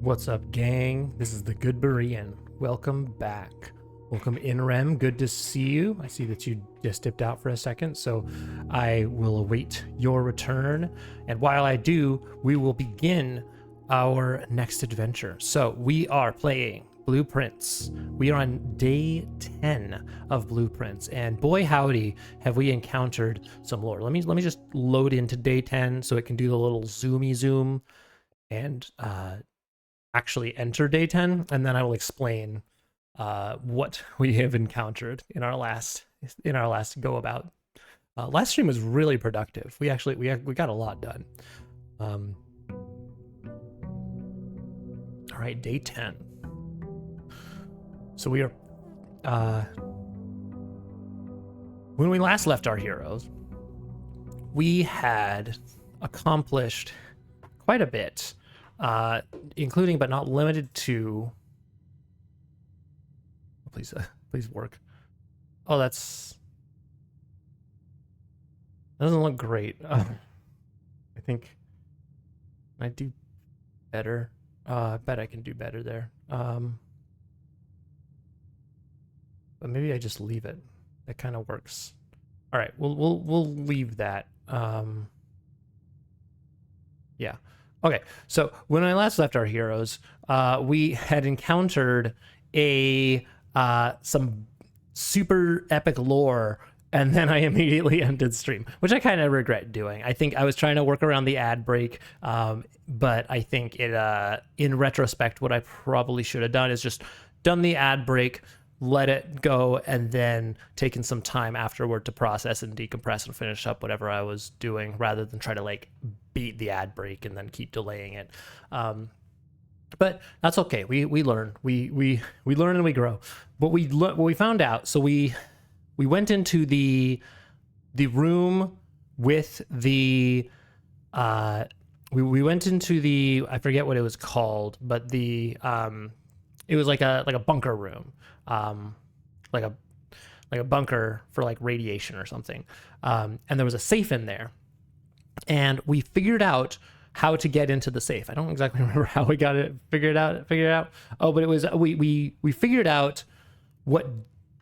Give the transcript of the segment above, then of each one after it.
What's up, gang? This is the GoodBerean. Welcome back. Welcome in Rem. Good to see you. I see that you just dipped out for a second, so I will await your return. And while I do, we will begin our next adventure. So we are playing Blueprints. We are on day 10 of Blueprints, and boy howdy have we encountered some lore. Let me just load into day 10 so it can do the little zoomy zoom and actually enter day 10, and then I will explain what we have encountered in our last go about. Last stream was really productive. We got a lot done. All right, day 10. So we are when we last left our heroes, we had accomplished quite a bit, including but not limited to. Please work. Oh, that doesn't look great. I think I do better. I bet I can do better there. But maybe I just leave it. That kind of works. All right, we'll leave that. Yeah. Okay, so when I last left our heroes, we had encountered some super epic lore, and then I immediately ended stream, which I kind of regret doing. I think I was trying to work around the ad break, but I think it, in retrospect, what I probably should have done is just done the ad break, let it go, and then taken some time afterward to process and decompress and finish up whatever I was doing, rather than try to like beat the ad break and then keep delaying it. But that's okay. We learn. We learn and we grow. What we found out. So we went into the room with the we went into the, I forget what it was called, but the it was like a bunker room, like a bunker for like radiation or something, and there was a safe in there, and we figured out how to get into the safe. I don't exactly remember how we got it figured out. Oh, but it was we figured out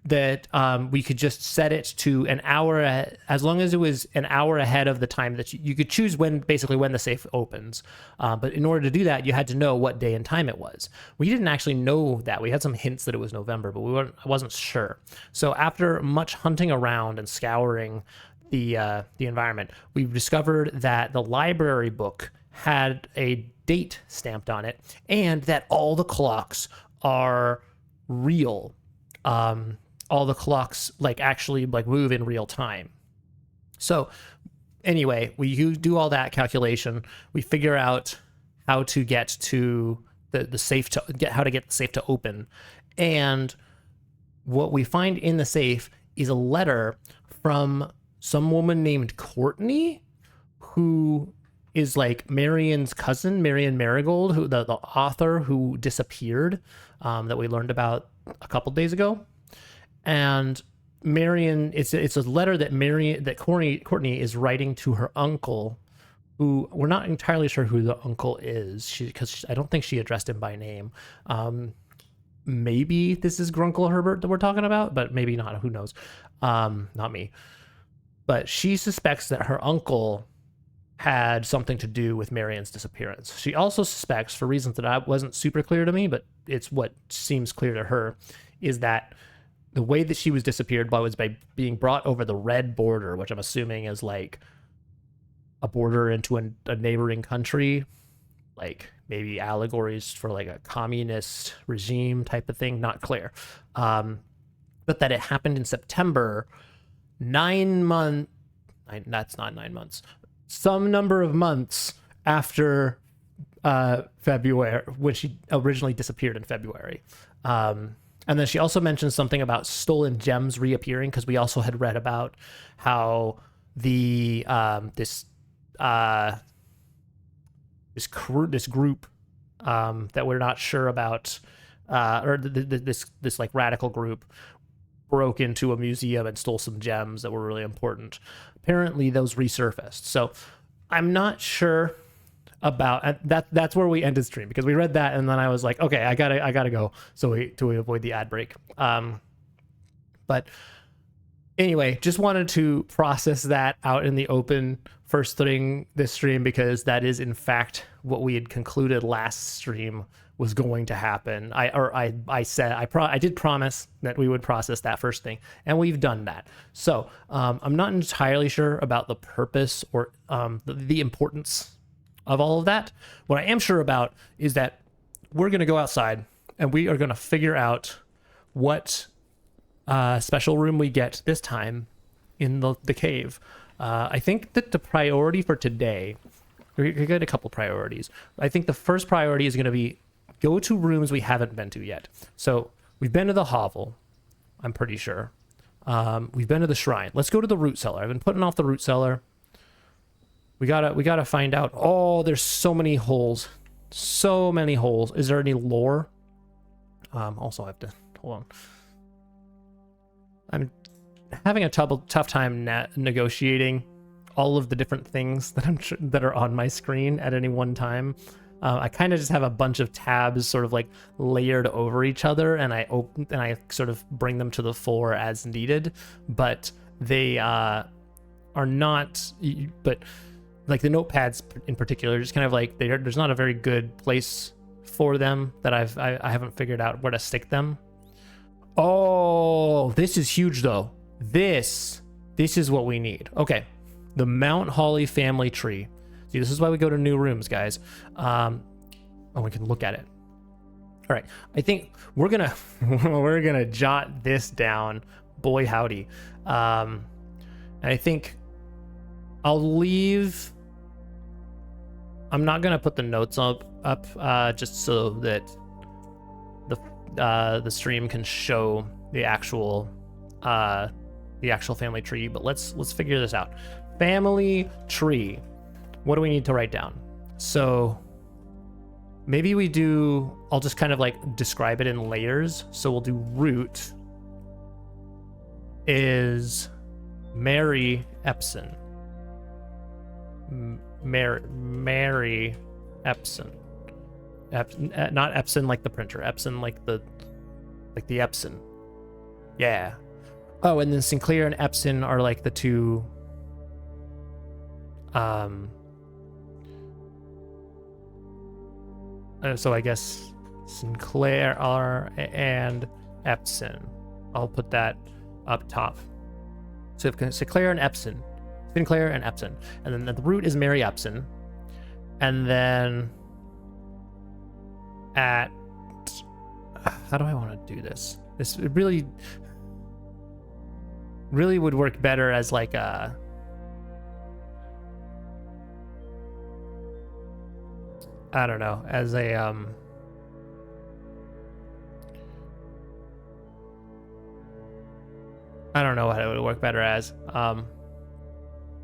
that we could just set it to an hour as long as it was an hour ahead of the time that you could choose when the safe opens. But in order to do that, you had to know what day and time it was. We didn't actually know that. We had some hints that it was November, but I wasn't sure. So after much hunting around and scouring the environment, we discovered that the library book had a date stamped on it, and that all the clocks are real. All the clocks actually move in real time. So anyway, we do all that calculation. We figure out how to get to the safe how to get the safe to open. And what we find in the safe is a letter from some woman named Courtney, who is like Marion's cousin, Marion Marigold, who the author who disappeared, that we learned about a couple days ago. And Marion, it's a letter that Courtney is writing to her uncle, who we're not entirely sure who the uncle is, because I don't think she addressed him by name. Maybe this is Grunkle Herbert that we're talking about, but maybe not. Who knows? Not me. But she suspects that her uncle had something to do with Marion's disappearance. She also suspects, for reasons that wasn't super clear to me, but it's what seems clear to her, is that the way that she was disappeared was by being brought over the red border, which I'm assuming is like a border into a neighboring country, like maybe allegories for like a communist regime type of thing, not clear. But that it happened in September, 9 months, that's not 9 months, some number of months after February, when she originally disappeared in February. And then she also mentioned something about stolen gems reappearing, because we also had read about how the this group that we're not sure about, or this like radical group, broke into a museum and stole some gems that were really important. Apparently those resurfaced. So I'm not sure about, and that's where we ended stream, because we read that and then I was like, okay, I gotta go, so to avoid the ad break. But anyway, just wanted to process that out in the open first thing this stream, because that is in fact what we had concluded last stream was going to happen. I did promise that we would process that first thing, and we've done that. So I'm not entirely sure about the purpose or the importance of all of that. What I am sure about is that we're going to go outside and we are going to figure out what special room we get this time in the cave. I think that the priority for today, we got a couple priorities. I think the first priority is going to be go to rooms we haven't been to yet. So we've been to the hovel, I'm pretty sure. We've been to the shrine. Let's go to the root cellar. I've been putting off the root cellar. We gotta find out. Oh, there's so many holes. So many holes. Is there any lore? Also, I have to hold on. I'm having a tough time negotiating all of the different things that are on my screen at any one time. I kind of just have a bunch of tabs sort of like layered over each other, and I sort of bring them to the fore as needed, but they are not. But like the notepads in particular, just kind of like there's not a very good place for them that I haven't figured out where to stick them. Oh, this is huge though. This is what we need. Okay, the Mount Holly family tree. See, this is why we go to new rooms, guys. Oh, we can look at it. All right, I think we're gonna jot this down. Boy, howdy. And I think I'll leave. I'm not gonna put the notes up just so that the stream can show the actual family tree. But let's figure this out. Family tree. What do we need to write down? So maybe I'll just kind of like describe it in layers. So we'll do root is Mary Epson. Mary Epson. Not Epson like the printer. Epson like the Epson. Yeah. Oh, and then Sinclair and Epson are like the two. So I guess Sinclair and Epson. I'll put that up top. So Sinclair and Epson. Sinclair and Epson. And then the root is Mary Epson. And then how do I want to do this? This really would work better as like a I don't know, as a I don't know what it would work better as,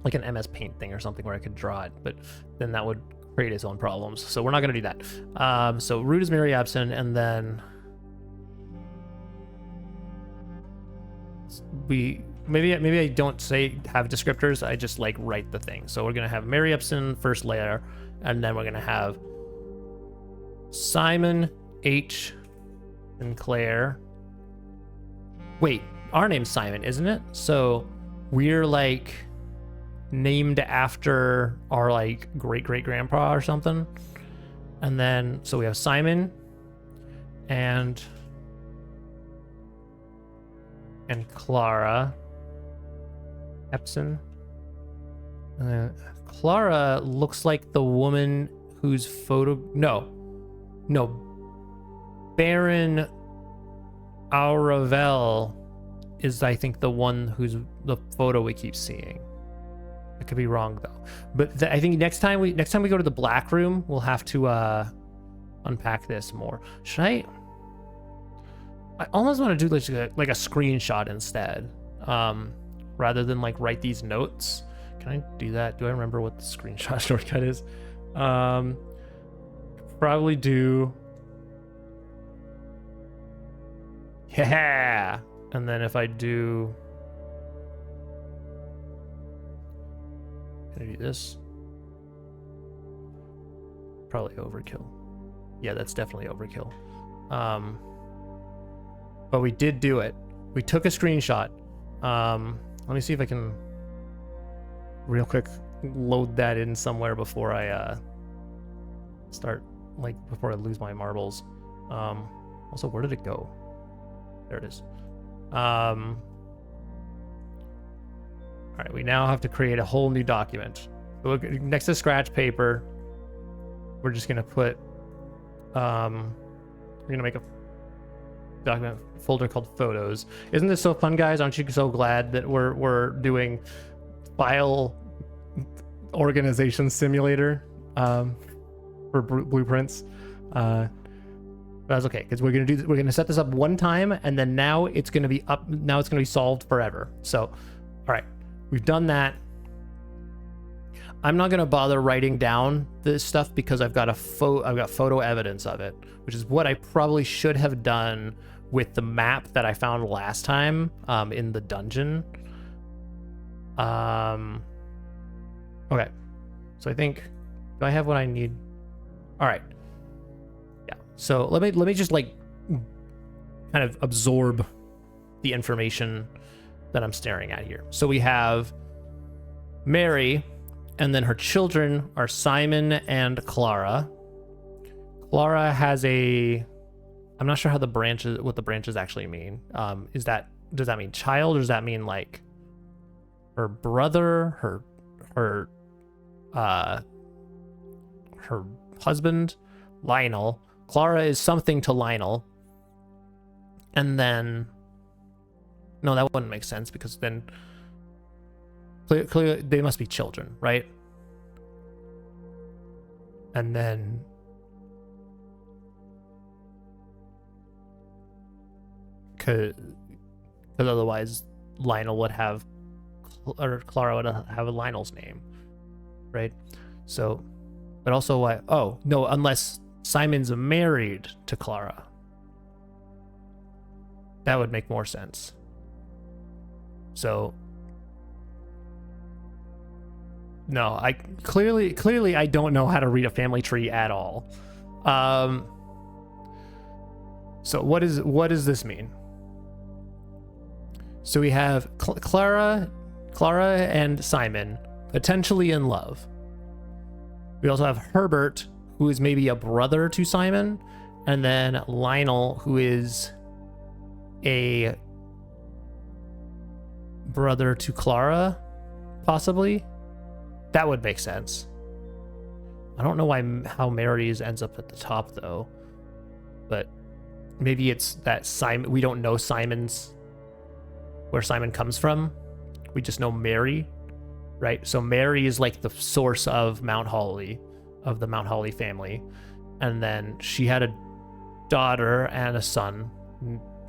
like an MS Paint thing or something where I could draw it, but then that would create its own problems. So we're not going to do that. So root is Mary Epson, and then maybe I don't have descriptors. I just like write the thing. So we're going to have Mary Epson first layer, and then we're going to have Simon H. Sinclair. Wait, our name's Simon, isn't it? So we're like named after our like great grandpa or something. And then so we have Simon and Clara Epson. Clara looks like the woman whose photo. No. Baron Auravel is, I think, the one who's the photo we keep seeing. I could be wrong though. But I think next time we go to the black room, we'll have to unpack this more. Should I almost want to do like a screenshot instead, rather than like write these notes. Can I do that? Do I remember what the screenshot shortcut is? Probably do. Yeah. And then if I do, can I do this? probably overkill. Yeah, that's definitely overkill. But we did do it. We took a screenshot. Let me see if I can real quick load that in somewhere before I start, like, before I lose my marbles. Also, where did it go? There it is. All right, we now have to create a whole new document. So next to scratch paper, we're just gonna put, we're gonna make a document folder called photos. Isn't this so fun, guys? Aren't you so glad that we're doing file organization simulator for blueprints? But that's okay, because we're gonna set this up one time, and then now it's gonna be up. Now it's gonna be solved forever. So, all right, we've done that. I'm not gonna bother writing down this stuff because I've got photo evidence of it, which is what I probably should have done with the map that I found last time in the dungeon. Okay, so I think, do I have what I need? All right. Yeah. So let me just like kind of absorb the information that I'm staring at here. So we have Mary, and then her children are Simon and Clara. Clara has a, I'm not sure how what the branches actually mean. Does that mean child, or does that mean like her brother, her husband, Lionel? Clara is something to Lionel. And then, no, that wouldn't make sense, because then clearly they must be children, right? And then because otherwise Lionel would have, or Clara would have Lionel's name, right? So, but also why? Oh no, unless Simon's married to Clara, that would make more sense. So no, I clearly I don't know how to read a family tree at all. So what does this mean? So we have Clara and Simon potentially in love. We also have Herbert, who is maybe a brother to Simon, and then Lionel, who is a brother to Clara, possibly. That would make sense. I don't know how Mary's ends up at the top though, but maybe it's that Simon. We don't know where Simon comes from. We just know Mary, right? So Mary is like the source of Mount Holly, of the Mount Holly family, and then she had a daughter and a son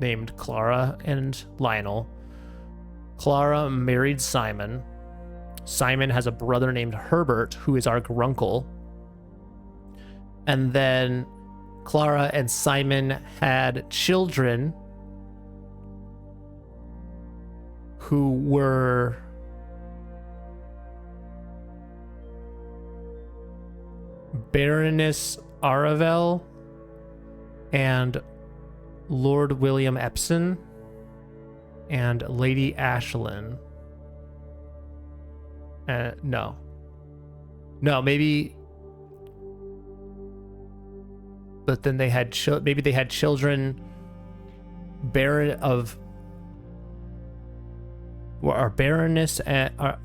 named Clara and Lionel. Clara married Simon. Simon has a brother named Herbert, who is our gruncle. And then Clara and Simon had children who were Baroness Aravel and Lord William Epson and Lady Ashlyn. No, maybe. But then they had maybe they had children. Baroness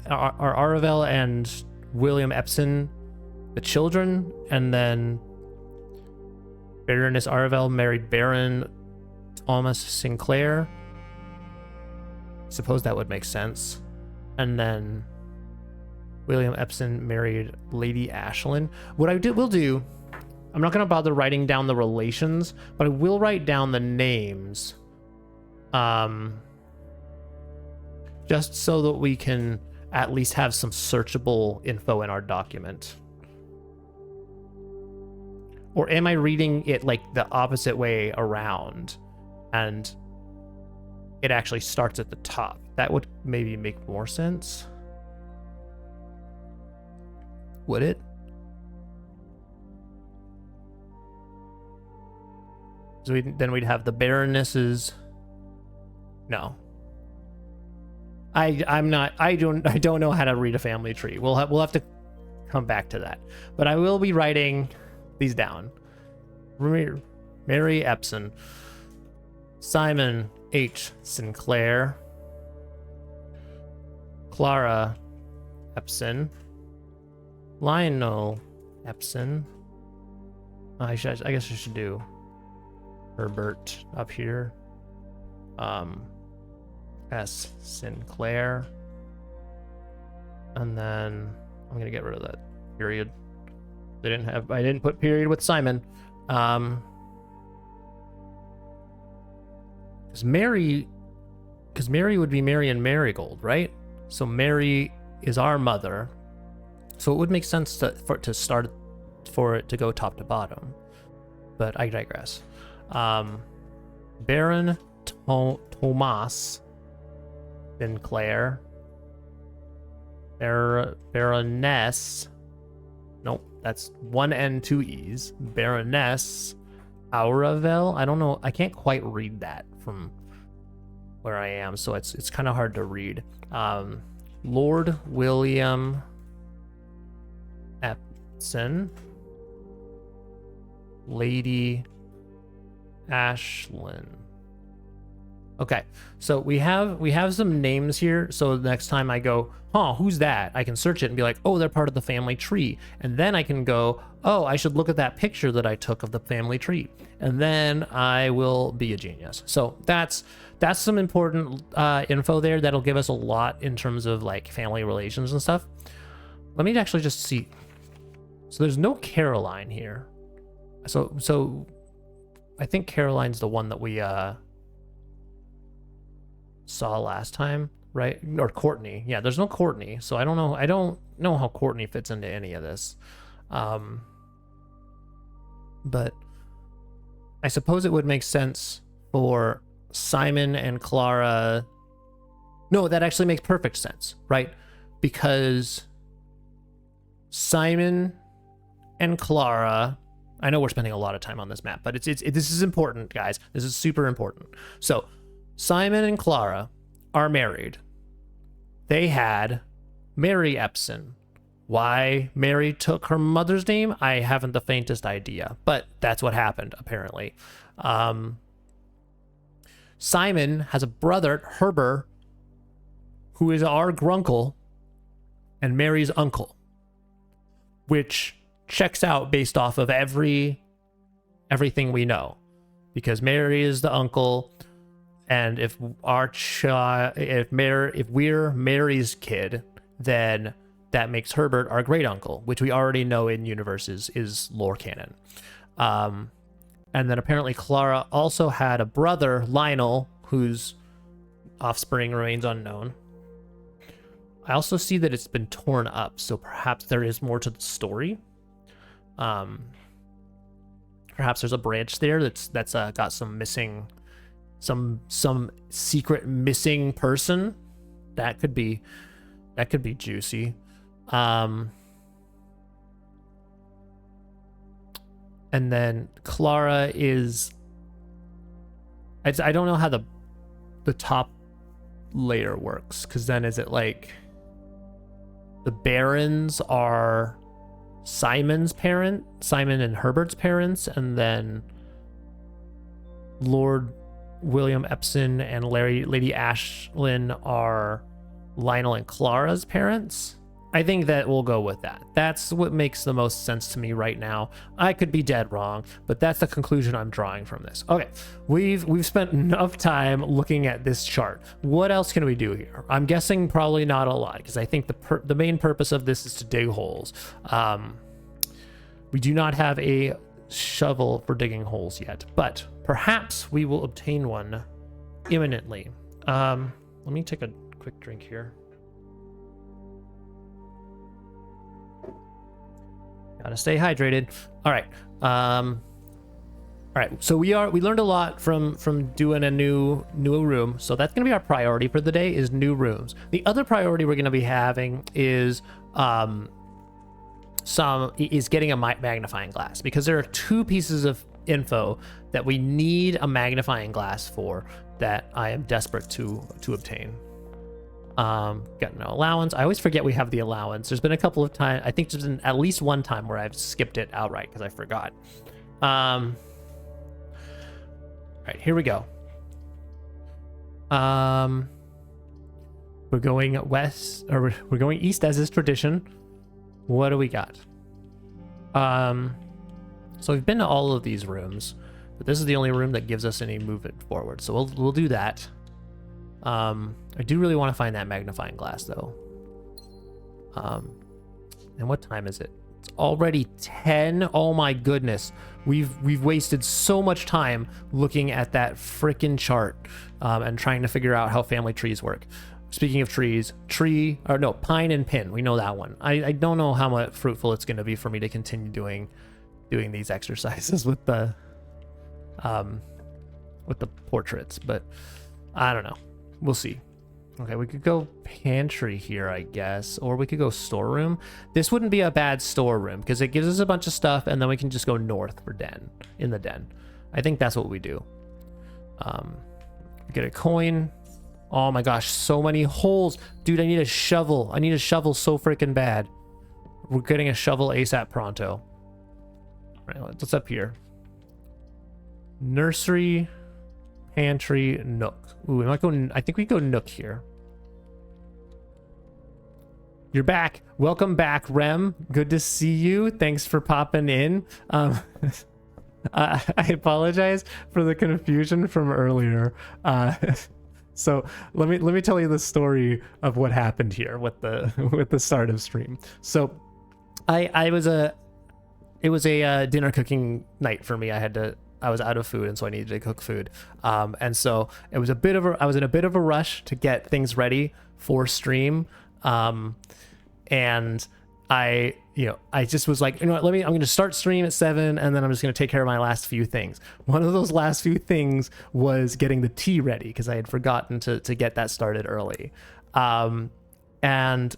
Aravel and William Epson, the children, and then Baroness Aravel married Baron Thomas Sinclair. I suppose that would make sense. And then William Epson married Lady Ashlyn. What I will do, I'm not going to bother writing down the relations, but I will write down the names. Just so that we can at least have some searchable info in our document. Or am I reading it like the opposite way around and it actually starts at the top? That would maybe make more sense. Would it? Then we'd have the Baronesses. No. I don't know how to read a family tree. We'll have to come back to that. But I will be writing these down. Mary Epson, Simon H. Sinclair, Clara Epson, Lionel Epson. I guess I should do Herbert up here. S. Sinclair. And then I'm gonna get rid of that period. I didn't put period with Simon. Because Mary would be Mary and Marigold, right? So Mary is our mother. So it would make sense for it to go top to bottom. But I digress. Baron Thomas Sinclair. Baroness. Nope, that's one N, two E's. Baroness Auravel. I don't know. I can't quite read that from where I am, so it's kind of hard to read. Lord William Epson. Lady Ashlyn. Okay, so we have some names here. So the next time I go, who's that? I can search it and be like, oh, they're part of the family tree. And then I can go, oh, I should look at that picture that I took of the family tree. And then I will be a genius. So that's some important info there. That'll give us a lot in terms of like family relations and stuff. Let me actually just see. So there's no Caroline here. So I think Caroline's the one that we saw last time, right? Or Courtney. Yeah, there's no Courtney, so I don't know how Courtney fits into any of this. But I suppose it would make sense for Simon and Clara. No, that actually makes perfect sense, right? Because Simon and Clara, I know we're spending a lot of time on this map, but this is important, guys. This is super important. So Simon and Clara are married. They had Mary Epson. Why Mary took her mother's name, I haven't the faintest idea, but that's what happened, apparently. Simon has a brother, Herbert, who is our grunkle and Mary's uncle, which checks out based off of everything we know, because Mary is the uncle. And if we're Mary's kid, then that makes Herbert our great uncle, which we already know in universes is lore canon. And then apparently Clara also had a brother, Lionel, whose offspring remains unknown. I also see that it's been torn up, so perhaps there is more to the story. Perhaps there's a branch there that's got some missing. Some secret missing person that could be juicy. And then Clara is, I don't know how the top layer works, because then is it like the Barons are Simon and Herbert's parents, and then Lord William Epson and Lady Ashlyn are Lionel and Clara's parents? I think that we'll go with that. That's what makes the most sense to me right now. I could be dead wrong, but that's the conclusion I'm drawing from this. Okay, we've spent enough time looking at this chart. What else can we do here? I'm guessing probably not a lot, because I think the main purpose of this is to dig holes. We do not have a shovel for digging holes yet, but perhaps we will obtain one imminently. Let me take a quick drink here. Gotta stay hydrated. All right. All right. So we learned a lot from doing a new room. So that's gonna be our priority for the day, is new rooms. The other priority we're gonna be having is getting a magnifying glass, because there are two pieces of info that we need a magnifying glass for that I am desperate to obtain. Got no allowance. I always forget we have the allowance. There's been a couple of times, I think there's been at least one time where I've skipped it outright because I forgot. All right, here we go. We're going west, or we're going east as is tradition. What do we got? So we've been to all of these rooms, but this is the only room that gives us any movement forward. So we'll do that. I do really want to find that magnifying glass though. And what time is it? It's already 10. Oh my goodness. We've wasted so much time looking at that frickin' chart, and trying to figure out how family trees work. Speaking of trees, pine and pin. We know that one. I don't know how much fruitful it's going to be for me to continue doing these exercises with the portraits, but I don't know. We'll see. Okay, we could go pantry here, I guess, or we could go storeroom. This wouldn't be a bad storeroom because it gives us a bunch of stuff, and then we can just go north for in the den. I think that's what we do. We get a coin. Oh my gosh, so many holes. Dude, I need a shovel. I need a shovel so freaking bad. We're getting a shovel ASAP pronto. All right, what's up here? Nursery, pantry, nook. Ooh, we might go, I think we go nook here. You're back. Welcome back, Rem. Good to see you. Thanks for popping in. I apologize for the confusion from earlier. So let me tell you the story of what happened here with the start of stream. So it was a dinner cooking night for me. I was out of food, and so I needed to cook food. And so I was in a bit of a rush to get things ready for stream. And I just was like, you know what, I'm going to start stream at 7, and then I'm just going to take care of my last few things. One of those last few things was getting the tea ready because I had forgotten to get that started early. And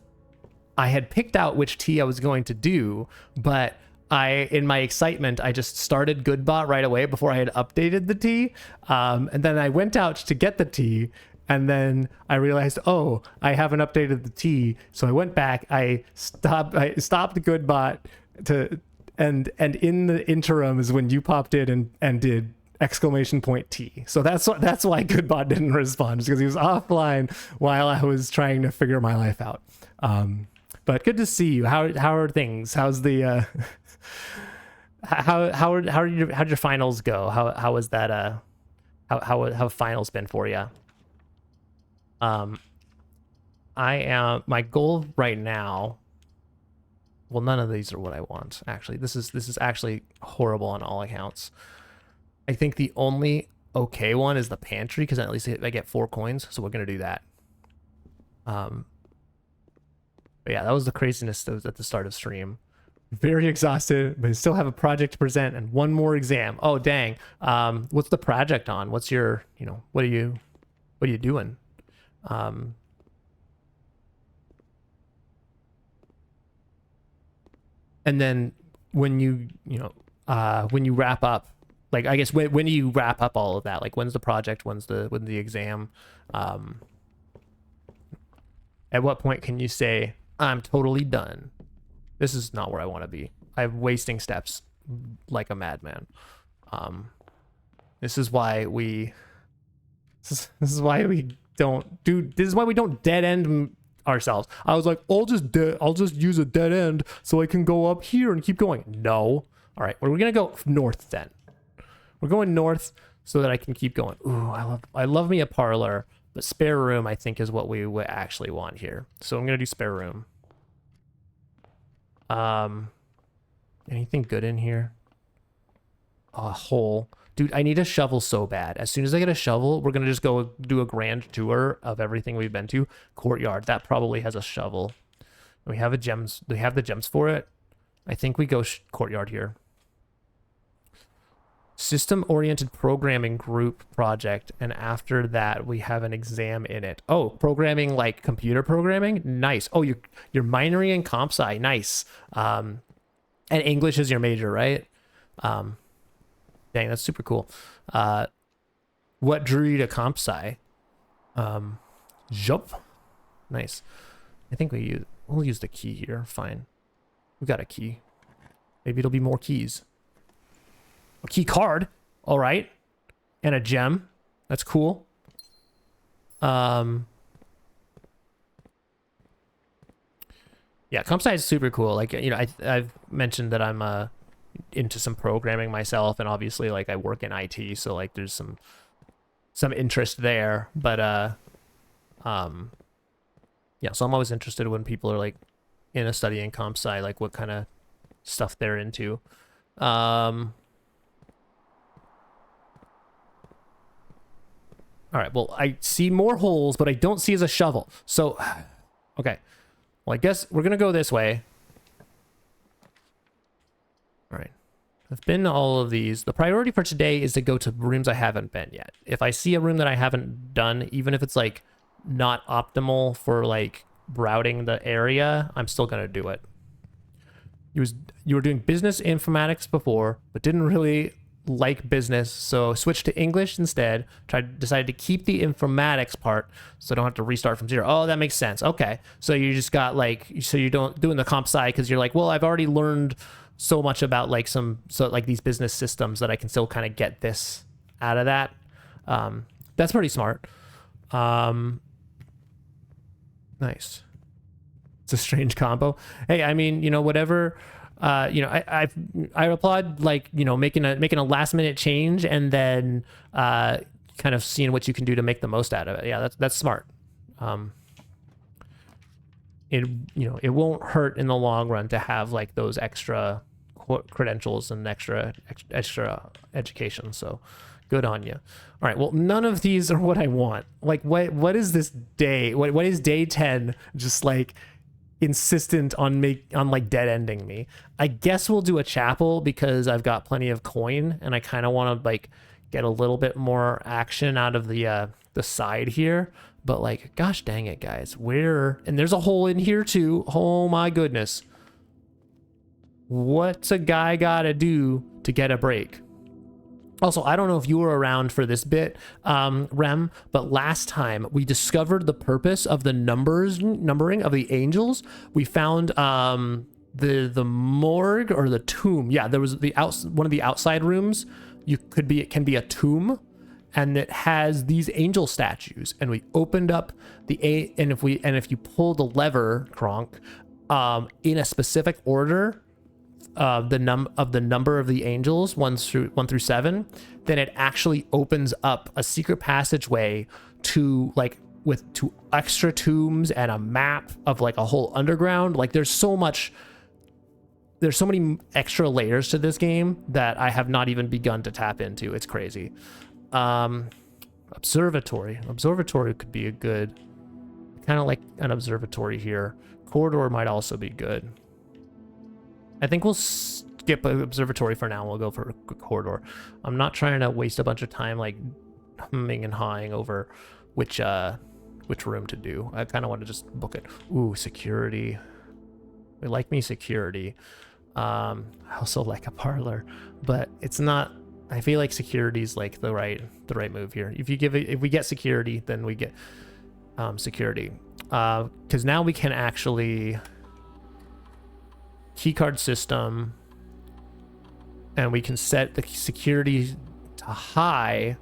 I had picked out which tea I was going to do, but in my excitement, I just started GoodBot right away before I had updated the tea. And then I went out to get the tea, and then I realized, oh, I haven't updated the tea. So I went back, I stopped GoodBot and in the interim is when you popped in and did !T. So that's why GoodBot didn't respond, because he was offline while I was trying to figure my life out. But good to see you. How are things? How's the how'd your finals go? How was that? How have finals been for you? My goal right now. Well, none of these are what I want. Actually, this is actually horrible on all accounts. I think the only okay one is the pantry, because at least I get 4 coins, so we're gonna do that. But yeah, that was the craziness that was at the start of stream. Very exhausted, but I still have a project to present and one more exam. Oh dang! What's the project on? What's your, what are you doing? And then when you wrap up, like, I guess when do you wrap up all of that? Like, when's the project? When's the exam? At what point can you say, I'm totally done? This is not where I want to be. I'm wasting steps like a madman. This is why we don't dead end ourselves. I was like, I'll just use a dead end so I can go up here and keep going. No. All right, we're gonna go north then. We're going north so that I can keep going. Ooh, I love me a parlor, but spare room I think is what we would actually want here. So I'm gonna do spare room. Anything good in here? A hole. Dude, I need a shovel so bad. As soon as I get a shovel, we're gonna just go do a grand tour of everything we've been to. Courtyard, that probably has a shovel. We have the gems for it. I think we go courtyard here. System-oriented programming group project, and after that we have an exam in it. Oh, programming, like computer programming? Nice. Oh, you're minoring in comp sci. Nice. And English is your major, right? Dang, that's super cool. What drew you to comp sci? Jump. Nice. I think we'll use the key here. Fine. We got a key. Maybe it'll be more keys. A key card. All right. And a gem. That's cool. Yeah, comp sci is super cool. Like, you know, I've mentioned that I'm into some programming myself, and obviously like I work in IT, so like there's some interest there. But yeah, so I'm always interested when people are like in a studying comp sci, like what kind of stuff they're into. All right, well, I see more holes, but I don't see as a shovel. So, okay. Well, I guess we're going to go this way. All right. I've been to all of these. The priority for today is to go to rooms I haven't been yet. If I see a room that I haven't done, even if it's like not optimal for like routing the area, I'm still going to do it. You were doing business informatics before, but didn't really like business, so switched to English instead. Decided to keep the informatics part, so I don't have to restart from zero. Oh, that makes sense. Okay, so you just got like, so you don't doing the comp sci because you're like, well, I've already learned so much about like like these business systems that I can still kind of get this out of that. That's pretty smart. Nice. It's a strange combo. Hey, I mean, you know, whatever. You know, I applaud like, you know, making a last minute change and then kind of seeing what you can do to make the most out of it. Yeah, that's smart. It, you know, it won't hurt in the long run to have like those extra credentials and extra education. So good on you. All right, well, none of these are what I want. Like, what is this day? What is day 10 just like insistent on like dead ending me? I guess we'll do a chapel because I've got plenty of coin and I kind of want to like get a little bit more action out of the side here. But like, gosh dang it, guys, and there's a hole in here too. Oh my goodness. What's a guy gotta do to get a break? Also, I don't know if you were around for this bit, Rem, but last time we discovered the purpose of the numbering of the angels. We found the morgue or the tomb. Yeah, there was one of the outside rooms. It can be a tomb, and it has these angel statues. And we opened up and if you pull the lever, Kronk, in a specific order, the number of the angels, 1 through 7, then it actually opens up a secret passageway to like to extra tombs and a map of like a whole underground. Like there's so many extra layers to this game that I have not even begun to tap into. It's crazy. Observatory could be a good, kind of like an observatory here. Corridor might also be good. I think we'll skip observatory for now. We'll go for a corridor. I'm not trying to waste a bunch of time like humming and hawing over which room to do. I kind of want to just book it. Ooh, security. They like me security. I also like a parlor, but it's not. I feel like security's like the right move here. If we get security, then we get security. Because now we can actually keycard system, and we can set the security to high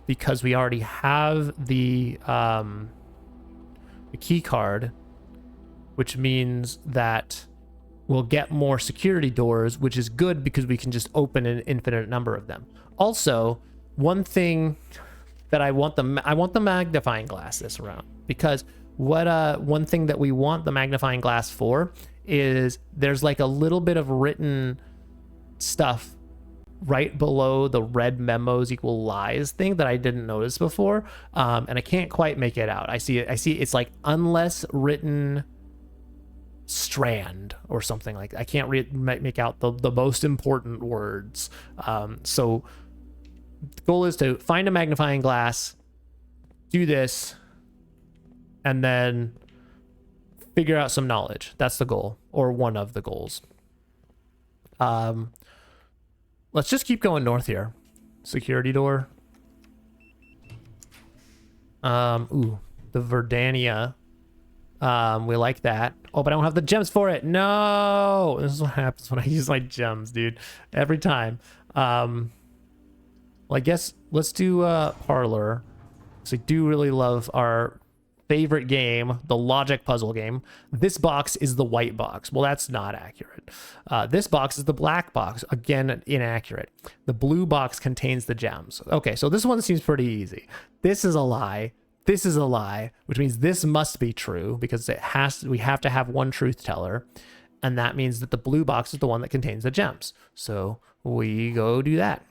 because we already have the key card, which means that we'll get more security doors, which is good because we can just open an infinite number of them. Also, one thing that I want the magnifying glass this round, because one thing that we want the magnifying glass for is there's like a little bit of written stuff right below the red memos equal lies thing that I didn't notice before, and I can't quite make it out. I see it's like unless written strand or something like that. I can't make out the most important words. So the goal is to find a magnifying glass, do this, and then figure out some knowledge. That's the goal, or one of the goals. Let's just keep going north here. Security door. Ooh, the Verdania. We like that. Oh, but I don't have the gems for it. No, this is what happens when I use my gems, dude. Every time. Well, I guess let's do Parlor. So I do really love our favorite game, the logic puzzle game. This box is the white box. Well, that's not accurate. This box is the black box. Again, inaccurate. The blue box contains the gems. Okay, so this one seems pretty easy. This is a lie. This is a lie, which means this must be true because we have to have one truth teller. And that means that the blue box is the one that contains the gems. So we go do that.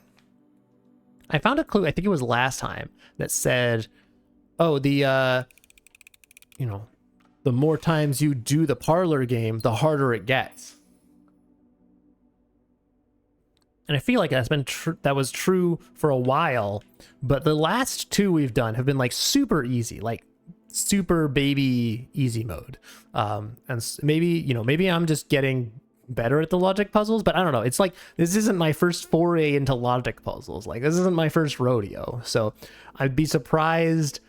I found a clue, I think it was last time, that said, oh, the more times you do the Parlor game, the harder it gets. And I feel like that was true for a while, but the last two we've done have been like super easy, like super baby easy mode. And maybe I'm just getting better at the logic puzzles, but I don't know. It's like, this isn't my first foray into logic puzzles. Like, this isn't my first rodeo. So I'd be surprised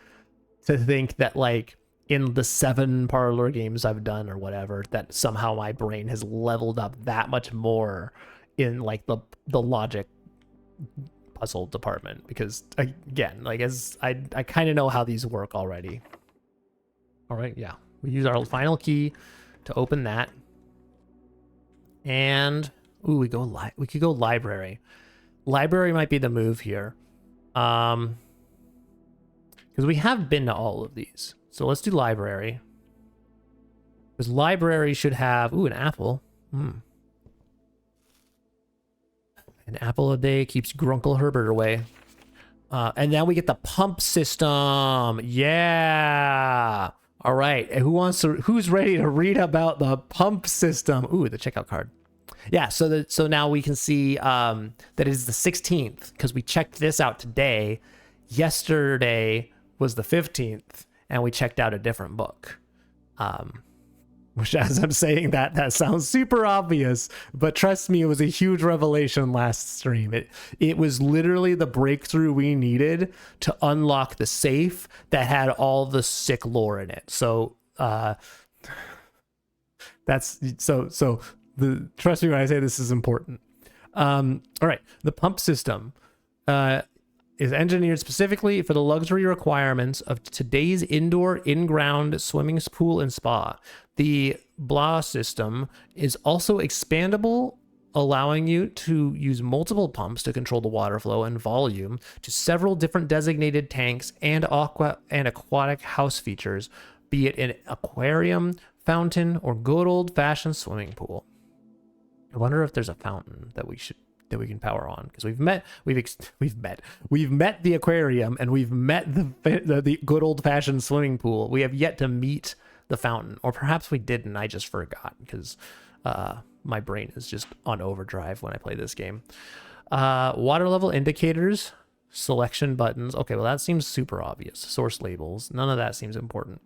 to think that, like, in the 7 Parlor games I've done or whatever, that somehow my brain has leveled up that much more in like the logic puzzle department, because again, like, as I kind of know how these work already. All right, yeah, we use our final key to open that. And ooh, we could go library. Library might be the move here. Because we have been to all of these. So let's do library. Because library should have, ooh, an apple. An apple a day keeps Grunkle Herbert away. And now we get the pump system. Yeah. All right. Who's ready to read about the pump system? Ooh, the checkout card. Yeah. So now we can see that it is the 16th because we checked this out today. Yesterday was the 15th, and we checked out a different book. Which, as I'm saying that sounds super obvious, but trust me, it was a huge revelation last stream. It was literally the breakthrough we needed to unlock the safe that had all the sick lore in it. So trust me when I say this is important. All right, the pump system is engineered specifically for the luxury requirements of today's indoor, in-ground swimming pool and spa. The blah system is also expandable, allowing you to use multiple pumps to control the water flow and volume to several different designated tanks and aquatic house features, be it an aquarium, fountain, or good old-fashioned swimming pool. I wonder if there's a fountain that we can power on, because we've met the aquarium and we've met the good old-fashioned swimming pool. We have yet to meet the fountain, or perhaps we didn't. I just forgot because my brain is just on overdrive when I play this game. Water level indicators, selection buttons. Okay, well, that seems super obvious. Source labels, none of that seems important.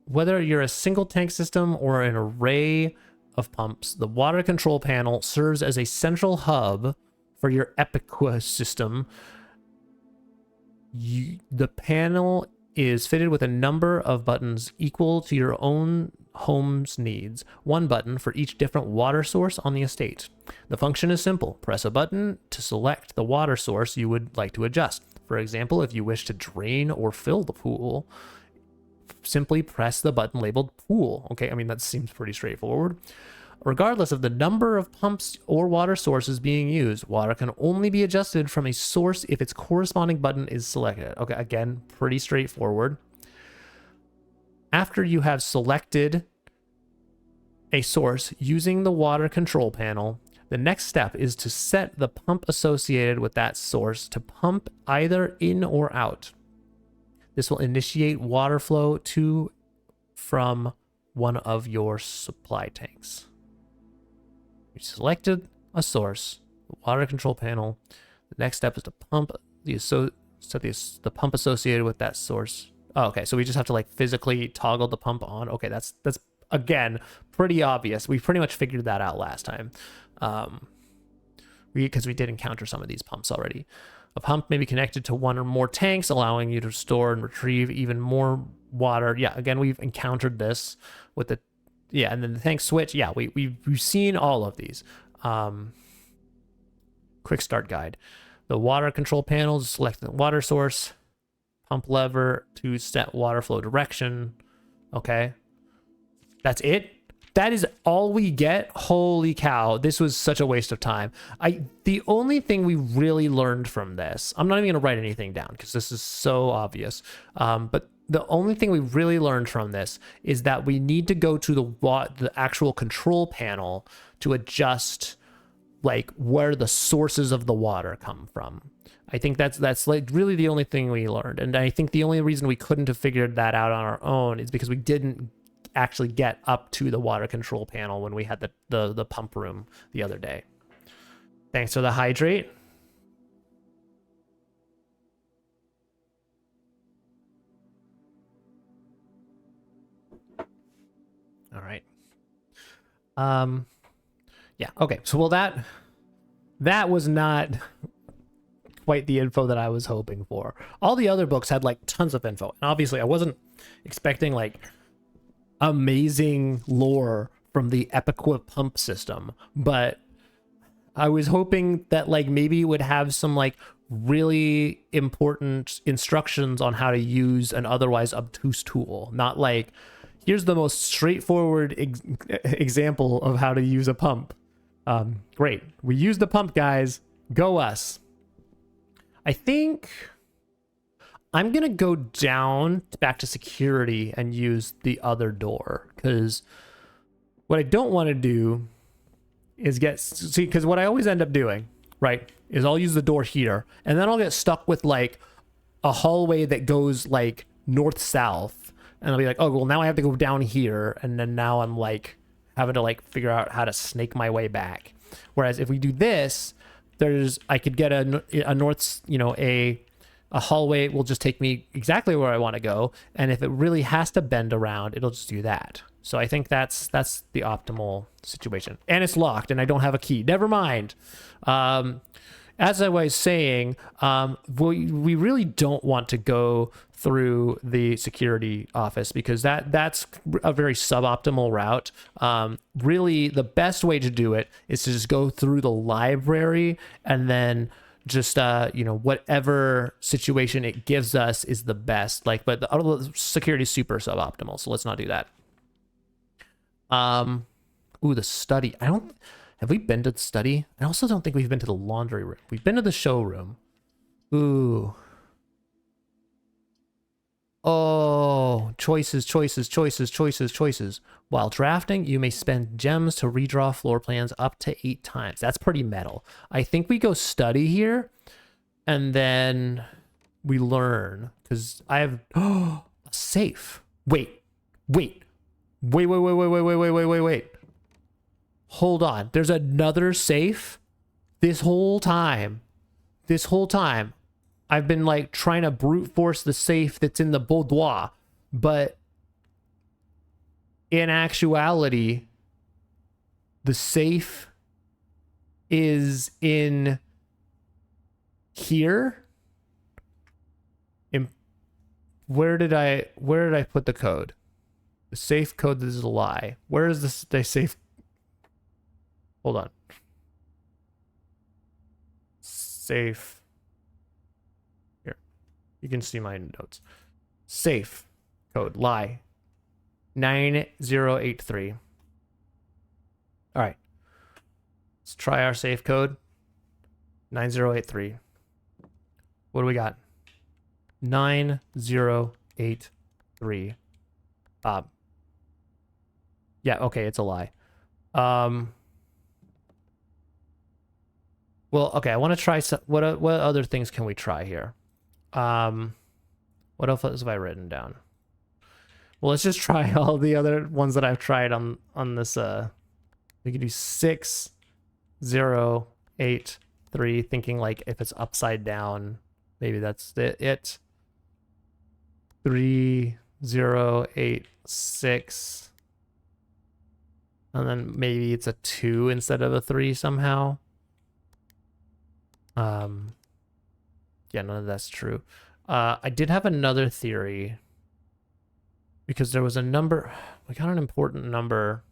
Whether you're a single tank system or an array of pumps, the water control panel serves as a central hub for your Epiqua system. The panel is fitted with a number of buttons equal to your own home's needs, one button for each different water source on the estate. The function is simple. Press a button to select the water source you would like to adjust. For example, if you wish to drain or fill the pool, simply press the button labeled pool. Okay, I mean, that seems pretty straightforward. Regardless of the number of pumps or water sources being used, water can only be adjusted from a source if its corresponding button is selected. Okay, again, pretty straightforward. After you have selected a source using the water control panel, the next step is to set the pump associated with that source to pump either in or out. This will initiate water flow to from one of your supply tanks. You selected a source, the water control panel. The next step is to pump the pump associated with that source. Oh, okay, so we just have to like physically toggle the pump on. Okay, that's again pretty obvious. We pretty much figured that out last time. because we did encounter some of these pumps already. A pump may be connected to one or more tanks, allowing you to store and retrieve even more water. Yeah, again, we've encountered this with the, yeah, and then the tank switch. Yeah, we've seen all of these. Quick start guide. The water control panels, select the water source, pump lever to set water flow direction. Okay. That's it. That is all we get. Holy cow. This was such a waste of time. The only thing we really learned from this, I'm not even going to write anything down because this is so obvious. But the only thing we really learned from this is that we need to go to the actual control panel to adjust like where the sources of the water come from. I think that's like really the only thing we learned. And I think the only reason we couldn't have figured that out on our own is because we didn't actually get up to the water control panel when we had the pump room the other day. Thanks for the hydrate. All right. Yeah, okay. So well that was not quite the info that I was hoping for. All the other books had like tons of info. And obviously I wasn't expecting like amazing lore from the Epiqua pump system, but I was hoping that like maybe it would have some like really important instructions on how to use an otherwise obtuse tool, not like here's the most straightforward example of how to use a pump. Great, we use the pump, guys, go us. I think I'm gonna go down back to security and use the other door, because what I don't want to do is because what I always end up doing, right, is I'll use the door here and then I'll get stuck with like a hallway that goes like north-south, and I'll be like, oh well, now I have to go down here, and then now I'm like having to like figure out how to snake my way back. Whereas if we do this, I could get a north, a hallway will just take me exactly where I want to go, and if it really has to bend around, it'll just do that. So I think that's the optimal situation. And it's locked, and I don't have a key. Never mind. As I was saying, we really don't want to go through the security office because that's a very suboptimal route. Really, the best way to do it is to just go through the library, and then just whatever situation it gives us is the best. Like, but the security is super suboptimal, so let's not do that. Ooh, the study. Have we been to the study? I also don't think we've been to the laundry room. We've been to the showroom. Ooh. Oh, choices. While drafting, you may spend gems to redraw floor plans up to 8 times. That's pretty metal. I think we go study here, and then we learn, because I have a safe. Wait. Hold on. There's another safe. This whole time, I've been like trying to brute force the safe that's in the boudoir, but in actuality, the safe is in here. Where did I put the code? The safe code is a lie. Where is the safe? Hold on. Safe. Here. You can see my notes. Safe code, lie. 9083. All right. Let's try our safe code. 9083. What do we got? 9083. Yeah, okay, it's a lie. Well, okay, I want to try some, what other things can we try here? What else have I written down? Well, let's just try all the other ones that I've tried on this. We could do 6083, thinking like if it's upside down, maybe that's it. 3086, and then maybe it's a 2 instead of a 3 somehow. Yeah, none of that's true. I did have another theory because there was a number. We got an important number.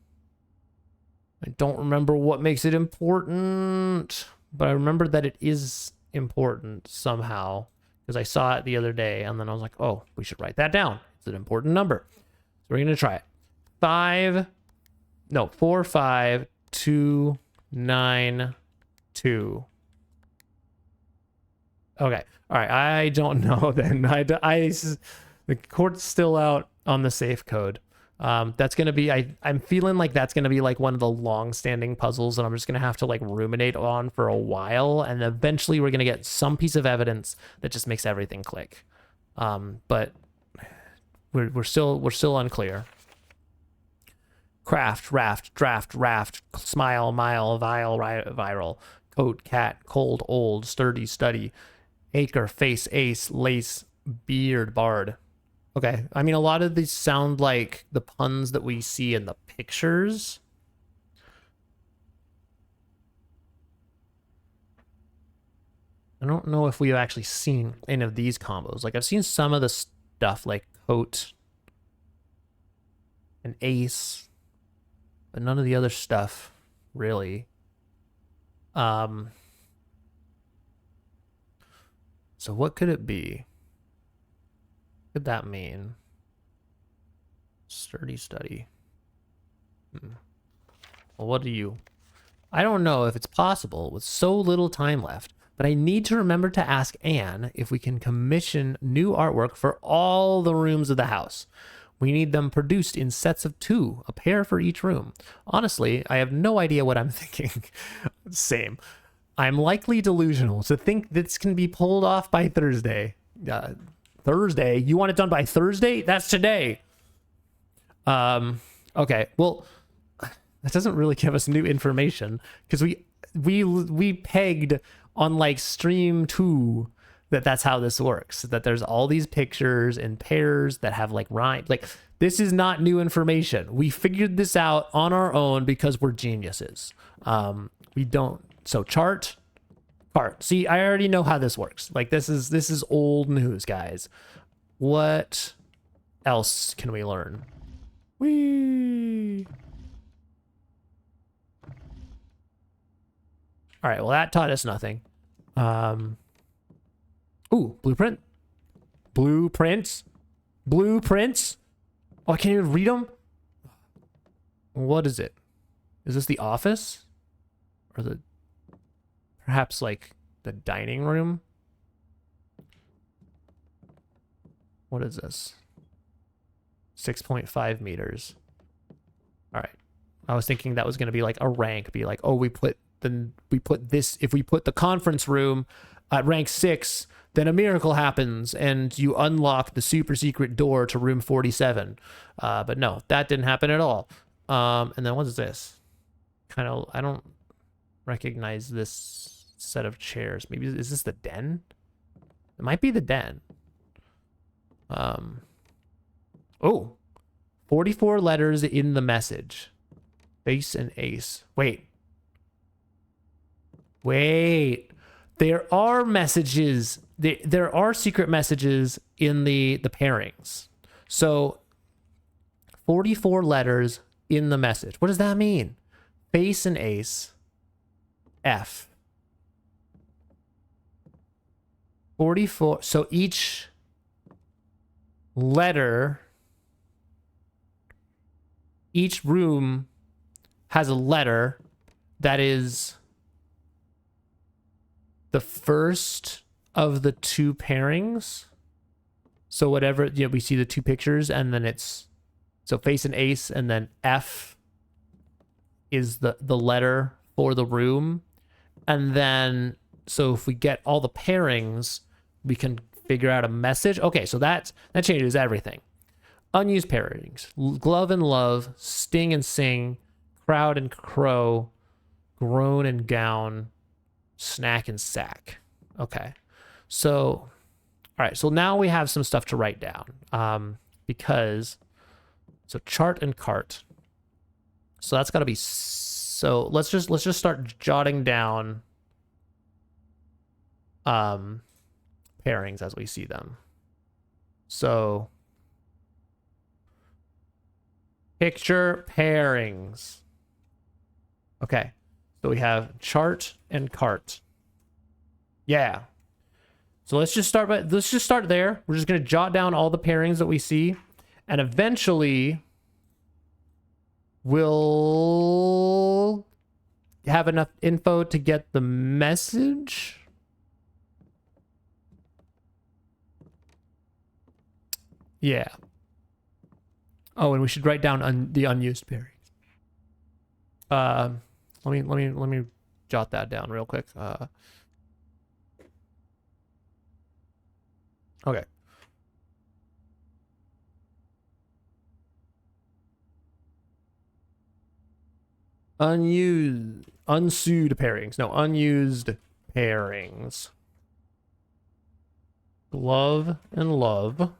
I don't remember what makes it important, but I remember that it is important somehow because I saw it the other day and then I was like, oh, we should write that down. It's an important number. So we're going to try it. 4, 5, 2, 9, 2. Okay. All right. I don't know then. The court's still out on the safe code. That's going to be, I'm feeling like that's going to be like one of the long-standing puzzles that I'm just going to have to like ruminate on for a while. And eventually we're going to get some piece of evidence that just makes everything click. But we're still unclear. Craft, raft, draft, raft, smile, mile, vile, viral, coat, cat, cold, old, sturdy, study, acre, face, ace, lace, beard, bard. Okay, I mean, a lot of these sound like the puns that we see in the pictures. I don't know if we've actually seen any of these combos. Like, I've seen some of the stuff, like coat and ace, but none of the other stuff, really. So what could it be? What could that mean? Sturdy study. Well, what do you... I don't know if it's possible with so little time left, but I need to remember to ask Anne if we can commission new artwork for all the rooms of the house. We need them produced in sets of 2, a pair for each room. Honestly, I have no idea what I'm thinking. Same. I'm likely delusional to think this can be pulled off by Thursday. Thursday? You want it done by Thursday? That's today. Okay, well, that doesn't really give us new information because we pegged on like stream 2 that's how this works, that there's all these pictures in pairs that have like rhyme. Like, this is not new information. We figured this out on our own because we're geniuses. We don't. So chart. See, I already know how this works. Like, this is old news, guys. What else can we learn? Whee! All right, well, that taught us nothing. Ooh, blueprint. Blueprints. Blueprints. Oh, I can't even read them? What is it? Is this the office? Or the... Perhaps, like, the dining room? What is this? 6.5 meters. All right. I was thinking that was going to be like a rank. Be like, oh, we put this... If we put the conference room at rank 6, then a miracle happens, and you unlock the super secret door to room 47. But no, that didn't happen at all. And then what is this? Kind of... I don't recognize this set of chairs. Maybe is this the den? It might be the den. Oh, 44 letters in the message. Face and ace. Wait. There are messages. There are secret messages in the pairings. So 44 letters in the message. What does that mean? Face and ace. F. 44. So each letter, each room has a letter that is the first of the 2 pairings. So whatever, you know, we see the 2 pictures and then it's, so face and ace, and then F is the letter for the room. And then, so if we get all the pairings, we can figure out a message. Okay, so that changes everything. Unused pairings. Glove and love, sting and sing, crowd and crow, groan and gown, snack and sack. Okay, so, all right, so now we have some stuff to write down. Because, so chart and cart. So that's got to be, so let's just start jotting down pairings as we see them. So picture pairings. Okay, so we have chart and cart. Yeah. So let's just start there. We're just gonna jot down all the pairings that we see, and eventually we'll have enough info to get the message. Yeah. Oh, and we should write down the unused pairings. Let me jot that down real quick. Okay. Unused pairings. Glove and love.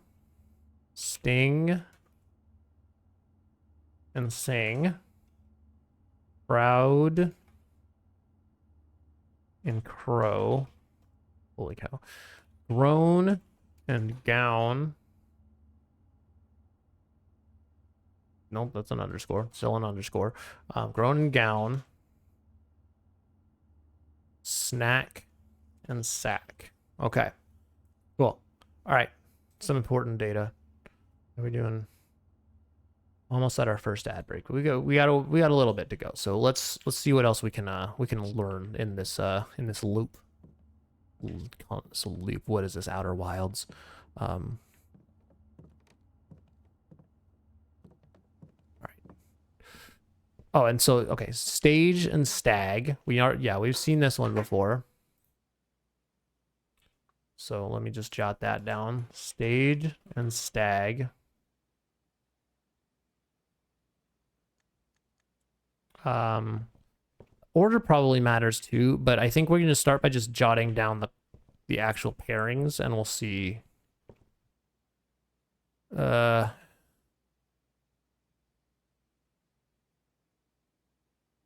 Sting and sing. Proud and crow. Holy cow. Groan and gown. Nope, that's an underscore. Still an underscore. Groan and gown. Snack and sack. Okay. Cool. All right. Some important data. How are we doing? Almost at our first ad break. We got a little bit to go. So let's see what else we can learn in this loop. Call this a loop. What is this? Outer Wilds. All right. Oh, and so okay, stage and stag. We've seen this one before. So let me just jot that down. Stage and stag. Order probably matters too, but I think we're going to start by just jotting down the actual pairings, and we'll see. Yeah,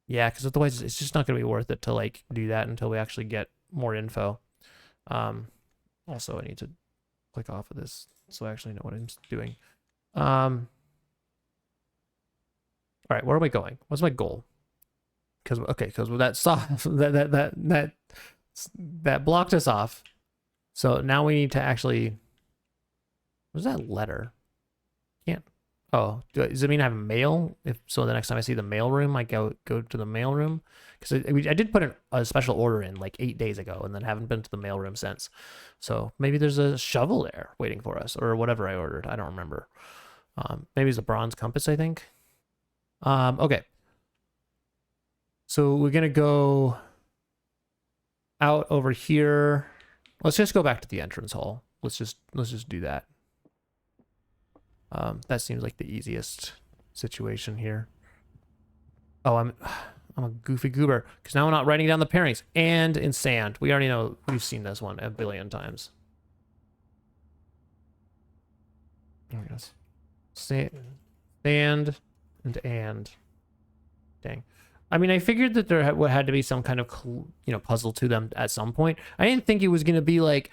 because otherwise it's just not going to be worth it to like do that until we actually get more info. Also, I need to click off of this so I actually know what I'm doing. All right, where am I going? What's my goal? Because that blocked us off. So now we need to actually. What's that letter? Can't. Oh, does it mean I have mail? If so, the next time I see the mail room, I go to the mail room, because I did put a special order in like 8 days ago, and then haven't been to the mail room since. So maybe there's a shovel there waiting for us, or whatever I ordered. I don't remember. Maybe it's a bronze compass, I think. Okay. So we're gonna go out over here. Let's just go back to the entrance hall. Let's just do that. That seems like the easiest situation here. Oh, I'm a goofy goober, because now I'm not writing down the pairings. And in sand, we already know, we've seen this one a billion times. There it goes. Sand and. Dang. I mean, I figured that there had to be some kind of, puzzle to them at some point. I didn't think it was going to be like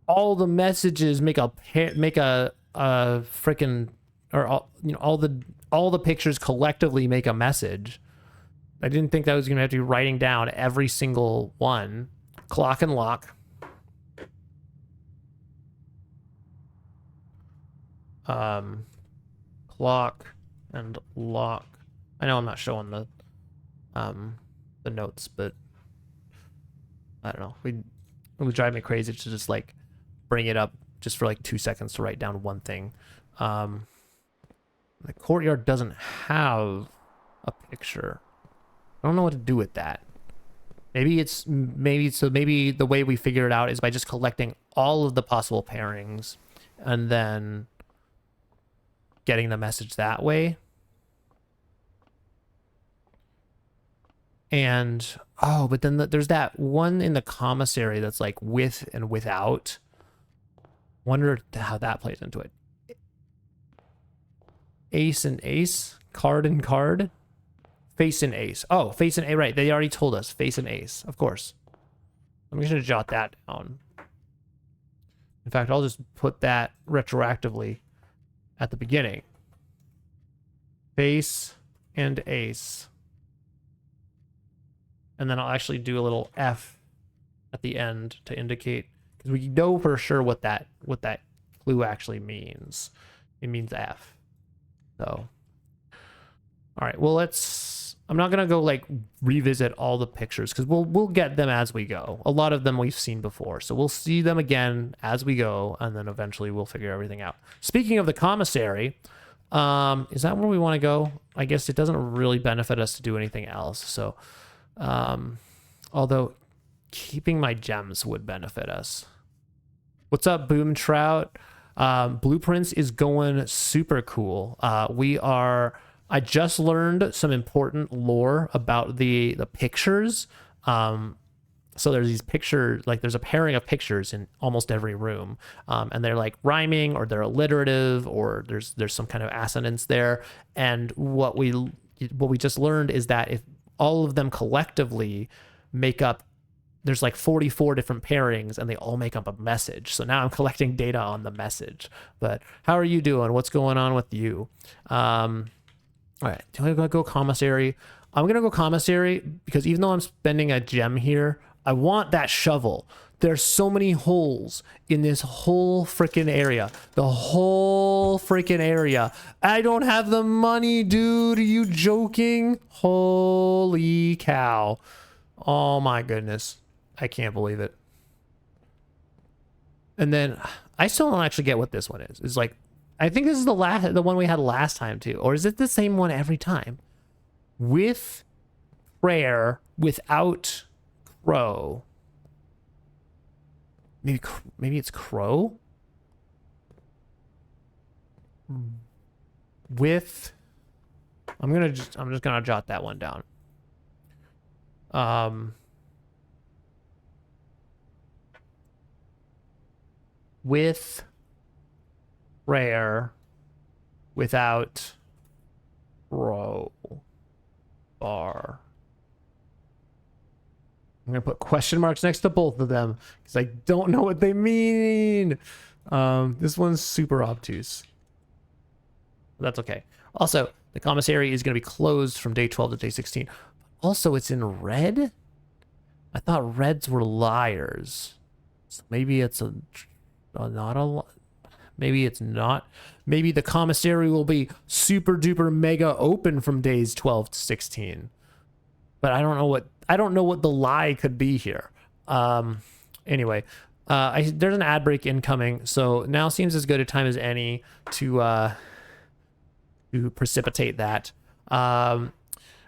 all the messages make a freaking, or all the pictures collectively make a message. I didn't think that was going to have to be writing down every single one. Clock and lock. Clock and lock. I know I'm not showing the notes, but I don't know. It would drive me crazy to just like bring it up just for like 2 seconds to write down one thing. The courtyard doesn't have a picture. I don't know what to do with that. Maybe the way we figure it out is by just collecting all of the possible pairings and then getting the message that way. And but then there's that one in the commissary that's like with and without. Wonder how that plays into it. Ace and ace, card and card, face and ace. Oh, face and ace, right? They already told us face and ace, of course. I'm just going to jot that down. In fact, I'll just put that retroactively at the beginning. Face and ace. And then I'll actually do a little F at the end to indicate, because we know for sure what that clue actually means. It means F. So, all right. Well, I'm not gonna go like revisit all the pictures because we'll get them as we go. A lot of them we've seen before, so we'll see them again as we go, and then eventually we'll figure everything out. Speaking of the commissary, is that where we want to go? I guess it doesn't really benefit us to do anything else. So, although keeping my gems would benefit us. What's up, Boom Trout? Blueprints is going super cool. I just learned some important lore about the pictures. So there's these pictures, like there's a pairing of pictures in almost every room, and they're like rhyming or they're alliterative or there's some kind of assonance there. And what we just learned is that if all of them collectively make up, there's like 44 different pairings and they all make up a message. So now I'm collecting data on the message. But how are you doing? What's going on with you? All right, do I go commissary? I'm gonna go commissary because even though I'm spending a gem here, I want that shovel. There's so many holes in this whole freaking area. The whole freaking area. I don't have the money, dude. Are you joking? Holy cow. Oh my goodness. I can't believe it. And then I still don't actually get what this one is. It's like, I think this is the one we had last time too. Or is it the same one every time? With prayer, without crow. Maybe it's crow? With, I'm just gonna jot that one down. With prayer, without row bar. I'm gonna put question marks next to both of them because I don't know what they mean. This one's super obtuse. That's okay. Also, the commissary is gonna be closed from day 12 to day 16. Also, it's in red. I thought reds were liars. So maybe it's maybe it's not. Maybe the commissary will be super duper mega open from days 12 to 16. But I don't know what the lie could be here. Anyway, there's an ad break incoming, so now seems as good a time as any to precipitate that.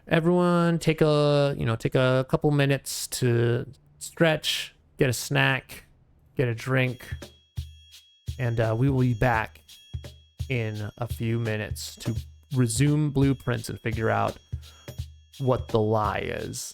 Everyone take a couple minutes to stretch, get a snack, get a drink, and we will be back in a few minutes to resume blueprints and figure out what the lie is.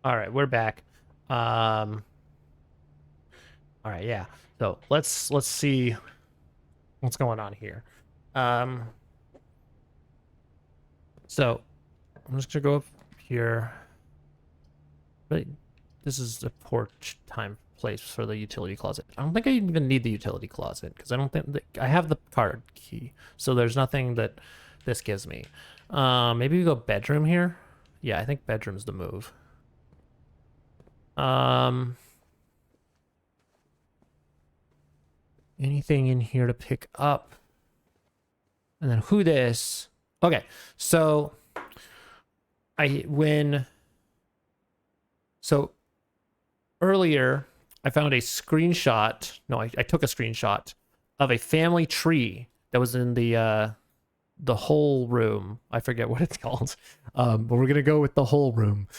All right, we're back. All right, yeah. So let's see what's going on here. So I'm just gonna go up here. But this is a poor time place for the utility closet. I don't think I even need the utility closet because I don't think I have the card key. So there's nothing that this gives me. Maybe we go bedroom here. Yeah, I think bedroom's the move. Anything in here to pick up? And then who this? Okay, so earlier I found a screenshot. No, I took a screenshot of a family tree that was in the whole room. I forget what it's called, but we're gonna go with the whole room.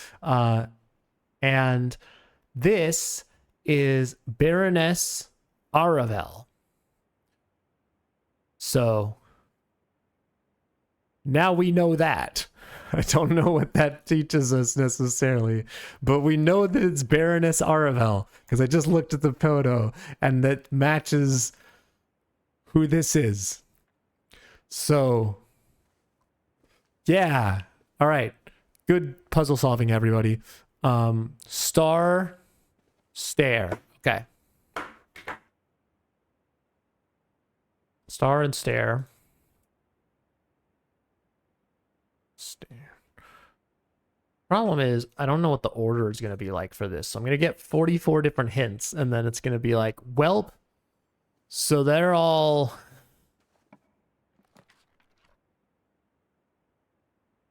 And this is Baroness Aravel. So now we know that. I don't know what that teaches us necessarily, but we know that it's Baroness Aravel because I just looked at the photo and that matches who this is. So, yeah. All right. Good puzzle solving, everybody. Star, stare. Okay. Star and stare. Stare. Problem is, I don't know what the order is going to be like for this. So I'm going to get 44 different hints, and then it's going to be like, welp. So they're all...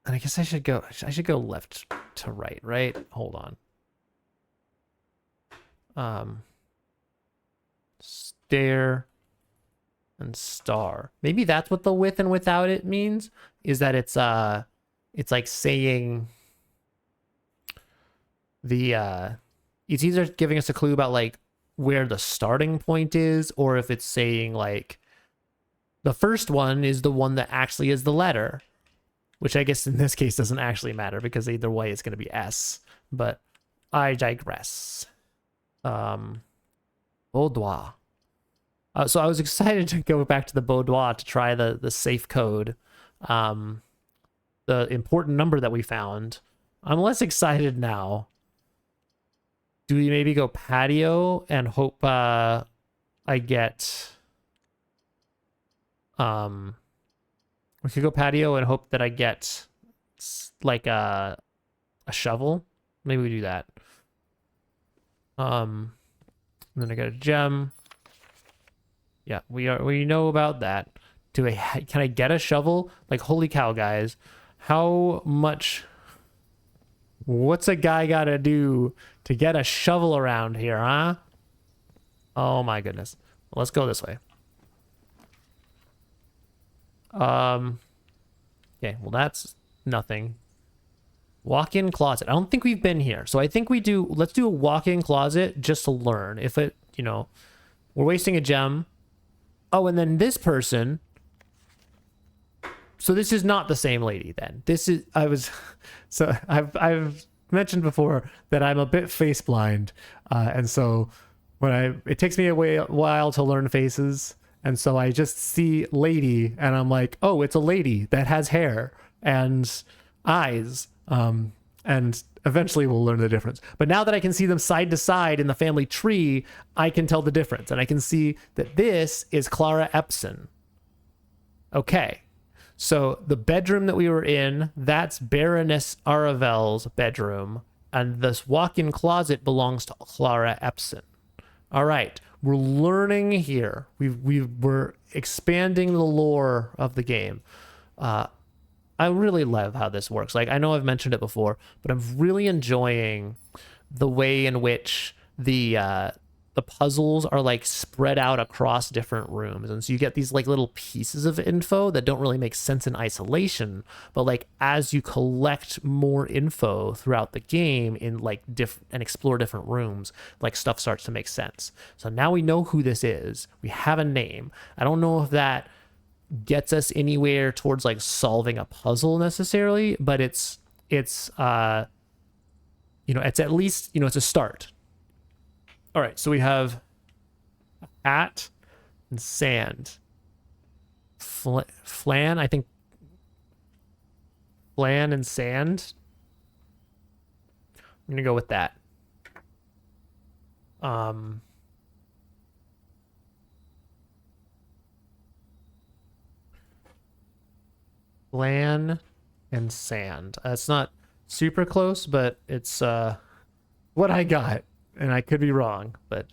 And I guess I should go left to right, right? Hold on. Stare and star. Maybe that's what the with and without it means, is that it's like saying it's either giving us a clue about like where the starting point is, or if it's saying like the first one is the one that actually is the letter, which I guess in this case doesn't actually matter because either way it's going to be S, but I digress. Boudoir. So I was excited to go back to the boudoir to try the safe code, the important number that we found. I'm less excited now. Do we maybe go patio and hope I get... We could go patio and hope that I get like a shovel. Maybe we do that. And then I got a gem. Yeah, we know about that. Can I get a shovel? Like, holy cow, guys. How much... What's a guy gotta do to get a shovel around here, huh? Oh my goodness. Well, let's go this way. Okay, well that's nothing. Walk-in closet. I don't think we've been here. So I think let's do a walk-in closet just to learn. If it, we're wasting a gem. Oh, and then this person. So this is not the same lady then. I've mentioned before that I'm a bit face blind. And so it takes me a while to learn faces. And so I just see lady and I'm like, oh, it's a lady that has hair and eyes. And eventually we'll learn the difference. But now that I can see them side to side in the family tree, I can tell the difference. And I can see that this is Clara Epson. Okay. So the bedroom that we were in, that's Baroness Aravel's bedroom. And this walk-in closet belongs to Clara Epson. All right. We're learning here. We're expanding the lore of the game. I really love how this works. Like, I know I've mentioned it before, but I'm really enjoying the way in which the puzzles are like spread out across different rooms. And so you get these like little pieces of info that don't really make sense in isolation, but like as you collect more info throughout the game in like and explore different rooms, like stuff starts to make sense. So now we know who this is. We have a name. I don't know if that gets us anywhere towards like solving a puzzle necessarily, but it's it's at least, it's a start. All right, so we have hat and sand. Flan, I think. Flan and sand. I'm gonna go with that. Flan and sand. It's not super close, but it's what I got, and I could be wrong, but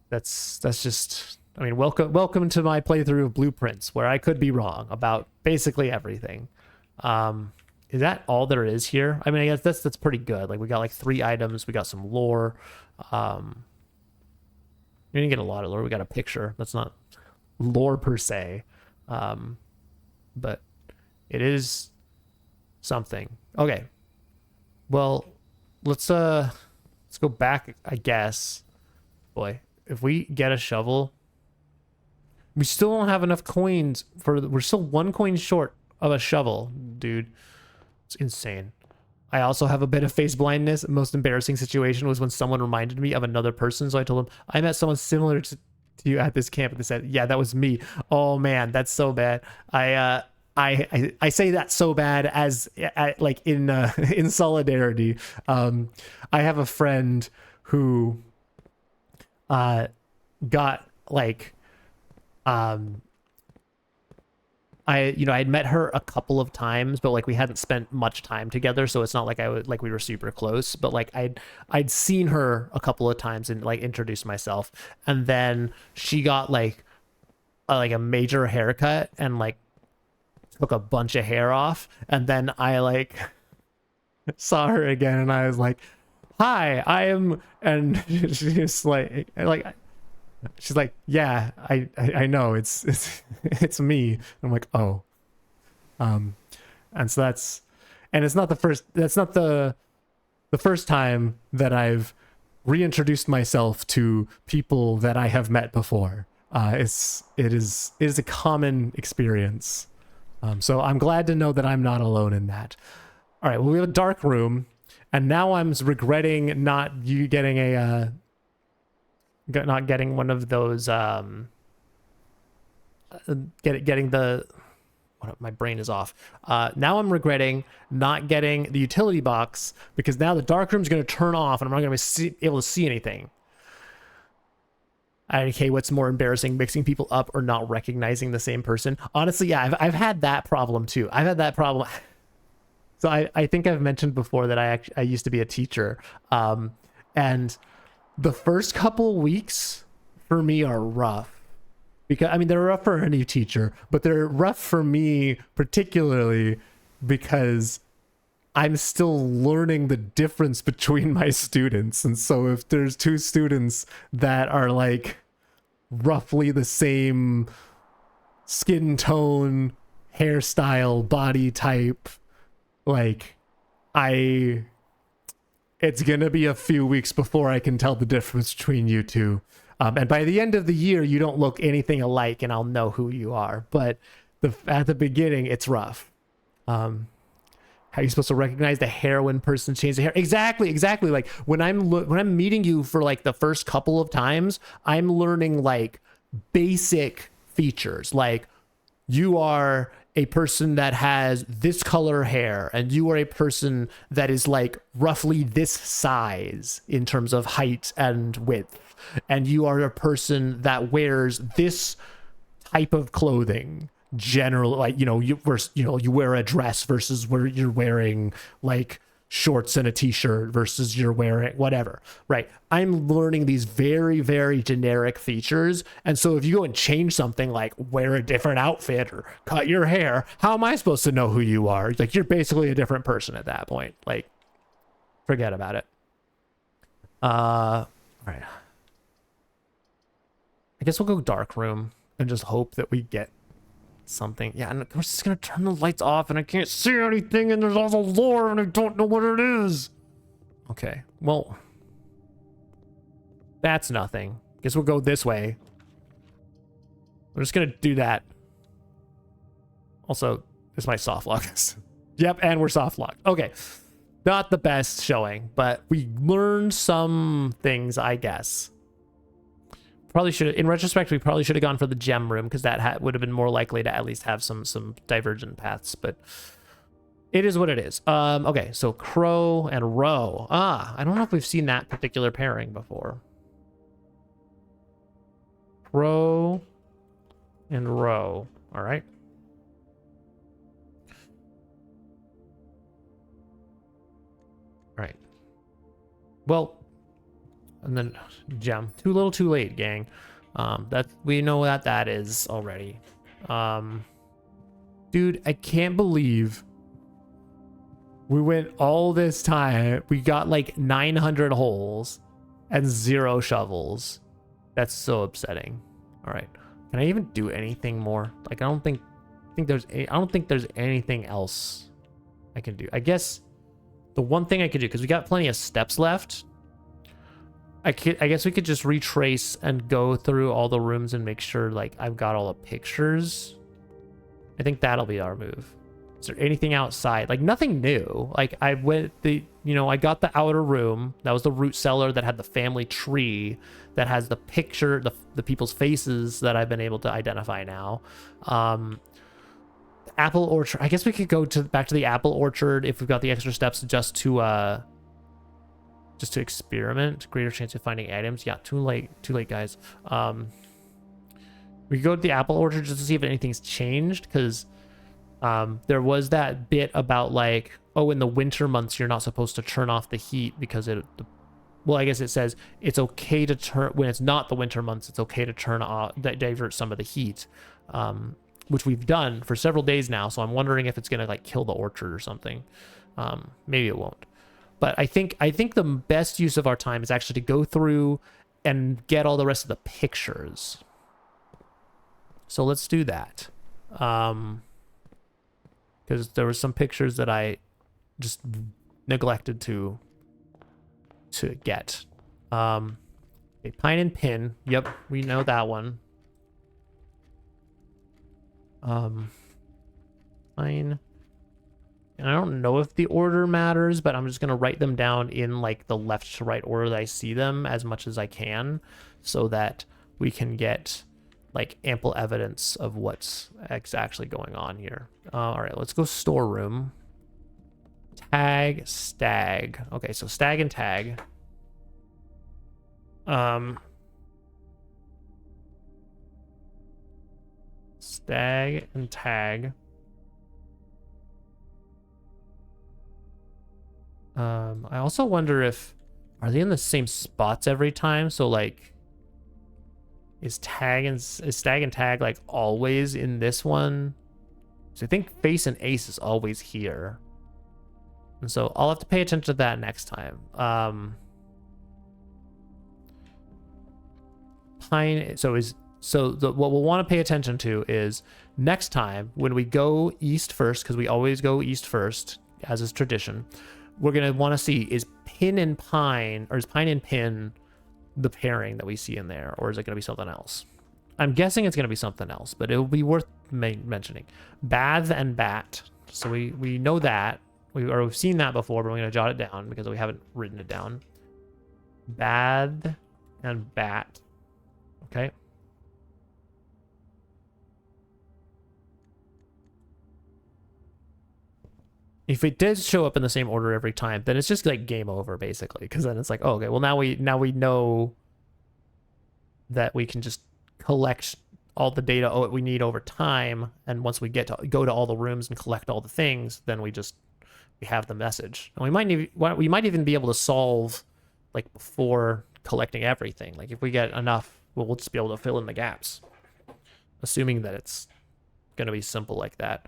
that's just. I mean, welcome to my playthrough of Blueprints, where I could be wrong about basically everything. Is that all there is here? I mean, I guess that's pretty good. Like, we got like 3 items, we got some lore. We didn't get a lot of lore. We got a picture. That's not lore per se, but it is something. Okay, well, let's go back, I guess. Boy, if we get a shovel, we still don't have enough coins we're still 1 coin short of a shovel, dude. It's insane. I also have a bit of face blindness. The most embarrassing situation was when someone reminded me of another person. So I told them, I met someone similar to you at this camp. And they said, yeah, that was me. Oh man, that's so bad. I say that so bad as like in solidarity. I have a friend who got like I'd met her a couple of times, but like we hadn't spent much time together, so it's not like we were super close, but like I'd seen her a couple of times and like introduced myself, and then she got like a major haircut and like took a bunch of hair off, and then I like saw her again and I was like, hi, I am, and she's like she's like, yeah, I know, it's me. I'm like, oh. And so that's not the first time that I've reintroduced myself to people that I have met before. It is a common experience. So I'm glad to know that I'm not alone in that. All right, well, we have a dark room, and now I'm regretting not getting one of those getting the my brain is off. Now I'm regretting not getting the utility box, because now the dark room's going to turn off and I'm not going to be able to see anything. Okay, what's more embarrassing, mixing people up or not recognizing the same person? Honestly, yeah, I've had that problem too. I've had that problem. So I think I've mentioned before that I used to be a teacher, and the first couple weeks for me are rough, because I mean, they're rough for any teacher, but they're rough for me particularly because I'm still learning the difference between my students. And so if there's 2 students that are like roughly the same skin tone, hairstyle, body type, like it's gonna be a few weeks before I can tell the difference between you 2. And by the end of the year, you don't look anything alike and I'll know who you are. But at the beginning, it's rough. How are you supposed to recognize the hair when person changes the hair? Exactly. Like when I'm meeting you for like the first couple of times, I'm learning like basic features. Like, you are a person that has this color hair, and you are a person that is like roughly this size in terms of height and width, and you are a person that wears this type of clothing generally, like, you wear a dress versus where you're wearing like shorts and a t-shirt versus you're wearing whatever, right? I'm learning these very, very generic features. And so if you go and change something like wear a different outfit or cut your hair, how am I supposed to know who you are? Like, you're basically a different person at that point. Like, forget about it. All right. I guess we'll go dark room and just hope that we get something. Yeah, and we're just gonna turn the lights off and I can't see anything and there's all the lore and I don't know what it is. Okay, well, that's nothing. Guess we'll go this way. We're just gonna do that. Also, this might soft lock us. Yep, and we're soft locked. Okay, Not the best showing, but we learned some things, I guess. Probably should, in retrospect, we probably should have gone for the gem room, because that would have been more likely to at least have some divergent paths, but it is what it is. Okay, so Crow and Row. I don't know if we've seen that particular pairing before. Crow and Row. All right. All right. Well, and then gem. Too little, too late, gang. That we know what that is already. Dude, I can't believe we went all this time. We got like 900 holes and 0 shovels. That's so upsetting. All right. Can I even do anything more? Like, I don't think there's anything else I can do. I guess the one thing I could do, because we got plenty of steps left, I guess we could just retrace and go through all the rooms and make sure like I've got all the pictures. I think that'll be our move. Is there anything outside? Like, nothing new. Like, I got the outer room. That was the root cellar that had the family tree that has the picture, the people's faces that I've been able to identify now. Apple orchard. I guess we could go back to the apple orchard if we've got the extra steps just to experiment. Greater chance of finding items. Yeah, too late, guys. We could go to the apple orchard just to see if anything's changed, because there was that bit about like, oh, in the winter months you're not supposed to turn off the heat because well, I guess it says it's okay to turn, when it's not the winter months, it's okay to turn off, divert some of the heat, which we've done for several days now. So I'm wondering if it's gonna like kill the orchard or something. Maybe it won't. But I think the best use of our time is actually to go through and get all the rest of the pictures. So let's do that. Because there were some pictures that I just neglected to get. Okay, Pine and Pin. Yep, we know that one. Pine. And I don't know if the order matters, but I'm just going to write them down in like the left to right order that I see them as much as I can, so that we can get like ample evidence of what's actually going on here. All right, let's go storeroom. Tag, stag. Okay, so stag and tag. Stag and tag. I also wonder if, are they in the same spots every time? So like, is stag and tag like always in this one? So I think face and ace is always here. And so I'll have to pay attention to that next time. Pine, what we'll want to pay attention to is next time when we go east first, because we always go east first, as is tradition, we're going to want to see, is Pin and Pine, or is Pine and Pin the pairing that we see in there, or is it going to be something else? I'm guessing it's going to be something else, but it'll be worth mentioning. Bath and Bat. So we know that. We've seen that before, but we're going to jot it down because we haven't written it down. Bath and Bat. Okay. If it does show up in the same order every time, then it's just like game over, basically. Because then it's like, oh, okay, well now we know that we can just collect all the data we need over time, and once we get to go to all the rooms and collect all the things, then we have the message. And we might even be able to solve like before collecting everything. Like if we get enough, we'll just be able to fill in the gaps. Assuming that it's gonna be simple like that.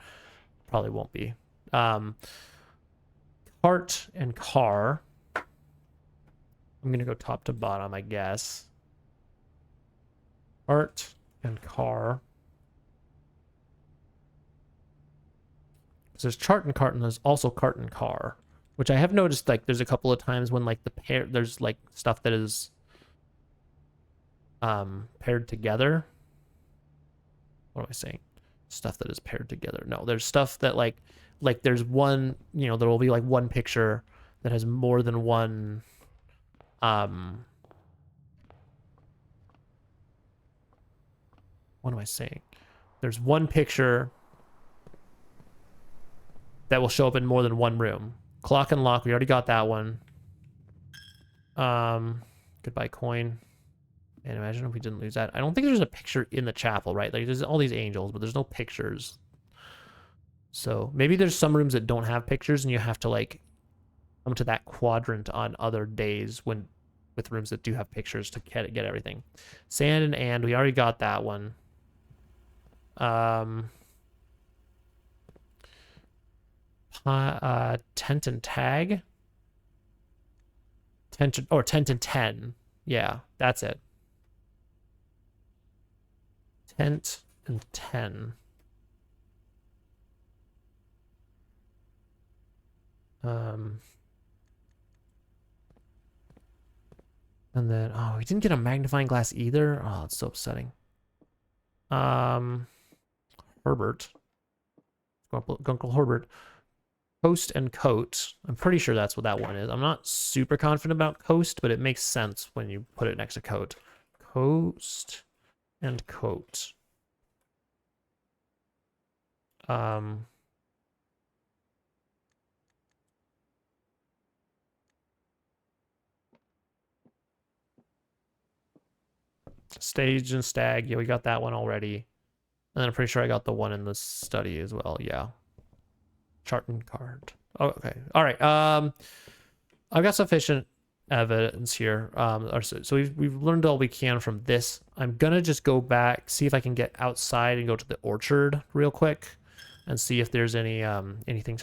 Probably won't be. Cart and car. I'm gonna go top to bottom, I guess. Cart and car. So there's chart and cart, and there's also cart and car, which I have noticed like there's a couple of times when like there's like stuff that is paired together. What am I saying? Stuff that is paired together. No, there's stuff that like there's one, there will be like one picture that has more than one what am I saying? There's one picture that will show up in more than one room. Clock and lock, we already got that one. Goodbye coin. And imagine if we didn't lose that. I don't think there's a picture in the chapel, right? Like there's all these angels, but there's no pictures. So maybe there's some rooms that don't have pictures and you have to like come to that quadrant on other days when with rooms that do have pictures to get everything. Sand and we already got that one. Tent and tag. Tent and 10. Yeah, that's it. Tent and 10. And then, oh, we didn't get a magnifying glass either. Oh, it's so upsetting. Herbert. Uncle Herbert. Coast and coat. I'm pretty sure that's what that one is. I'm not super confident about coast, but it makes sense when you put it next to coat. Coast and coat. Stage and stag. Yeah, we got that one already. And then I'm pretty sure I got the one in the study as well. Yeah. Chart and card. Oh, okay. All right. I've got sufficient evidence here. So we've learned all we can from this. I'm gonna just go back, see if I can get outside and go to the orchard real quick and see if there's any anything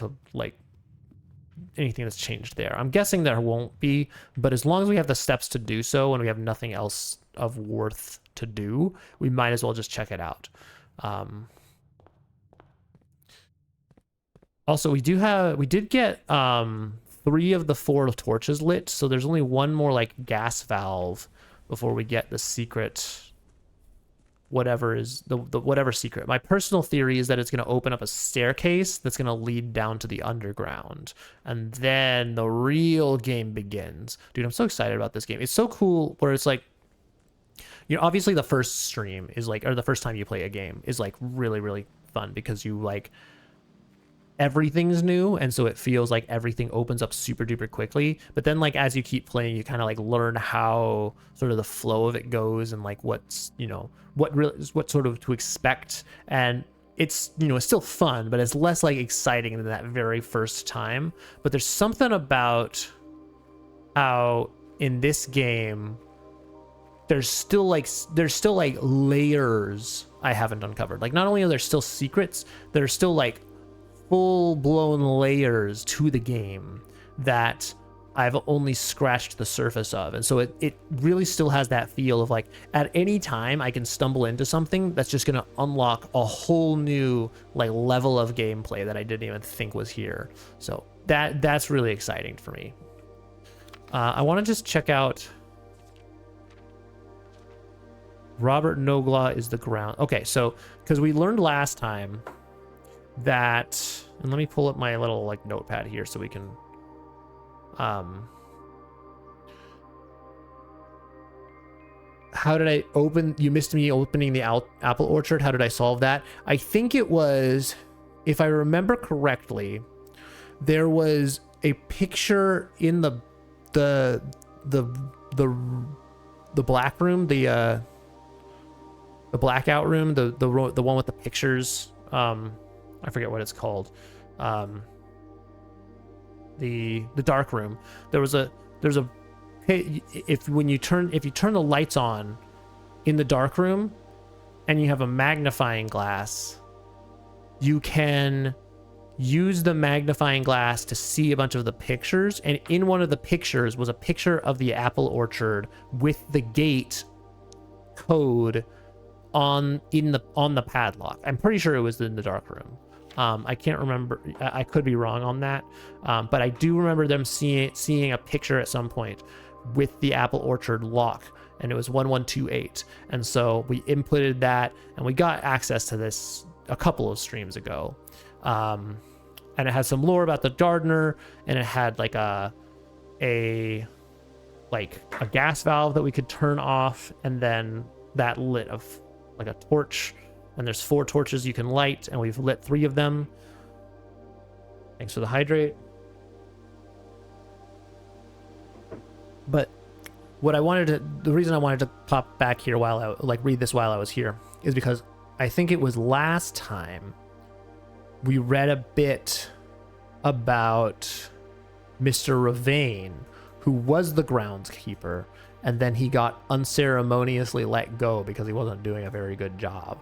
that's changed there. I'm guessing there won't be, but as long as we have the steps to do so and we have nothing else of worth to do, we might as well just check it out. Also, we did get 3 of the 4 torches lit, so there's only one more like gas valve before we get the secret, whatever is the whatever secret. My personal theory is that it's going to open up a staircase that's going to lead down to the underground, and then the real game begins. Dude, I'm so excited about this game. It's so cool where it's like, you know, obviously the first stream is like, or the first time you play a game is like really, really fun because you like, everything's new, and so it feels like everything opens up super duper quickly. But then like as you keep playing, you kind of like learn how sort of the flow of it goes and like what's, you know, what sort of to expect. And it's, you know, it's still fun, but it's less like exciting than that very first time. But there's something about how in this game there's still like layers I haven't uncovered. Like not only are there still secrets, there's still like full-blown layers to the game that I've only scratched the surface of. And so it really still has that feel of like at any time I can stumble into something that's just going to unlock a whole new like level of gameplay that I didn't even think was here. So that's really exciting for me. I want to just check out Robert Nogla is the ground. Okay, so because we learned last time that, and let me pull up my little like notepad here so we can how did I open, you missed me opening the apple orchard. How did I solve that? I think it was, if I remember correctly, there was a picture in the black room, the blackout room, the one with the pictures. I forget what it's called. The dark room. There's a if you turn the lights on in the dark room and you have a magnifying glass, you can use the magnifying glass to see a bunch of the pictures, and in one of the pictures was a picture of the apple orchard with the gate code on the padlock. I'm pretty sure it was in the dark room. I can't remember. I could be wrong on that. But I do remember them seeing a picture at some point with the apple orchard lock, and it was 1128. And so we inputted that, and we got access to this a couple of streams ago. And it had some lore about the gardener, and it had like a a gas valve that we could turn off, and then that lit of like a torch, and there's 4 torches you can light, and we've lit 3 of them. Thanks for the hydrate. But the reason I wanted to pop back here while I read this while I was here is because I think it was last time we read a bit about Mr. Ravane, who was the groundskeeper, and then he got unceremoniously let go because he wasn't doing a very good job.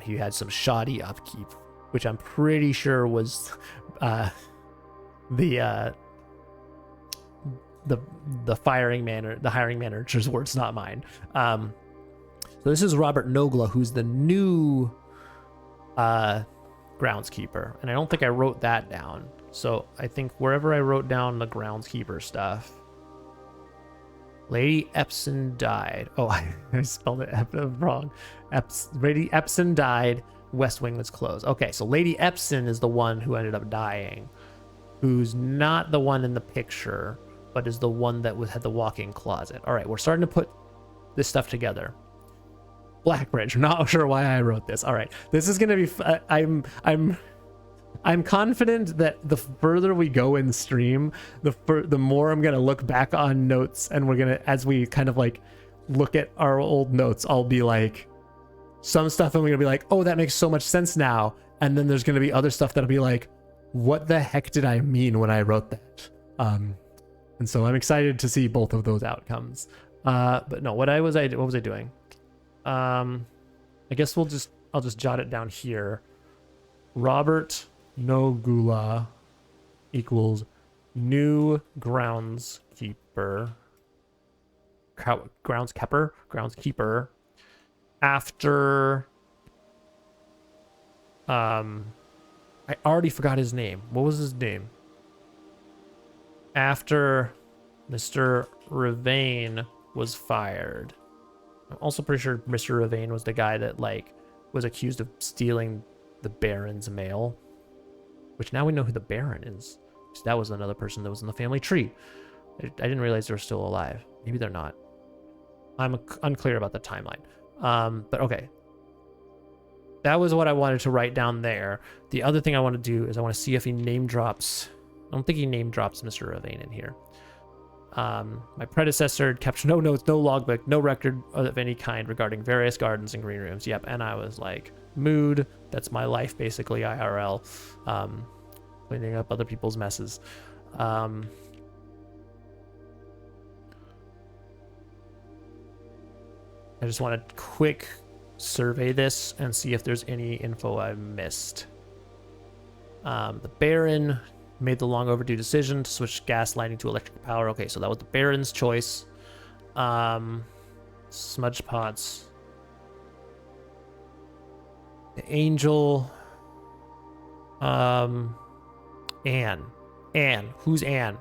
He had some shoddy upkeep, which I'm pretty sure was the hiring manager's words, not mine. So this is Robert Nogla, who's the new groundskeeper, and I don't think I wrote that down. So I think wherever I wrote down the groundskeeper stuff, Lady Epson died. Oh, I spelled it wrong. Lady Epson died. West Wing was closed. Okay, so Lady Epson is the one who ended up dying, who's not the one in the picture, but is the one that had the walk-in closet. All right, we're starting to put this stuff together. Blackbridge. Not sure why I wrote this. All right, this is gonna be. I'm confident that the further we go in the stream, the more I'm gonna look back on notes, and we're gonna, as we kind of like look at our old notes, I'll be like, some stuff I'm gonna be like, oh, that makes so much sense now, and then there's gonna be other stuff that'll be like, what the heck did I mean when I wrote that? And so I'm excited to see both of those outcomes. But no, what was I doing? I guess I'll just jot it down here. Robert Nogula equals new groundskeeper after I already forgot his name. What was his name? After Mr. Ravane was fired. I'm also pretty sure Mr. Ravane was the guy that was accused of stealing the Baron's mail, which now we know who the Baron is. So that was another person that was in the family tree. I didn't realize they were still alive. Maybe they're not. I'm unclear about the timeline. But okay. That was what I wanted to write down there. The other thing I want to do is I want to see if he name drops. I don't think he name drops Mr. Ravane in here. My predecessor kept no notes, no logbook, no record of any kind regarding various gardens and green rooms. Yep, and I was like, mood. That's my life, basically, IRL. Cleaning up other people's messes. I just want to quick survey this and see if there's any info I missed. The Baron made the long overdue decision to switch gas lighting to electric power. Okay, so that was the Baron's choice. Smudge pots. The Angel. Anne. Who's Anne?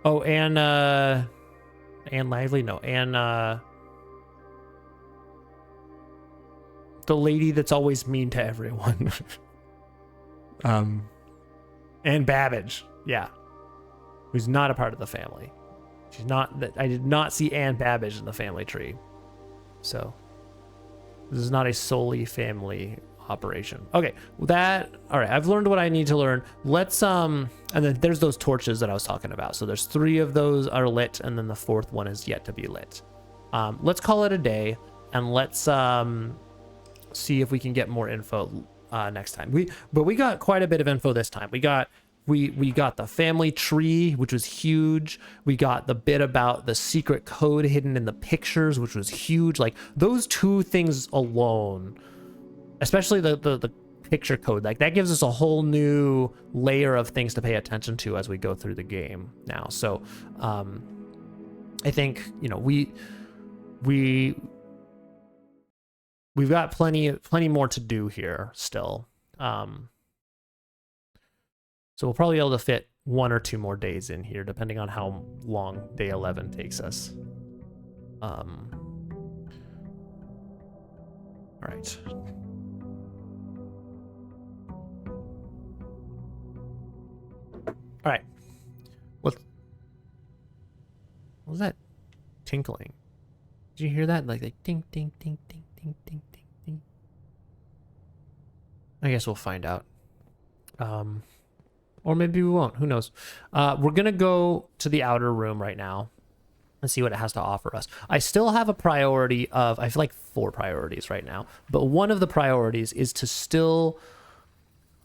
Oh, Anne, Anne Lively? No, Anne, the lady that's always mean to everyone. Anne Babbage, yeah, who's not a part of the family. She's not. That I did not see Anne Babbage in the family tree, so this is not a solely family operation. Okay, all right. I've learned what I need to learn. Let's and then there's those torches that I was talking about. So there's 3 of those are lit, and then the 4th one is yet to be lit. Let's call it a day, and let's see if we can get more info next time. We got quite a bit of info this time. We got the family tree, which was huge. We got the bit about the secret code hidden in the pictures, which was huge. Like those 2 things alone, especially the picture code, like that gives us a whole new layer of things to pay attention to as we go through the game now. So I think, you know, we've got plenty more to do here still. So we'll probably be able to fit 1 or 2 more days in here, depending on how long day 11 takes us. All right. All right. tinkling. Did you hear that? Like ding, ding, ding, ding, ding, ding, ding, ding. I guess we'll find out. Or maybe we won't. Who knows? We're going to go to the outer room right now and see what it has to offer us. I still have a priority of, I feel like 4 priorities right now, but one of the priorities is to still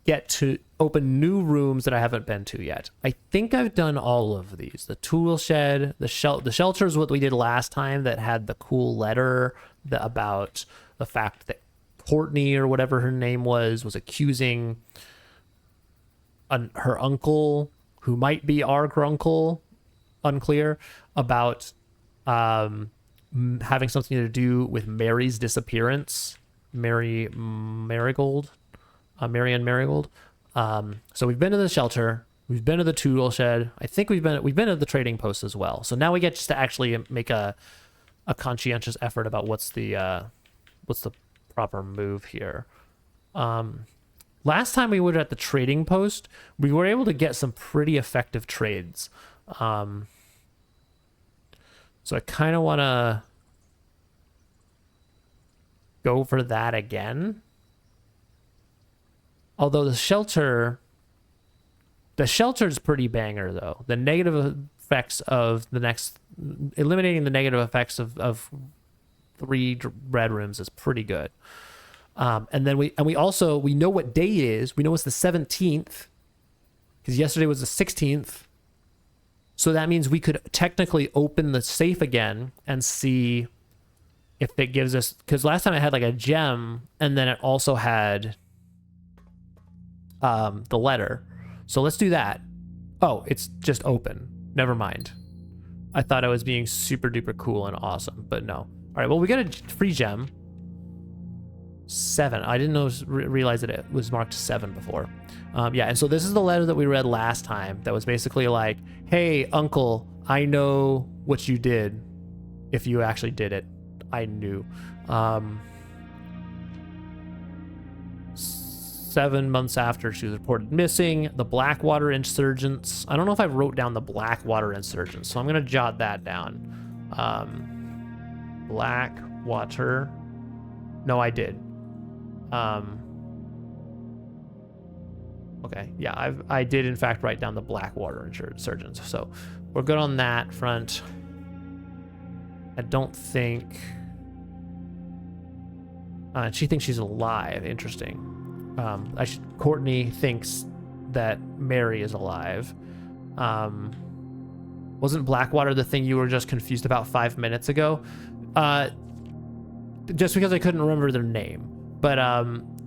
get to open new rooms that I haven't been to yet. I think I've done all of these. The tool shed, the shelter is what we did last time that had the cool letter about the fact that Courtney or whatever her name was accusing her uncle, who might be our gruncle, unclear, about having something to do with Mary's disappearance. Marian Marigold. So we've been to the shelter, we've been to the tool shed. I think we've been to the trading post as well. So now we get just to actually make a conscientious effort about what's the proper move here. Last time we were at the trading post, we were able to get some pretty effective trades. So I kind of want to go for that again. Although the shelter's pretty banger though. The negative effects of eliminating the negative effects of 3 red rooms is pretty good. And then we know what day it is. We know it's the 17th because yesterday was the 16th. So that means we could technically open the safe again and see if it gives us, because last time it had like a gem and then it also had the letter. So let's do that. Oh, it's just open. Never mind. I thought I was being super duper cool and awesome, but no. All right, well, we got a free gem. 7. I didn't realize that it was marked 7 before. Yeah, and so this is the letter that we read last time that was basically like, hey, uncle, I know what you did. If you actually did it, I knew. 7 months after she was reported missing, the Blackwater insurgents. I don't know if I wrote down the Blackwater insurgents, so I'm going to jot that down. Blackwater. No, I did. Okay, yeah, I did in fact write down the Blackwater insurgents, so we're good on that front. I don't think she thinks she's alive. Interesting. Courtney thinks that Mary is alive. Wasn't Blackwater the thing you were just confused about 5 minutes ago? Just because I couldn't remember their name. But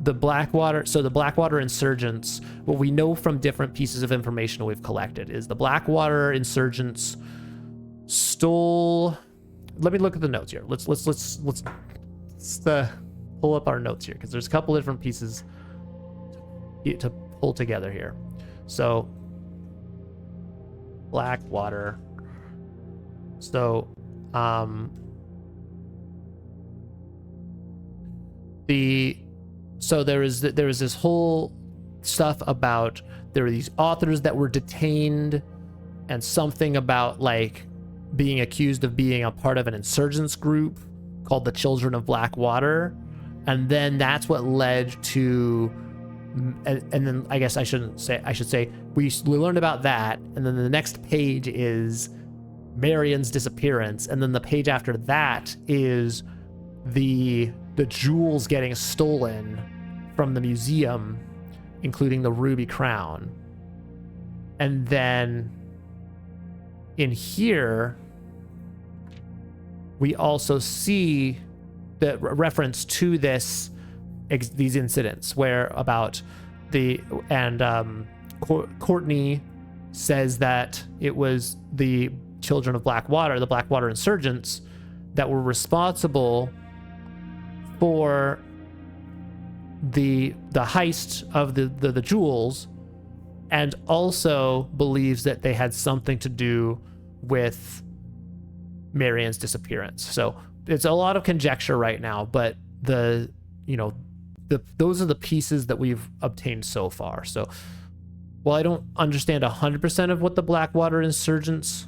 the Blackwater insurgents, what we know from different pieces of information we've collected is the Blackwater insurgents stole. Let me look at the notes here. Let's pull up our notes here because there's a couple different pieces to pull together here. So Blackwater. So there was this whole stuff about there were these authors that were detained and something about like being accused of being a part of an insurgents group called the Children of Blackwater, and then that's what led to and then I guess I should say we learned about that, and then the next page is Marian's disappearance, and then the page after that is the jewels getting stolen from the museum, including the ruby crown. And then in here we also see the reference to these incidents where about Courtney says that it was the Children of Blackwater, the Blackwater insurgents, that were responsible for the heist of the jewels, and also believes that they had something to do with Marian's disappearance. So it's a lot of conjecture right now, but those are the pieces that we've obtained so far. So while I don't understand 100% of what the Blackwater insurgents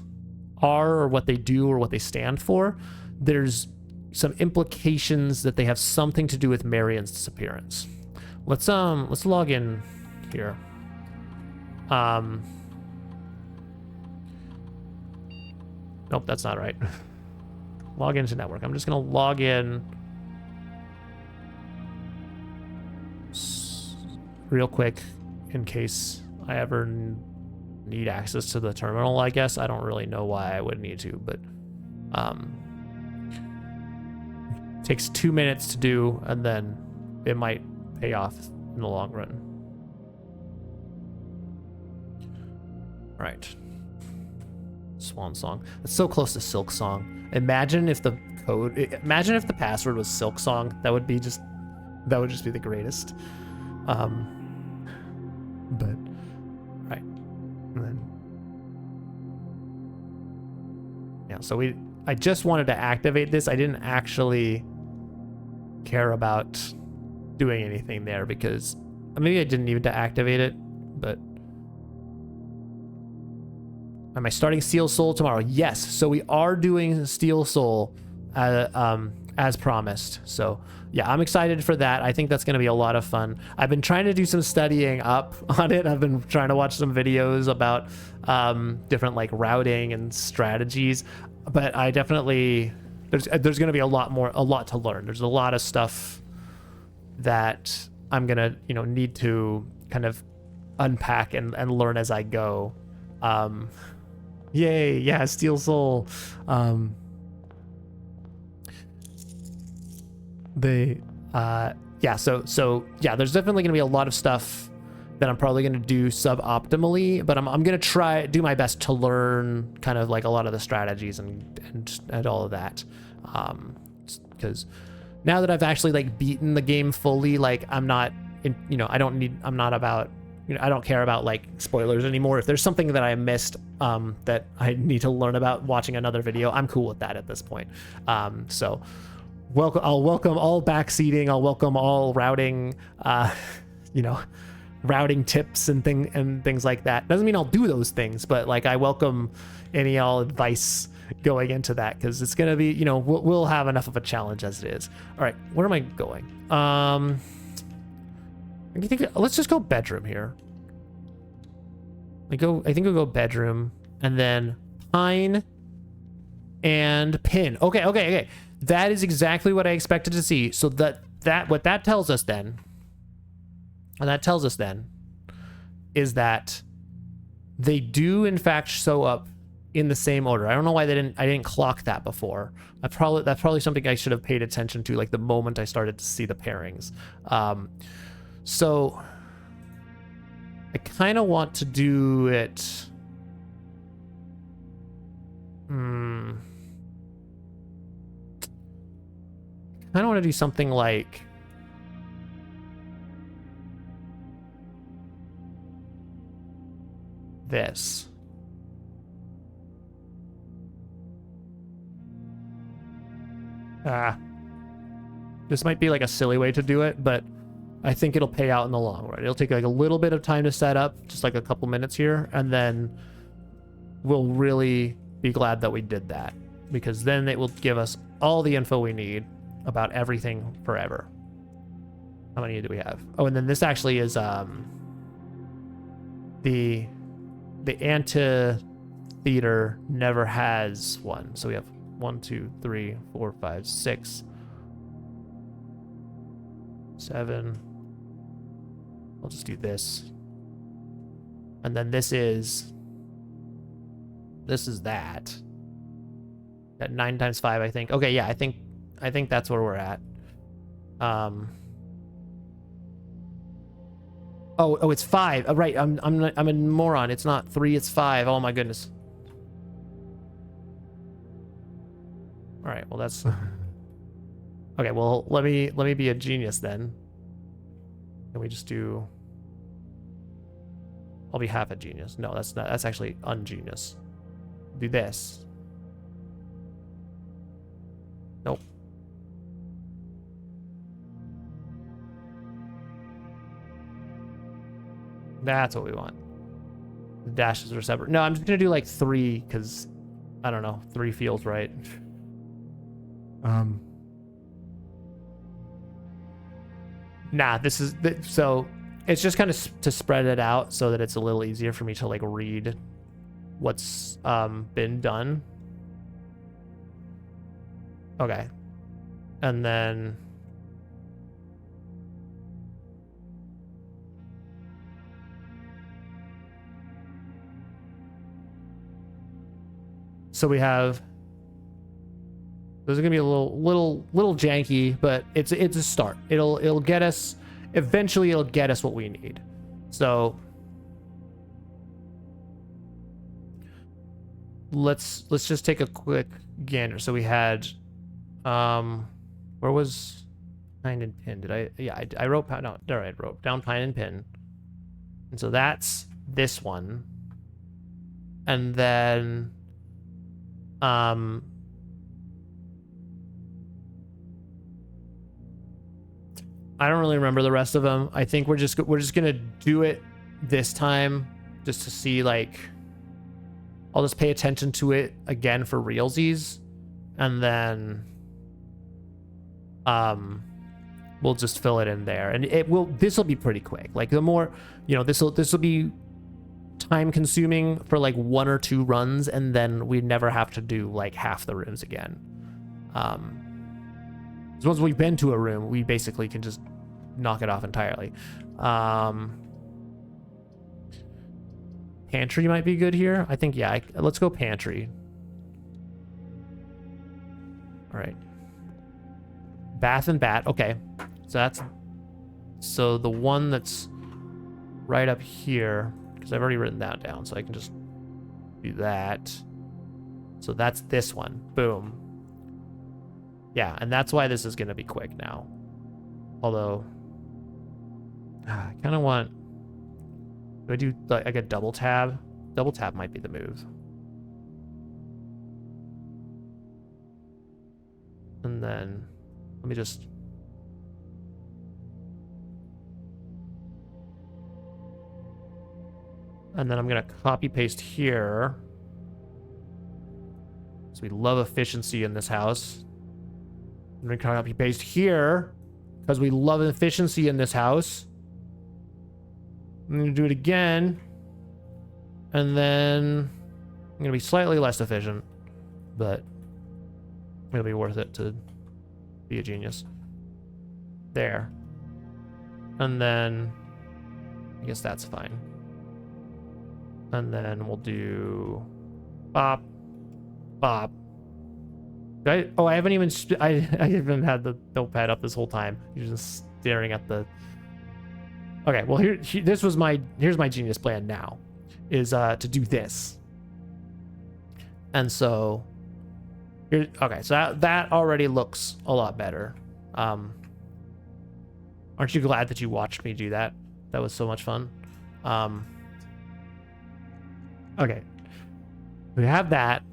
are or what they do or what they stand for, there's some implications that they have something to do with Marion's disappearance. Let's log in here. Nope, that's not right. Log into network. I'm just gonna log in real quick in case I ever need access to the terminal, I guess. I don't really know why I would need to, but takes 2 minutes to do, and then it might pay off in the long run. All right. Swan Song. It's so close to Silk Song. Imagine if the password was Silk Song. That would just be the greatest. But right. And then yeah, so I just wanted to activate this. I didn't actually care about doing anything there because maybe I didn't need to activate it, but am I starting Steel Soul tomorrow? Yes. So we are doing Steel Soul as promised. So yeah, I'm excited for that. I think that's going to be a lot of fun. I've been trying to do some studying up on it. I've been trying to watch some videos about different like routing and strategies, but I definitely there's going to be a lot to learn. There's a lot of stuff that I'm going to, need to kind of unpack and learn as I go. Yay, yeah, Steel Soul. Yeah, so yeah, there's definitely gonna be a lot of stuff that I'm probably gonna do suboptimally, but I'm gonna do my best to learn kind of like a lot of the strategies and all of that. Because now that I've actually like beaten the game fully, like I'm not I don't care about like spoilers anymore. If there's something that I missed that I need to learn about watching another video, I'm cool with that at this point. So I'll welcome all backseating. I'll welcome all routing, routing tips and things like that. Doesn't mean I'll do those things, but like I welcome any all advice going into that, because it's gonna be, we'll have enough of a challenge as it is. All right, where am I going? Let's just go bedroom here. I think we'll go bedroom and then pine and pin. Okay. That is exactly what I expected to see. So what that tells us then is that they do in fact show up in the same order. I don't know why I didn't clock that before. That's probably something I should have paid attention to like the moment I started to see the pairings. So I kind of want to do it. I kind of want to do something like this. This might be like a silly way to do it, but I think it'll pay out in the long run. It'll take like a little bit of time to set up, just like a couple minutes here, and then we'll really be glad that we did that, because then it will give us all the info we need about everything forever. How many do we have? Oh, and then this actually is the antitheater never has one. So we have 1, 2, 3, 4, 5, 6, 7. I'll just do this. And then this is that. At 9 times 5, I think. Okay, yeah, I think that's where we're at. Oh, it's 5. Right, I'm a moron. It's not 3, it's 5. Oh my goodness. All right, well that's okay. Well, let me be a genius then. Can we just do? I'll be half a genius. No, that's not. That's actually ungenius. Do this. Nope. That's what we want. The dashes are separate. No, I'm just gonna do like 3 because I don't know. 3 feels right. Nah, this is so it's just kind of to spread it out so that it's a little easier for me to like read what's been done. Okay. And then so we have, those are gonna be a little janky, but it's a start. It'll get us, eventually it'll get us what we need. So let's just take a quick gander. So we had where was pine and pin? Did I, yeah, I wrote, no, there I wrote down pine and pin. And so that's this one. And then I don't really remember the rest of them. I think we're just gonna do it this time just to see, like, I'll just pay attention to it again for realsies, and then we'll just fill it in there, and this will be pretty quick. Like, the more, you know, this will be time consuming for like 1 or 2 runs, and then we never have to do like half the rooms again. So once we've been to a room, we basically can just knock it off entirely. Pantry might be good here. I think, yeah, let's go pantry. All right. Bath and bat. Okay. So the one that's right up here, because I've already written that down, so I can just do that. So that's this one. Boom. Yeah, and that's why this is going to be quick now. Although, I kind of want... Do I do like a double tab? Double tab might be the move. And then, let me just... And then I'm going to copy paste here. So we love efficiency in this house. I'm going to copy paste here because we love efficiency in this house. I'm going to do it again. And then I'm going to be slightly less efficient, but it'll be worth it to be a genius. There. And then I guess that's fine. And then we'll do bop, bop. I haven't even I haven't had the notepad up this whole time. You're just staring at the... Okay, well, here's my genius plan now, is to do this. And so here, okay, so that already looks a lot better. Aren't you glad that you watched me do that? That was so much fun. Okay, we have that.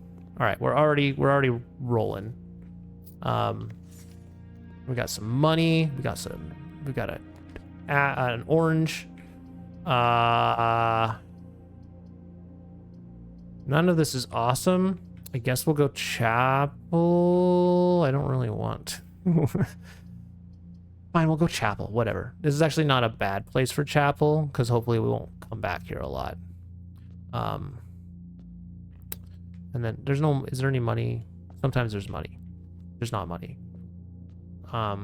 All right, we're already rolling. We got some money. We got an orange. None of this is awesome. I guess we'll go chapel. I don't really want. Fine, we'll go chapel. Whatever. This is actually not a bad place for chapel, because hopefully we won't come back here a lot. And then there's no... Is there any money? Sometimes there's money. There's not money. All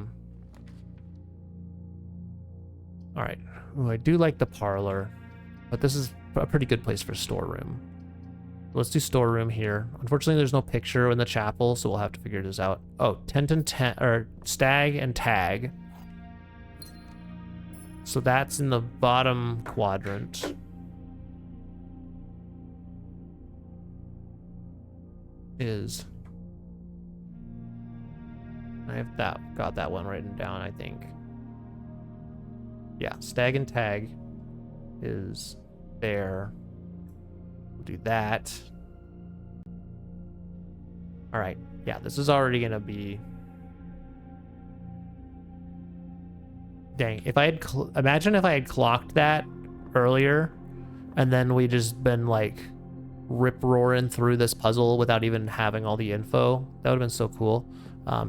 right. Ooh, I do like the parlor, but this is a pretty good place for storeroom. Let's do storeroom here. Unfortunately, there's no picture in the chapel, so we'll have to figure this out. Oh, tent and or stag and tag. So that's in the bottom quadrant. Is... I have got that one written down, I think. Yeah, stag and tag is there. We'll do that. All right. Yeah, this is already gonna be... Dang, if I had... Imagine if I had clocked that earlier, and then we just been like rip-roaring through this puzzle without even having all the info. That would have been so cool.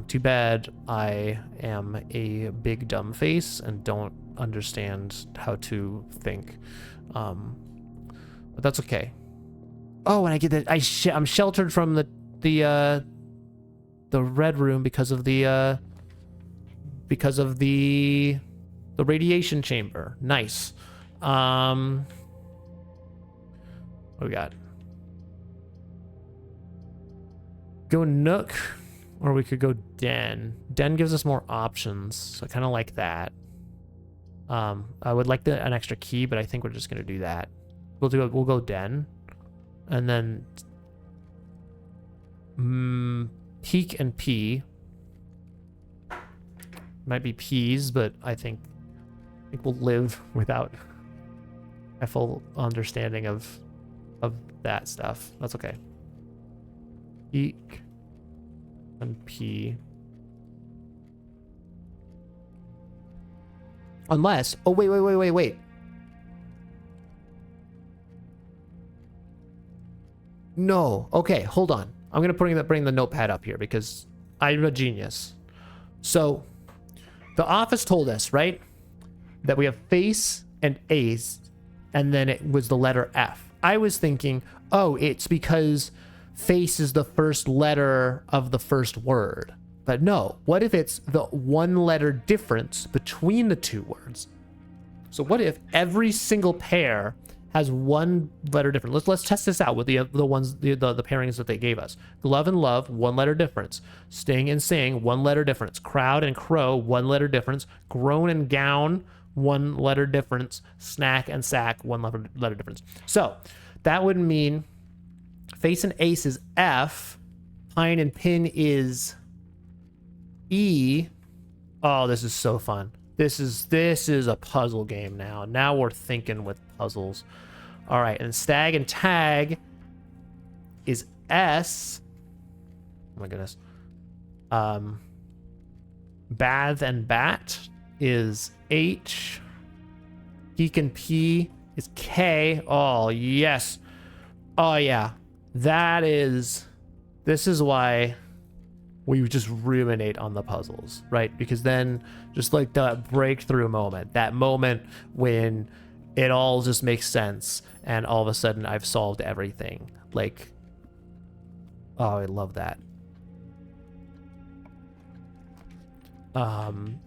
Too bad I am a big dumb face and don't understand how to think. But that's okay. Oh, and I get that I'm sheltered from the red room because of the radiation chamber. Nice. What do we got? Go Nook, or we could go Den. Den gives us more options, so I kind of like that. I would like an extra key, but I think we're just gonna do that. We'll go Den, and then Peek and P. Might be P's, but I think we'll live without a full understanding of that stuff. That's okay. Peek and P. Unless, oh wait. No, okay, hold on. I'm gonna bring the notepad up here because I'm a genius. So, the office told us, right, that we have face and ace, and then it was the letter F. I was thinking, oh, it's because face is the first letter of the first word. But no, what if it's the one letter difference between the two words? So what if every single pair has one letter difference? Let's test this out with the pairings that they gave us. Glove and love, one letter difference. Sting and sing, one letter difference. Crowd and crow, one letter difference. Groan and gown, one letter difference. Snack and sack, one letter difference. So that would mean face and ace is F, pine and pin is E. Oh, this is so fun. This is a puzzle game now. Now we're thinking with puzzles. All right, and stag and tag is S. Oh my goodness. Bath and bat is H. Peek and P is K. Oh, yes. Oh, yeah. This is why we just ruminate on the puzzles, right? Because then just like that breakthrough moment, that moment when it all just makes sense and all of a sudden I've solved everything. Like, oh, I love that. And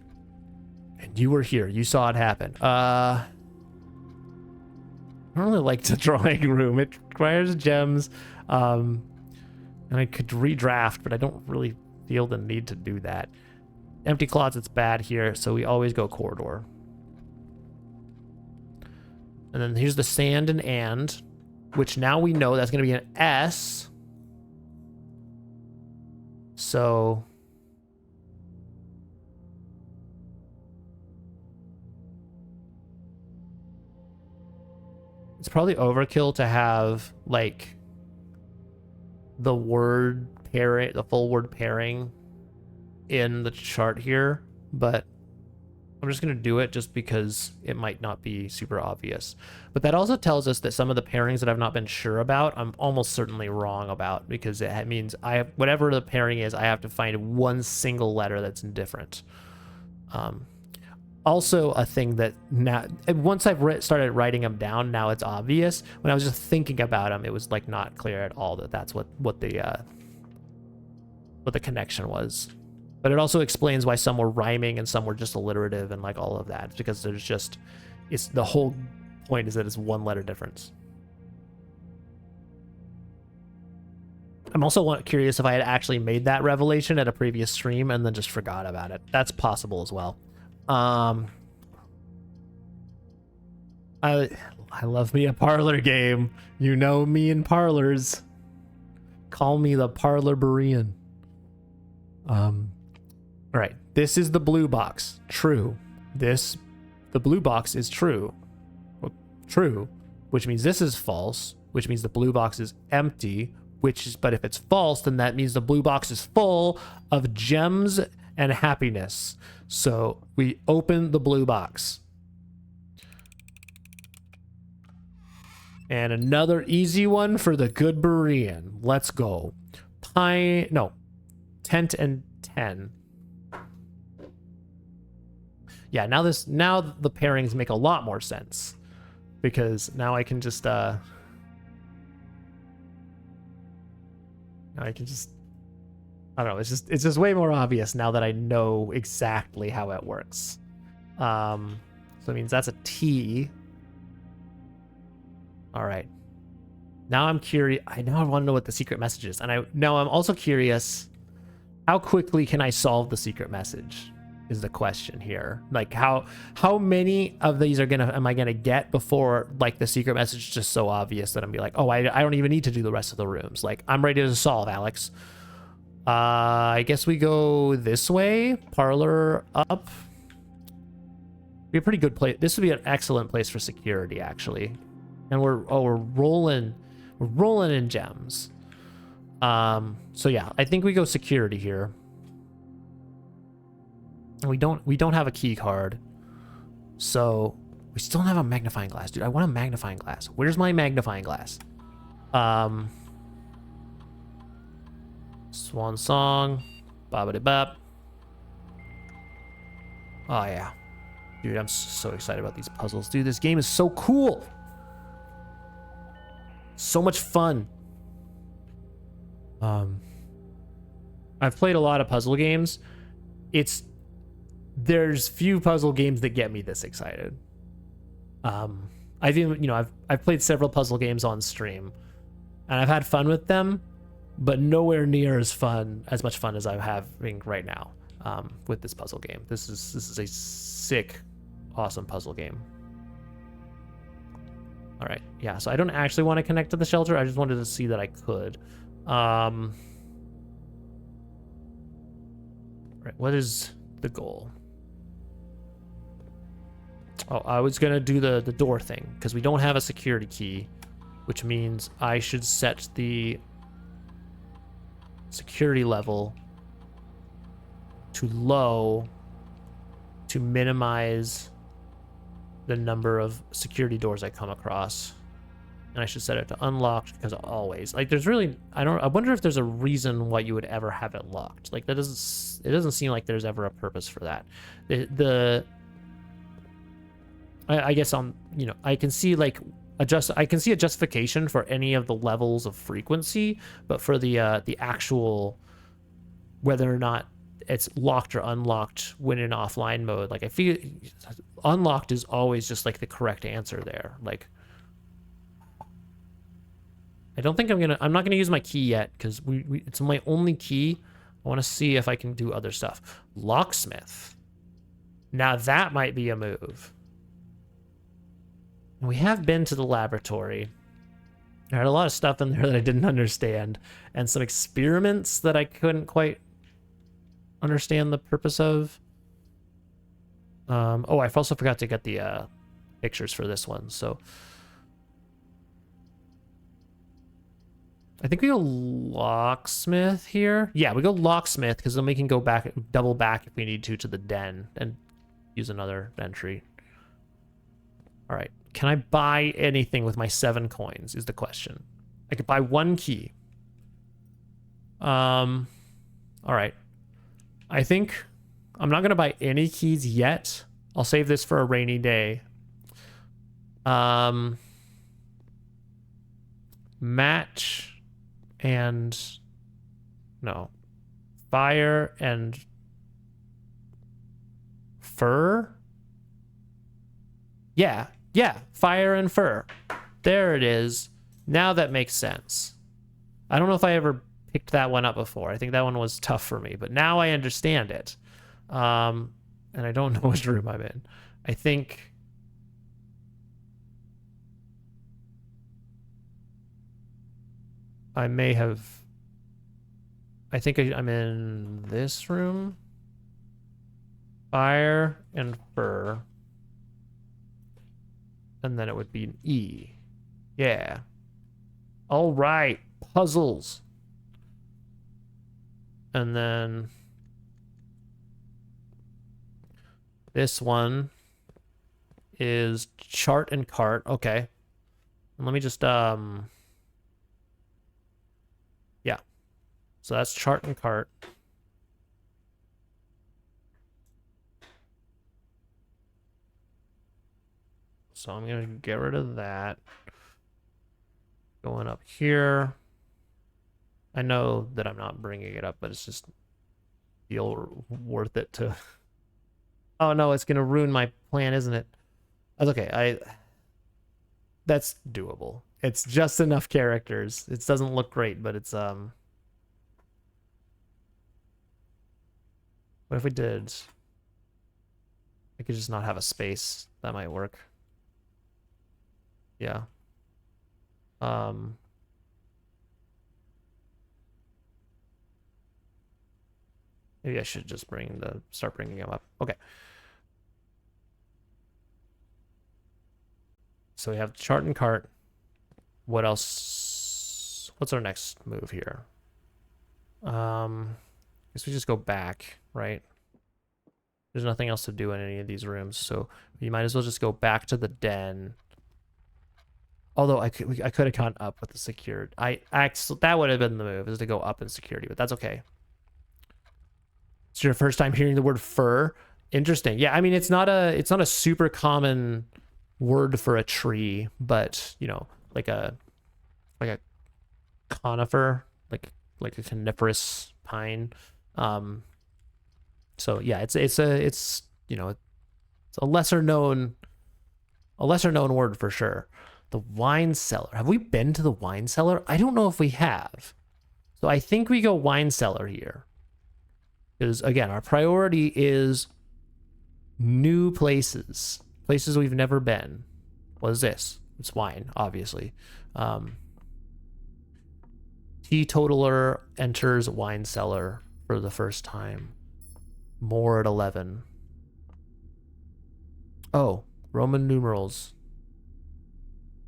you were here, you saw it happen. I don't really like the drawing room. It requires gems. And I could redraft, but I don't really feel the need to do that. Empty closet's bad here, so we always go corridor. And then here's the sand and, which now we know that's going to be an S. So it's probably overkill to have like the word pairing, the full word pairing in the chart here, but I'm just going to do it just because it might not be super obvious. But that also tells us that some of the pairings that I've not been sure about, I'm almost certainly wrong about, because it means whatever the pairing is, I have to find one single letter that's different. Also, a thing that now, once I've started writing them down, now it's obvious. When I was just thinking about them, it was like not clear at all that that's what the connection was. But it also explains why some were rhyming and some were just alliterative and like all of that. It's because there's just, it's the whole point is that it's one letter difference. I'm also curious if I had actually made that revelation at a previous stream and then just forgot about it. That's possible as well. I love me a parlor game. You know me in parlors. Call me the GoodBerean. All right, this is the blue box. True. The blue box is true. Well, true, which means this is false, which means the blue box is empty, but if it's false, then that means the blue box is full of gems and happiness. So we open the blue box. And another easy one for the GoodBerean. Let's go. Tent and 10. Yeah, now the pairings make a lot more sense. Because now I can just now I can just, I don't know, it's just way more obvious now that I know exactly how it works. So it means that's a T. All right. Now I'm curious. I want to know what the secret message is. And I'm also curious, how quickly can I solve the secret message is the question here. Like how many of these am I gonna get before like the secret message is just so obvious that I'm be like, oh, I don't even need to do the rest of the rooms. Like I'm ready to solve, Alex. I guess we go this way. Parlor up. Be a pretty good place. This would be an excellent place for security, actually. And we're rolling in gems. So yeah, I think we go security here. And we don't have a key card. So we still don't have a magnifying glass, dude. I want a magnifying glass. Where's my magnifying glass? Swan song. Bobbity-bop. Oh yeah. Dude, I'm so excited about these puzzles. Dude, this game is so cool. So much fun. I've played a lot of puzzle games. There's few puzzle games that get me this excited. I've played several puzzle games on stream, and I've had fun with them, but nowhere near as much fun as I'm having right now with this puzzle game. This is a sick, awesome puzzle game. All right, yeah. So I don't actually want to connect to the shelter. I just wanted to see that I could. Right, what is the goal? Oh, I was gonna do the door thing because we don't have a security key, which means I should set the security level to low to minimize the number of security doors I come across. And I should set it to unlocked because always, like, there's really, I wonder if there's a reason why you would ever have it locked. Like, it doesn't seem like there's ever a purpose for that. I guess I can see like a justification for any of the levels of frequency, but for the actual whether or not it's locked or unlocked when in offline mode, like I feel unlocked is always just like the correct answer there. Like I don't think I'm not gonna use my key yet because it's my only key. I want to see if I can do other stuff. Locksmith. Now that might be a move. We have been to the laboratory. There had a lot of stuff in there that I didn't understand, and some experiments that I couldn't quite understand the purpose of. Oh, I also forgot to get the pictures for this one, so I think we go locksmith here. Yeah, we go locksmith because then we can go back, double back if we need to the den and use another entry. All right. Can I buy anything with my 7 coins is the question. I could buy 1 key. All right. I think I'm not going to buy any keys yet. I'll save this for a rainy day. Match and no. Fire and fur? Yeah. Yeah, fire and fur. There it is. Now that makes sense. I don't know if I ever picked that one up before. I think that one was tough for me, but now I understand it. And I don't know which room I'm in. I think I may have... I think I'm in this room. Fire and fur. And then it would be an E. Yeah. All right. Puzzles. And then this one is chart and cart. Okay. And let me just, yeah. So that's chart and cart. So I'm going to get rid of that. Going up here. I know that I'm not bringing it up, but it's just feel worth it to... Oh no, it's going to ruin my plan, isn't it? That's okay. That's doable. It's just enough characters. It doesn't look great, but it's what if we did... I could just not have a space. That might work. Yeah. Maybe I should just start bringing them up. Okay. So we have chart and cart. What else? What's our next move here? Guess we just go back, right? There's nothing else to do in any of these rooms, so you might as well just go back to the den. Although I could have gone up with the secured. That would have been the move, is to go up in security, but that's okay. It's your first time hearing the word fur. Interesting. Yeah, I mean it's not a super common word for a tree, but you know, like a conifer, like a coniferous pine. So yeah, it's you know, it's a lesser known word for sure. The wine cellar. Have we been to the wine cellar? I don't know if we have. So I think we go wine cellar here. Because again, our priority is new places. Places we've never been. What is this? It's wine, obviously. Teetotaler enters wine cellar for the first time. More at 11. Oh, Roman numerals.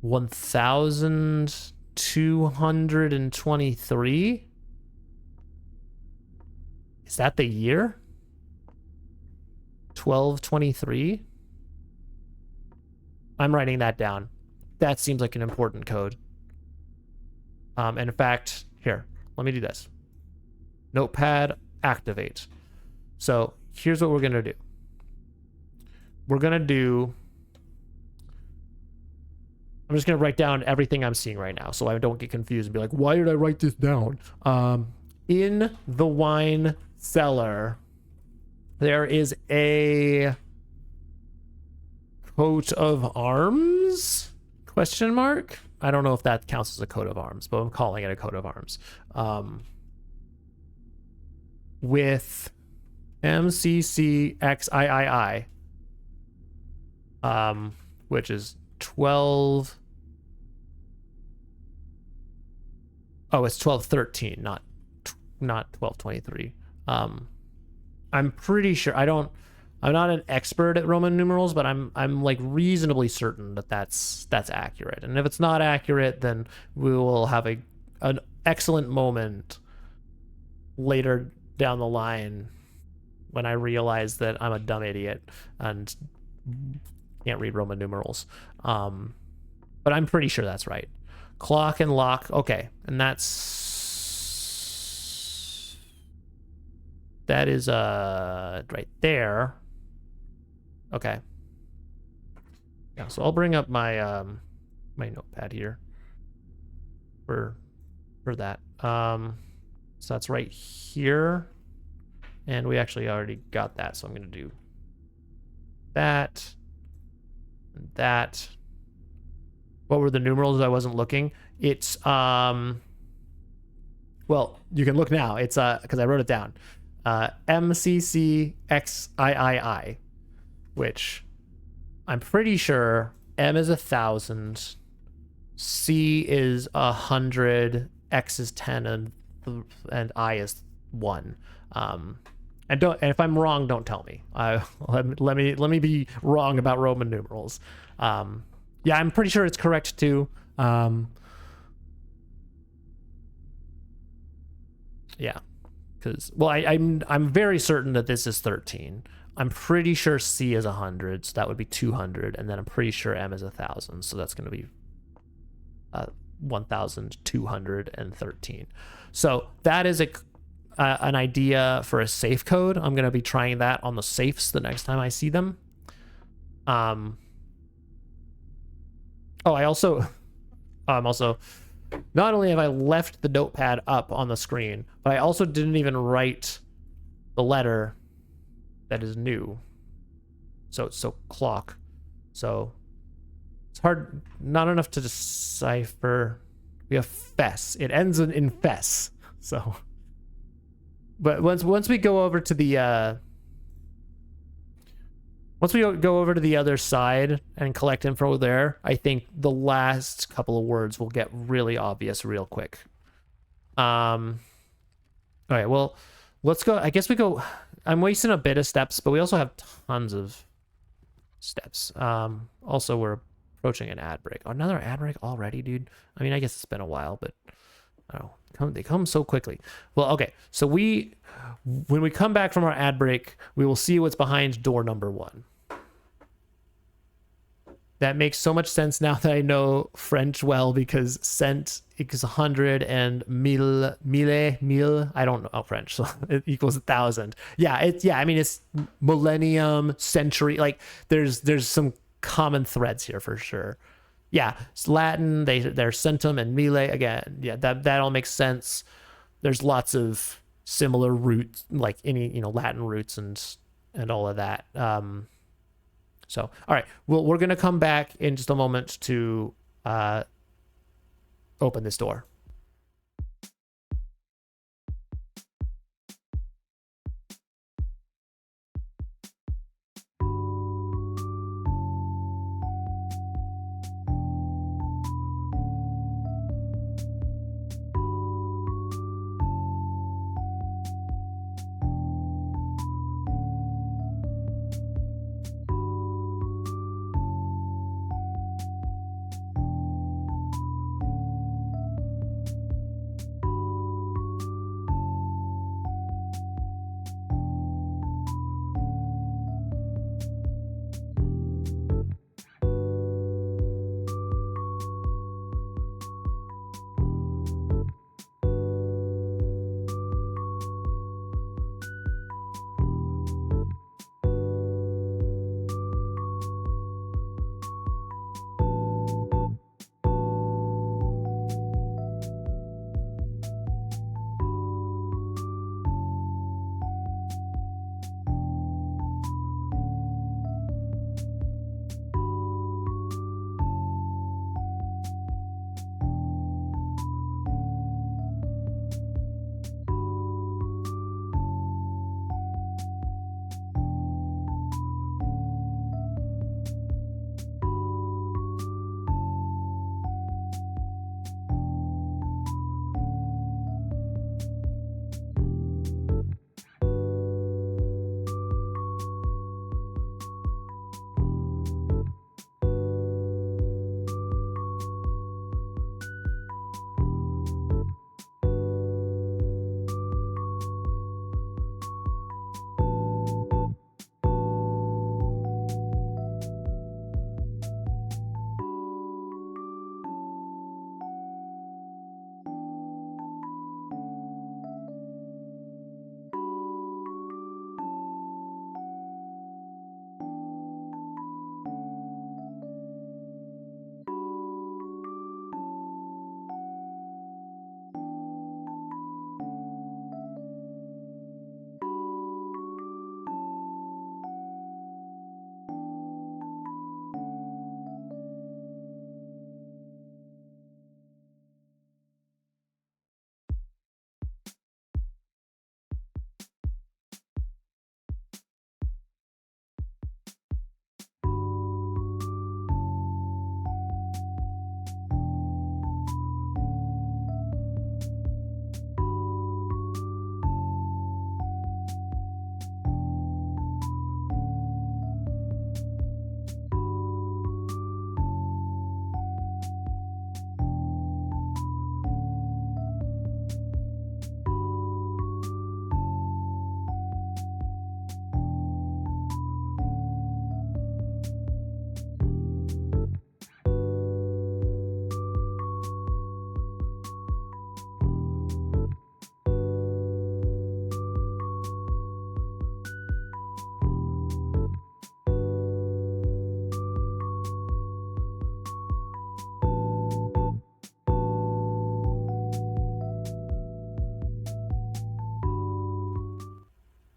1,223? Is that the year? 1223? I'm writing that down. That seems like an important code. And in fact, here, let me do this. Notepad, activate. So here's what we're going to do. We're going to do... I'm just going to write down everything I'm seeing right now so I don't get confused and be like, why did I write this down? In the wine cellar, there is a coat of arms? Question mark? I don't know if that counts as a coat of arms, but I'm calling it a coat of arms. With MCCXIII, which is 12. Oh, it's 1213, not 1223. I'm pretty sure. I'm not an expert at Roman numerals, but I'm like reasonably certain that that's accurate. And if it's not accurate, then we will have an excellent moment later down the line when I realize that I'm a dumb idiot and can't read Roman numerals. But I'm pretty sure that's right. Clock and lock. Okay. And that is right there. Okay. Yeah, so I'll bring up my my notepad here for that. So that's right here. And we actually already got that, so I'm gonna do that and that. What were the numerals? I wasn't looking. It's well, you can look now. It's because I wrote it down. MCCXIII, which I'm pretty sure M is 1,000, C is 100, X is 10, and I is 1. And if I'm wrong, don't tell me. Let me be wrong about Roman numerals. Yeah, I'm pretty sure it's correct too. Yeah, because I'm very certain that this is 13. I'm pretty sure C is 100, so that would be 200, and then I'm pretty sure M is 1,000, so that's going to be 1213. So that is an idea for a safe code. I'm going to be trying that on the safes the next time I see them. Oh, I'm also, not only have I left the notepad up on the screen, but I also didn't even write the letter that is new. So clock. So it's hard, not enough to decipher. We have fess. It ends in fess. So, but once we go over to the once we go over to the other side and collect info there, I think the last couple of words will get really obvious real quick. All right, well, let's go. I guess we go. I'm wasting a bit of steps, but we also have tons of steps. Also, we're approaching an ad break. Another ad break already, dude. I mean, I guess it's been a while, but oh, they come so quickly. Well, okay. So when we come back from our ad break, we will see what's behind door number 1. That makes so much sense now that I know French well, because cent equals 100 and mille, I don't know French, so it equals 1,000. Yeah, I mean, it's millennium, century, like there's some common threads here for sure. Yeah, it's Latin, they're centum and mille again. Yeah, that all makes sense. There's lots of similar roots, like any, Latin roots and all of that. So, all right, well, we're going to come back in just a moment to open this door.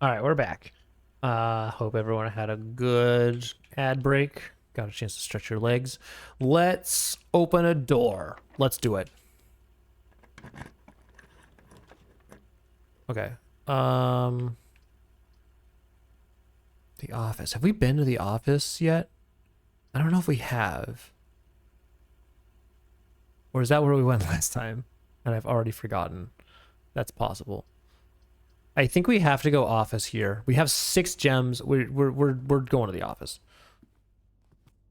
All right, we're back. Hope everyone had a good ad break. Got a chance to stretch your legs. Let's open a door. Let's do it. Okay. The office. Have we been to the office yet? I don't know if we have. Or is that where we went last time? And I've already forgotten. That's possible. I think we have to go office here. We have 6 gems. We're going to the office.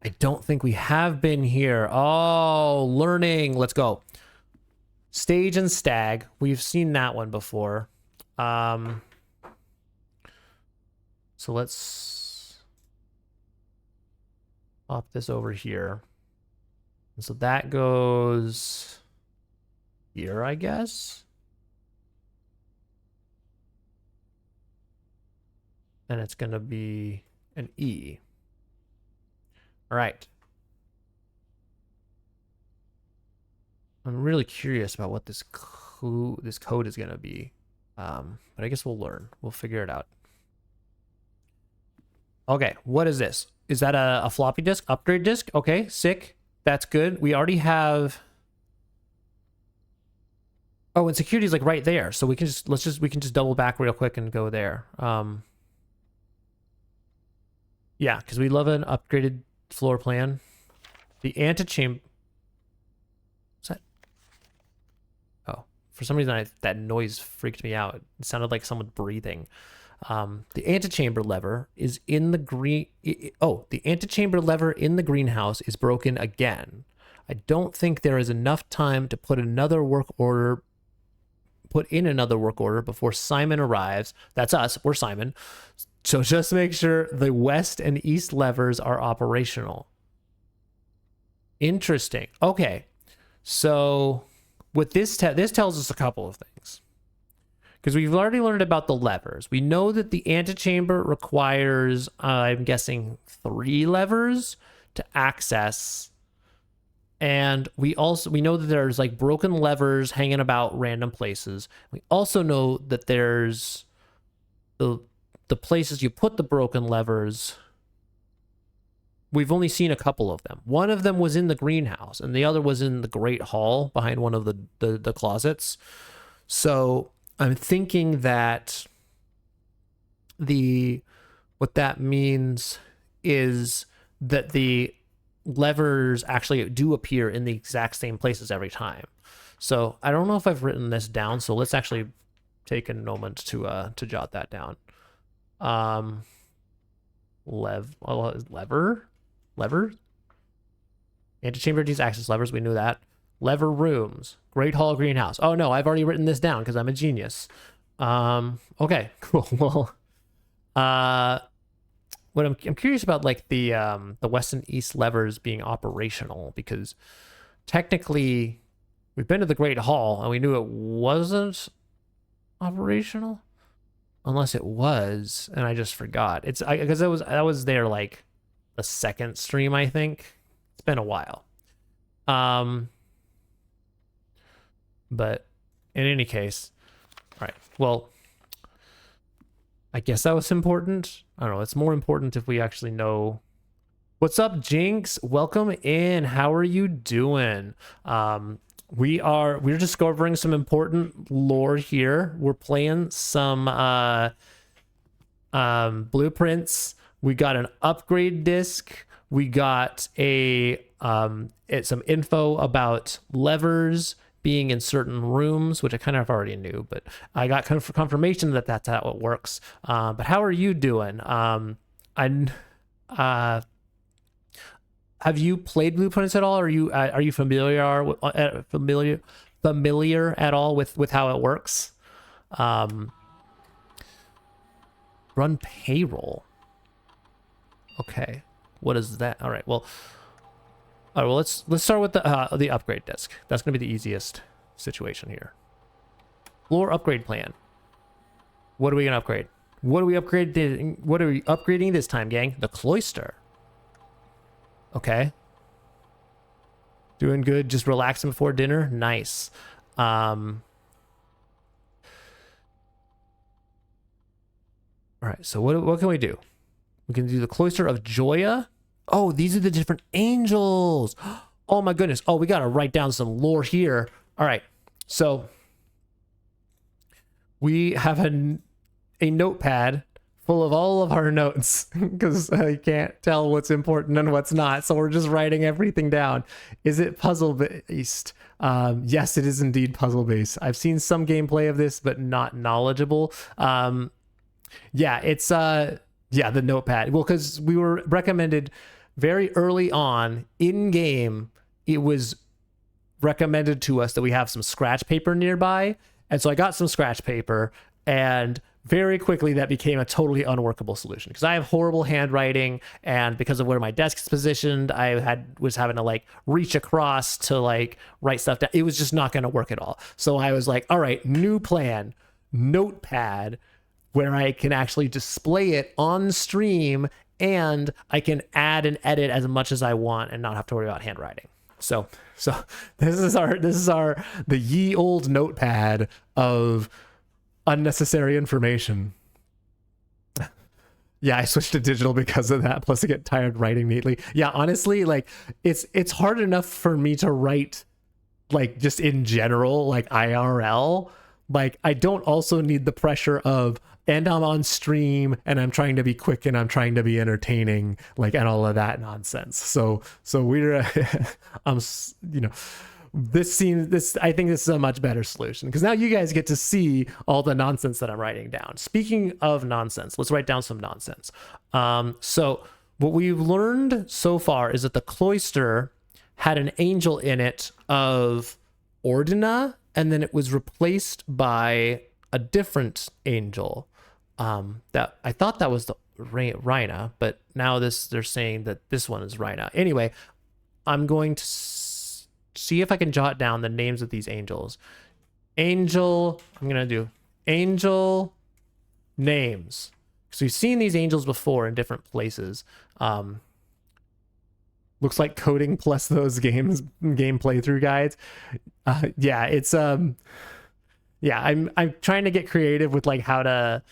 I don't think we have been here. Oh, learning. Let's go. Stage and stag. We've seen that one before. So let's pop this over here. And so that goes here, I guess. And it's going to be an E. All right. I'm really curious about what this code is going to be. But I guess we'll learn. We'll figure it out. Okay, what is this? Is that a floppy disk? Upgrade disk? Okay, sick. That's good. We already have... Oh, and security is like right there. So we can just we can just double back real quick and go there. Yeah, because we love an upgraded floor plan. The antechamber... What's that? Oh, for some reason that noise freaked me out. It sounded like someone breathing. The antechamber lever is in the green... the antechamber lever in the greenhouse is broken again. I don't think there is enough time to put in another work order before Simon arrives. That's us. We're Simon. So just make sure the west and east levers are operational. Interesting. Okay. So with this tells us a couple of things. Because we've already learned about the levers. We know that the antechamber requires, I'm guessing, 3 levers to access. And we know that there's like broken levers hanging about random places. We also know that there's the places you put the broken levers. We've only seen a couple of them. One of them was in the greenhouse, and the other was in the great hall behind one of the closets. So I'm thinking that what that means is that the levers actually do appear in the exact same places every time. So I don't know if I've written this down, so let's actually take a moment to jot that down. Lever? Antechamber needs access levers, we knew that. Lever rooms. Great hall greenhouse. Oh no, I've already written this down because I'm a genius. Okay, cool. Well, what I'm curious about, like the west and east levers being operational, because technically we've been to the Great Hall and we knew it wasn't operational, unless it was and I just forgot. It's because I was there like the second stream, I think. It's been a while. But in any case, all right. Well, I guess that was important. I don't know. It's more important if we actually know. What's up, Jinx? Welcome in. How are you doing? We're discovering some important lore here. We're playing some blueprints. We got an upgrade disc. We got some info about levers being in certain rooms, which I kind of already knew, but I got confirmation that that's how it works. But how are you doing? Have you played Blueprints at all? Are you familiar at all with how it works? Run payroll. Okay, what is that? All right, well, let's start with the upgrade disc. That's gonna be the easiest situation here. Floor upgrade plan. What are we gonna upgrade? What are we upgrading this time, gang? The cloister. Okay. Doing good. Just relaxing before dinner. Nice. All right, so what can we do? We can do the Cloister of Joya. Oh, these are the different angels. Oh my goodness. Oh, we got to write down some lore here. All right, so we have a notepad full of all of our notes because I can't tell what's important and what's not. So we're just writing everything down. Is it puzzle based? Yes, it is indeed puzzle based. I've seen some gameplay of this, but not knowledgeable. Yeah, it's the notepad. Well, because we were recommended very early on in game, it was recommended to us that we have some scratch paper nearby. And so I got some scratch paper, and very quickly that became a totally unworkable solution because I have horrible handwriting, and because of where my desk is positioned, I was having to like reach across to like write stuff down. It was just not going to work at all. So I was like, all right, new plan, notepad, where I can actually display it on stream and I can add and edit as much as I want and not have to worry about handwriting. So this is the ye old notepad of unnecessary information. Yeah, I switched to digital because of that. Plus I get tired writing neatly. Yeah, honestly, like it's hard enough for me to write like just in general, like IRL. Like I don't also need the pressure of, and I'm on stream and I'm trying to be quick and I'm trying to be entertaining, like, and all of that nonsense. So we're this I think this is a much better solution because now you guys get to see all the nonsense that I'm writing down. Speaking of nonsense, let's write down some nonsense. So what we've learned so far is that the cloister had an angel in it of Ordina, and then it was replaced by a different angel. That I thought that was the Rhina, but now they're saying that this one is Rhina. Anyway, I'm going to see if I can jot down the names of these angels. I'm gonna do angel names. So we've seen these angels before in different places. Looks like coding plus those game playthrough guides. Yeah, it's I'm trying to get creative with like how to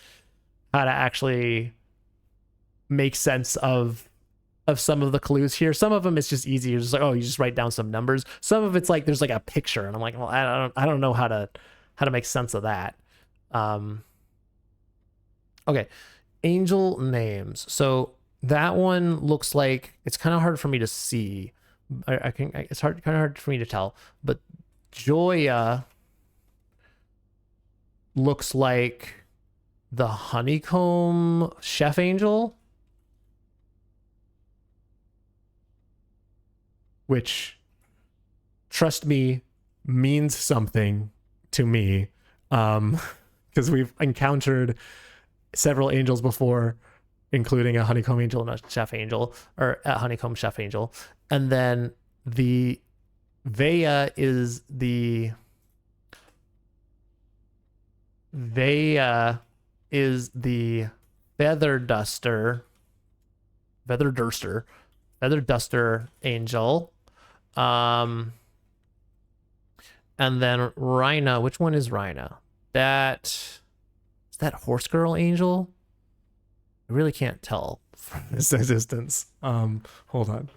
actually make sense of some of the clues here. Some of them it's just easier, just like, oh, you just write down some numbers. Some of it's like there's like a picture, and I'm like, well, I don't know how to make sense of that. Okay, angel names. So that one looks like it's kind of hard for me to see. It's kind of hard for me to tell, but Joya looks like the honeycomb chef angel, which, trust me, means something to me, because we've encountered several angels before, including a honeycomb angel and a chef angel, or a honeycomb chef angel. And then the Vea is the feather duster angel. And then Rhina, which one is Rhina? Is that horse girl angel? I really can't tell from this distance. Hold on.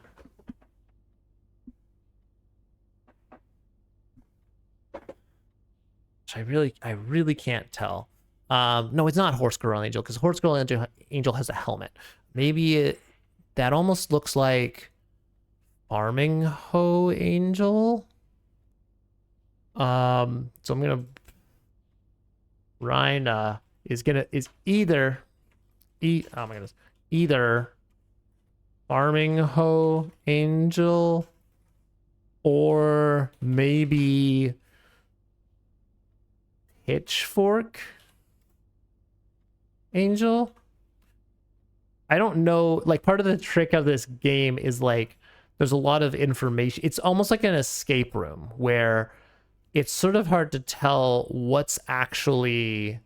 I really can't tell. No, it's not horse girl angel, because horse girl angel has a helmet. Maybe that almost looks like farming hoe angel. So I'm gonna Rhina is either oh my goodness, either farming hoe angel or maybe pitchfork angel. I don't know, like, part of the trick of this game is like there's a lot of information. It's almost like an escape room where it's sort of hard to tell what's actually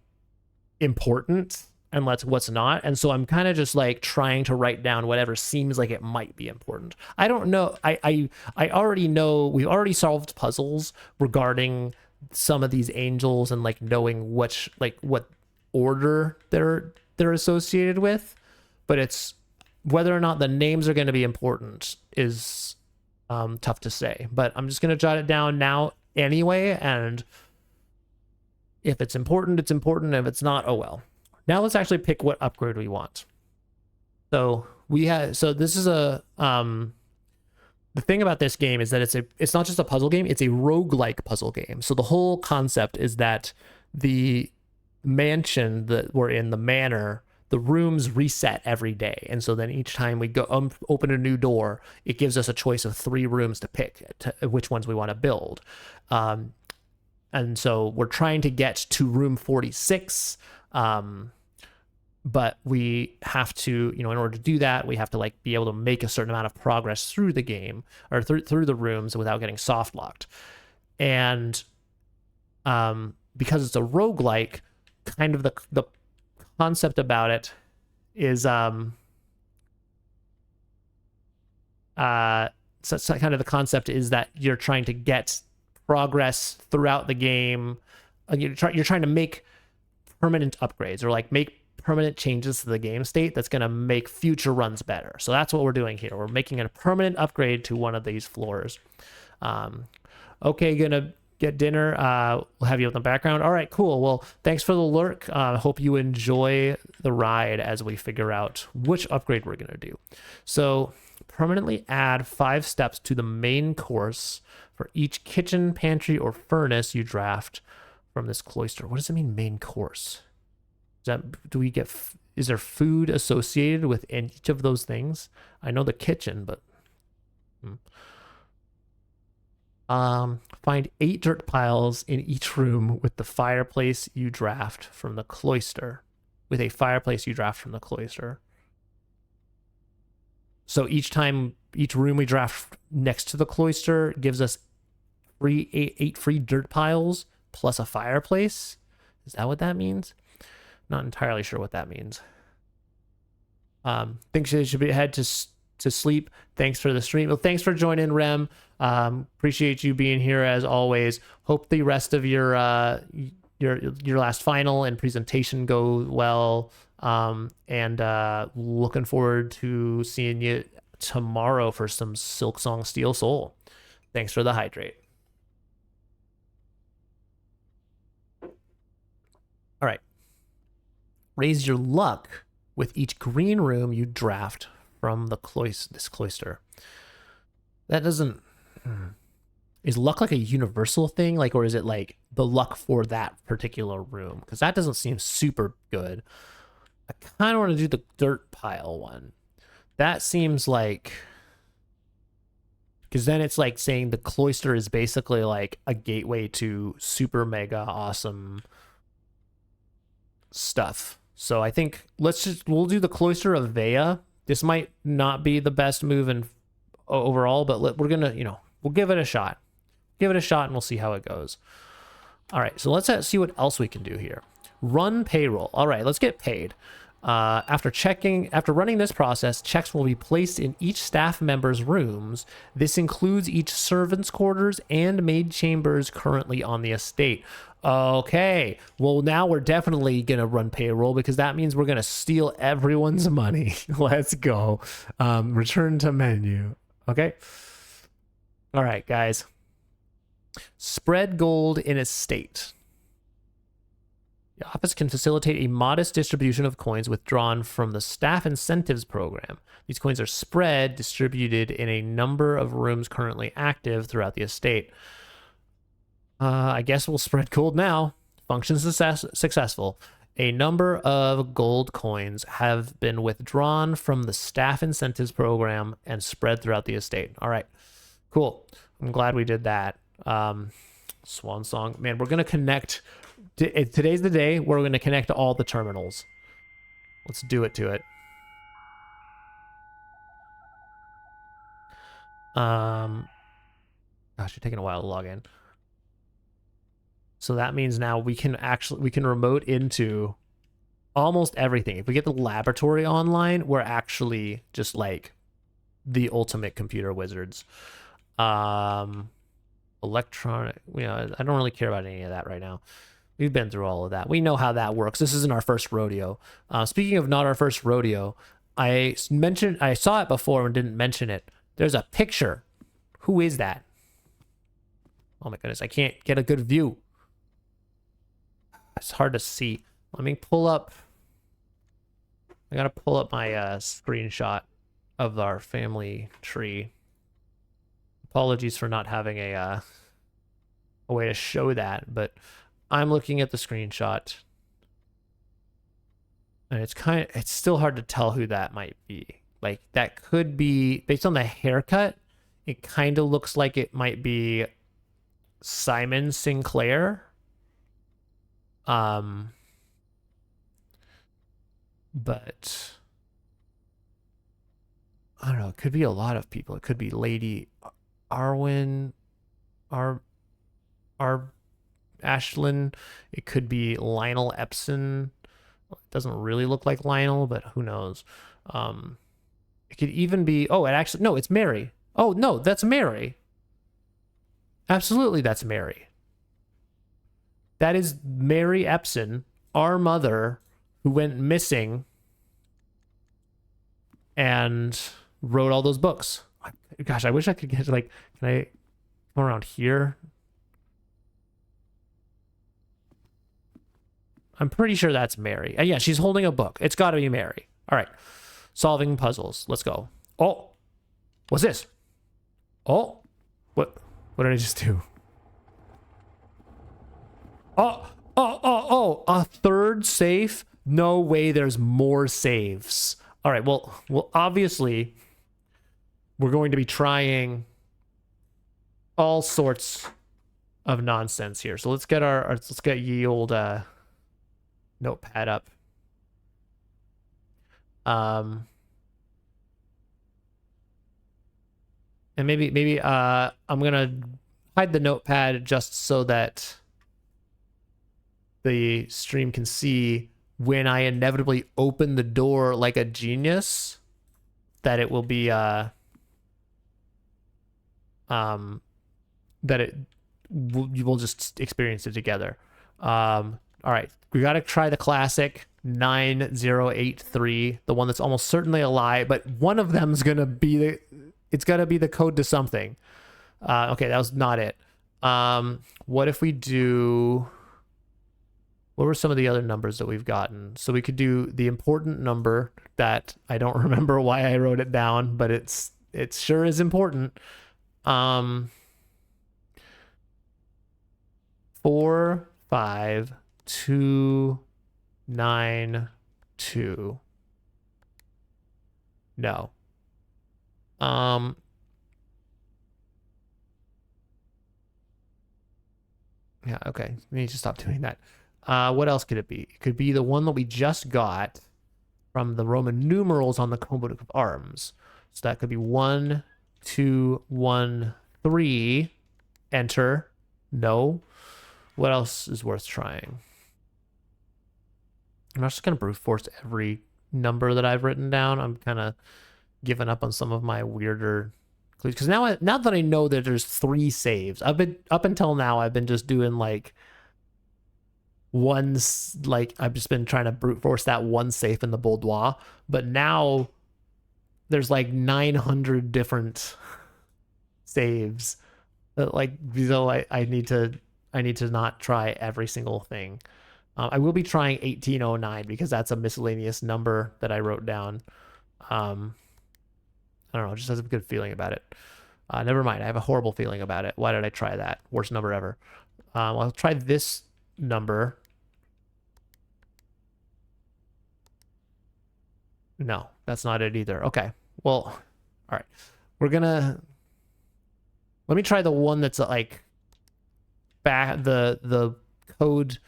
important and what's not. And so I'm kind of just like trying to write down whatever seems like it might be important. I don't know. I already know we've already solved puzzles regarding some of these angels and like knowing what order they're they're associated with, but it's whether or not the names are going to be important is tough to say. But I'm just going to jot it down now anyway, and if it's important, it's important. If it's not, oh well. Now let's actually pick what upgrade we want. So this is a the thing about this game is that it's not just a puzzle game, it's a roguelike puzzle game. So the whole concept is that the mansion that we're in, the manor, the rooms reset every day. And so then each time we go open a new door, it gives us a choice of 3 rooms to pick which ones we want to build. And so we're trying to get to room 46. But we have to, in order to do that, we have to like be able to make a certain amount of progress through the game or through the rooms without getting soft locked. And because it's a roguelike, kind of the concept about it is so kind of the concept is that you're trying to get progress throughout the game. You're trying to make permanent upgrades or like make permanent changes to the game state that's going to make future runs better. So that's what we're doing here. We're making a permanent upgrade to one of these floors. Okay, gonna get dinner. We'll have you in the background. All right, cool. Well, thanks for the lurk. Hope you enjoy the ride as we figure out which upgrade we're gonna do. So permanently add 5 steps to the main course for each kitchen, pantry, or furnace you draft from this cloister. What does it mean, main course? Is there food associated with each of those things? I know the kitchen, but find 8 dirt piles in each room with the fireplace you draft from the cloister. So each room we draft next to the cloister gives us 8 free dirt piles plus a fireplace. Is that what that means? Not entirely sure what that means. Think she should head to sleep. Thanks for the stream. Well, thanks for joining, Rem. Appreciate you being here as always. Hope the rest of your last final and presentation go well. And looking forward to seeing you tomorrow for some Silksong Steel Soul. Thanks for the hydrate. All right. Raise your luck with each green room you draft from this cloister. That doesn't... Is luck like a universal thing? Like, or is it like the luck for that particular room? Because that doesn't seem super good. I kind of want to do the dirt pile one. That seems like... Because then it's like saying the cloister is basically like a gateway to super mega awesome stuff. So I think we'll do the Cloister of Vea. This might not be the best move overall, but we're gonna, we'll give it a shot. Give it a shot and we'll see how it goes. All right, so let's see what else we can do here. Run payroll. All right, let's get paid. After running this process, checks will be placed in each staff member's rooms. This includes each servant's quarters and maid chambers currently on the estate. Okay, well now we're definitely gonna run payroll because that means we're gonna steal everyone's money. Let's go. Return to menu. Okay. All right, guys. Spread gold in estate. The office can facilitate a modest distribution of coins withdrawn from the staff incentives program. These coins are distributed in a number of rooms currently active throughout the estate. I guess we'll spread gold now. Function successful. A number of gold coins have been withdrawn from the staff incentives program and spread throughout the estate. All right, cool. I'm glad we did that. Swan song. Man, we're going to connect. Today's the day where we're going to connect to all the terminals. Let's do it to it. Gosh, you're taking a while to log in. So that means now we can remote into almost everything. If we get the laboratory online, we're actually just like the ultimate computer wizards. Electronic, I don't really care about any of that right now. We've been through all of that. We know how that works. This isn't our first rodeo. Speaking of not our first rodeo, I saw it before and didn't mention it. There's a picture. Who is that? Oh my goodness, I can't get a good view. It's hard to see. Let me pull up. I gotta pull up my screenshot of our family tree. Apologies for not having a way to show that, but I'm looking at the screenshot. And it's still hard to tell who that might be. Like, that could be, based on the haircut, it kind of looks like it might be Simon Sinclair. But I don't know, it could be a lot of people. It could be Lady Arwen, Ashlyn. It could be Lionel Epson. It doesn't really look like Lionel, but who knows? It could even be, oh, it actually, no, it's Mary. Oh, no, that's Mary. Absolutely, that's Mary. That is Mary Epson, our mother, who went missing and wrote all those books. Gosh, I wish I could get, like, can I come around here? I'm pretty sure that's Mary. Yeah, she's holding a book. It's got to be Mary. All right. Solving puzzles. Let's go. Oh, what's this? Oh, what did I just do? Oh, a third safe? No way there's more saves. All right, well, obviously, we're going to be trying all sorts of nonsense here. So let's get let's get ye old notepad up. And maybe I'm gonna hide the notepad just so that the stream can see when I inevitably open the door like a genius, that it will be that you will just experience it together. All right, we got to try the classic 9083, the one that's almost certainly a lie, but one of them is gonna be it's gotta be the code to something. Okay, that was not it. What if we do? What were some of the other numbers that we've gotten? So we could do the important number that I don't remember why I wrote it down, but it sure is important. 4, 5, 2, 9, 2. No. Yeah, okay. We need to stop doing that. What else could it be? It could be the one that we just got from the Roman numerals on the coat of arms. So that could be 1, 2, 1, 3. Enter. No. What else is worth trying? I'm not just going to brute force every number that I've written down. I'm kind of giving up on some of my weirder clues. Because now that I know that there's 3 saves, up until now, I've been just doing like I've just been trying to brute force that one safe in the boudoir, but now there's like 900 different saves that, like, so I need to not try every single thing. I will be trying 1809 because that's a miscellaneous number that I wrote down. I don't know, just has a good feeling about it. Never mind, I have a horrible feeling about it. Why did I try that? Worst number ever. I'll try this number. No, that's not it either. Okay, well, all right. Let me try the one that's like the code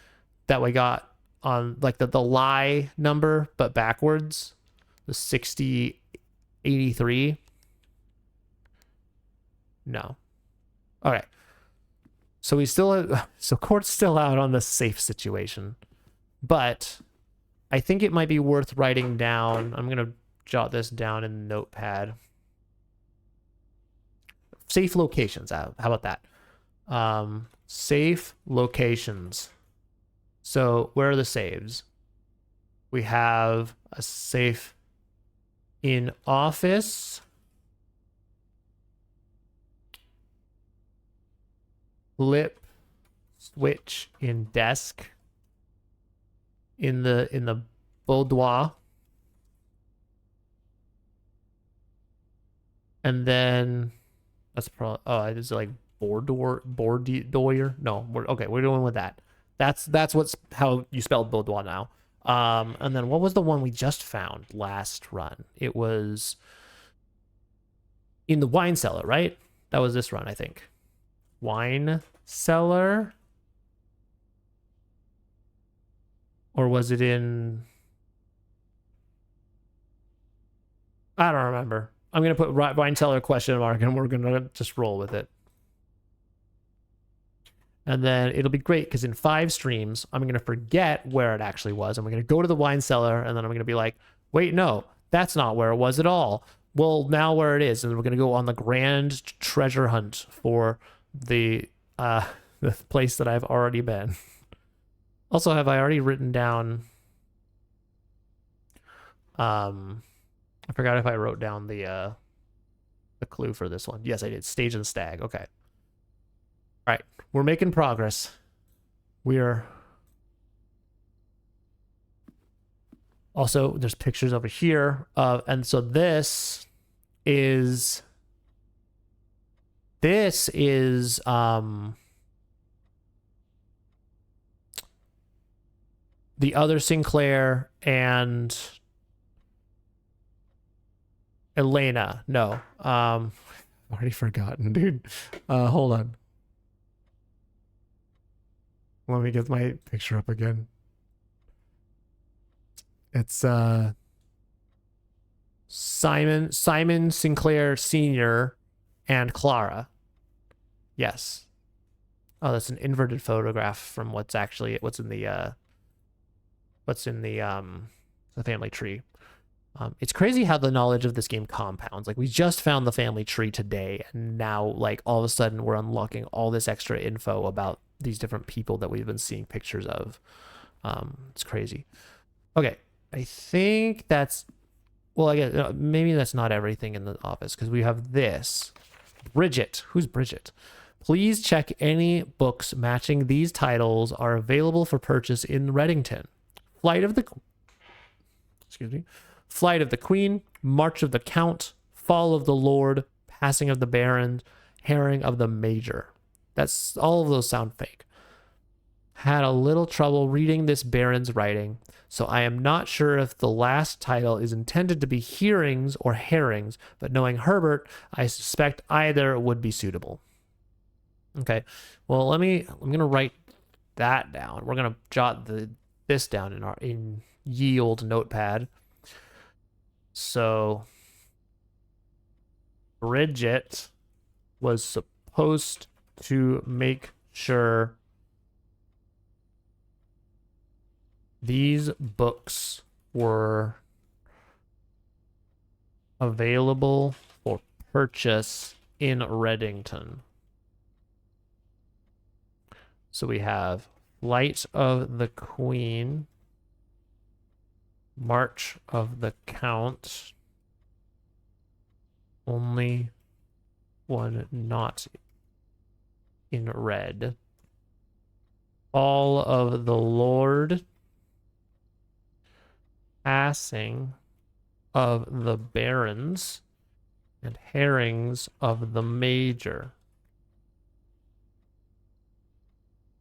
that we got on, like the lie number, but backwards. The 6083. No. Okay. So court's still out on the safe situation, but I think it might be worth writing down. I'm going to jot this down in the notepad. Safe locations. How about that? Safe locations. So where are the saves? We have a safe in office. Flip switch in desk. In the boudoir. And then that's probably, oh, it's like boudoir. No, we're going with that. That's what's how you spell boudoir now. And then what was the one we just found last run? It was in the wine cellar, right? That was this run, I think. Wine cellar? Or was it in... I don't remember. I'm going to put wine cellar question mark and we're going to just roll with it. And then it'll be great because in 5 streams, I'm going to forget where it actually was. And we're going to go to the wine cellar and then I'm going to be like, wait, no, that's not where it was at all. Well, now where it is. And we're going to go on the grand treasure hunt for the place that I've already been. Also, have I already written down... I forgot if I wrote down the clue for this one. Yes, I did. Stage and stag. Okay. All right. We're making progress. We're... Also, there's pictures over here. And so this is... This is... the other Sinclair and... Elena. No. I've already forgotten, dude. Hold on. Let me get my picture up again. It's Simon Sinclair Sr. and Clara. Yes. Oh, that's an inverted photograph from what's in the family tree. It's crazy how the knowledge of this game compounds. Like, we just found the family tree today, and now, like, all of a sudden we're unlocking all this extra info about these different people that we've been seeing pictures of. It's crazy. Okay, I think that's... Well, I guess maybe that's not everything in the office, because we have this. Bridget. Who's Bridget? Please check any books matching these titles are available for purchase in Reddington. Flight of the Queen, March of the Count, Fall of the Lord, Passing of the Baron, Herring of the Major. That's all of those sound fake. Had a little trouble reading this Baron's writing, so I am not sure if the last title is intended to be hearings or herrings, but knowing Herbert, I suspect either would be suitable. Okay, well, I'm going to write that down. We're going to jot this down in ye old notepad. So Bridget was supposed to make sure these books were available for purchase in Reddington. So we have Flight of the Queen, March of the Count, only one not in red, Fall of the Lord, Passing of the Barons, and Herrings of the Major.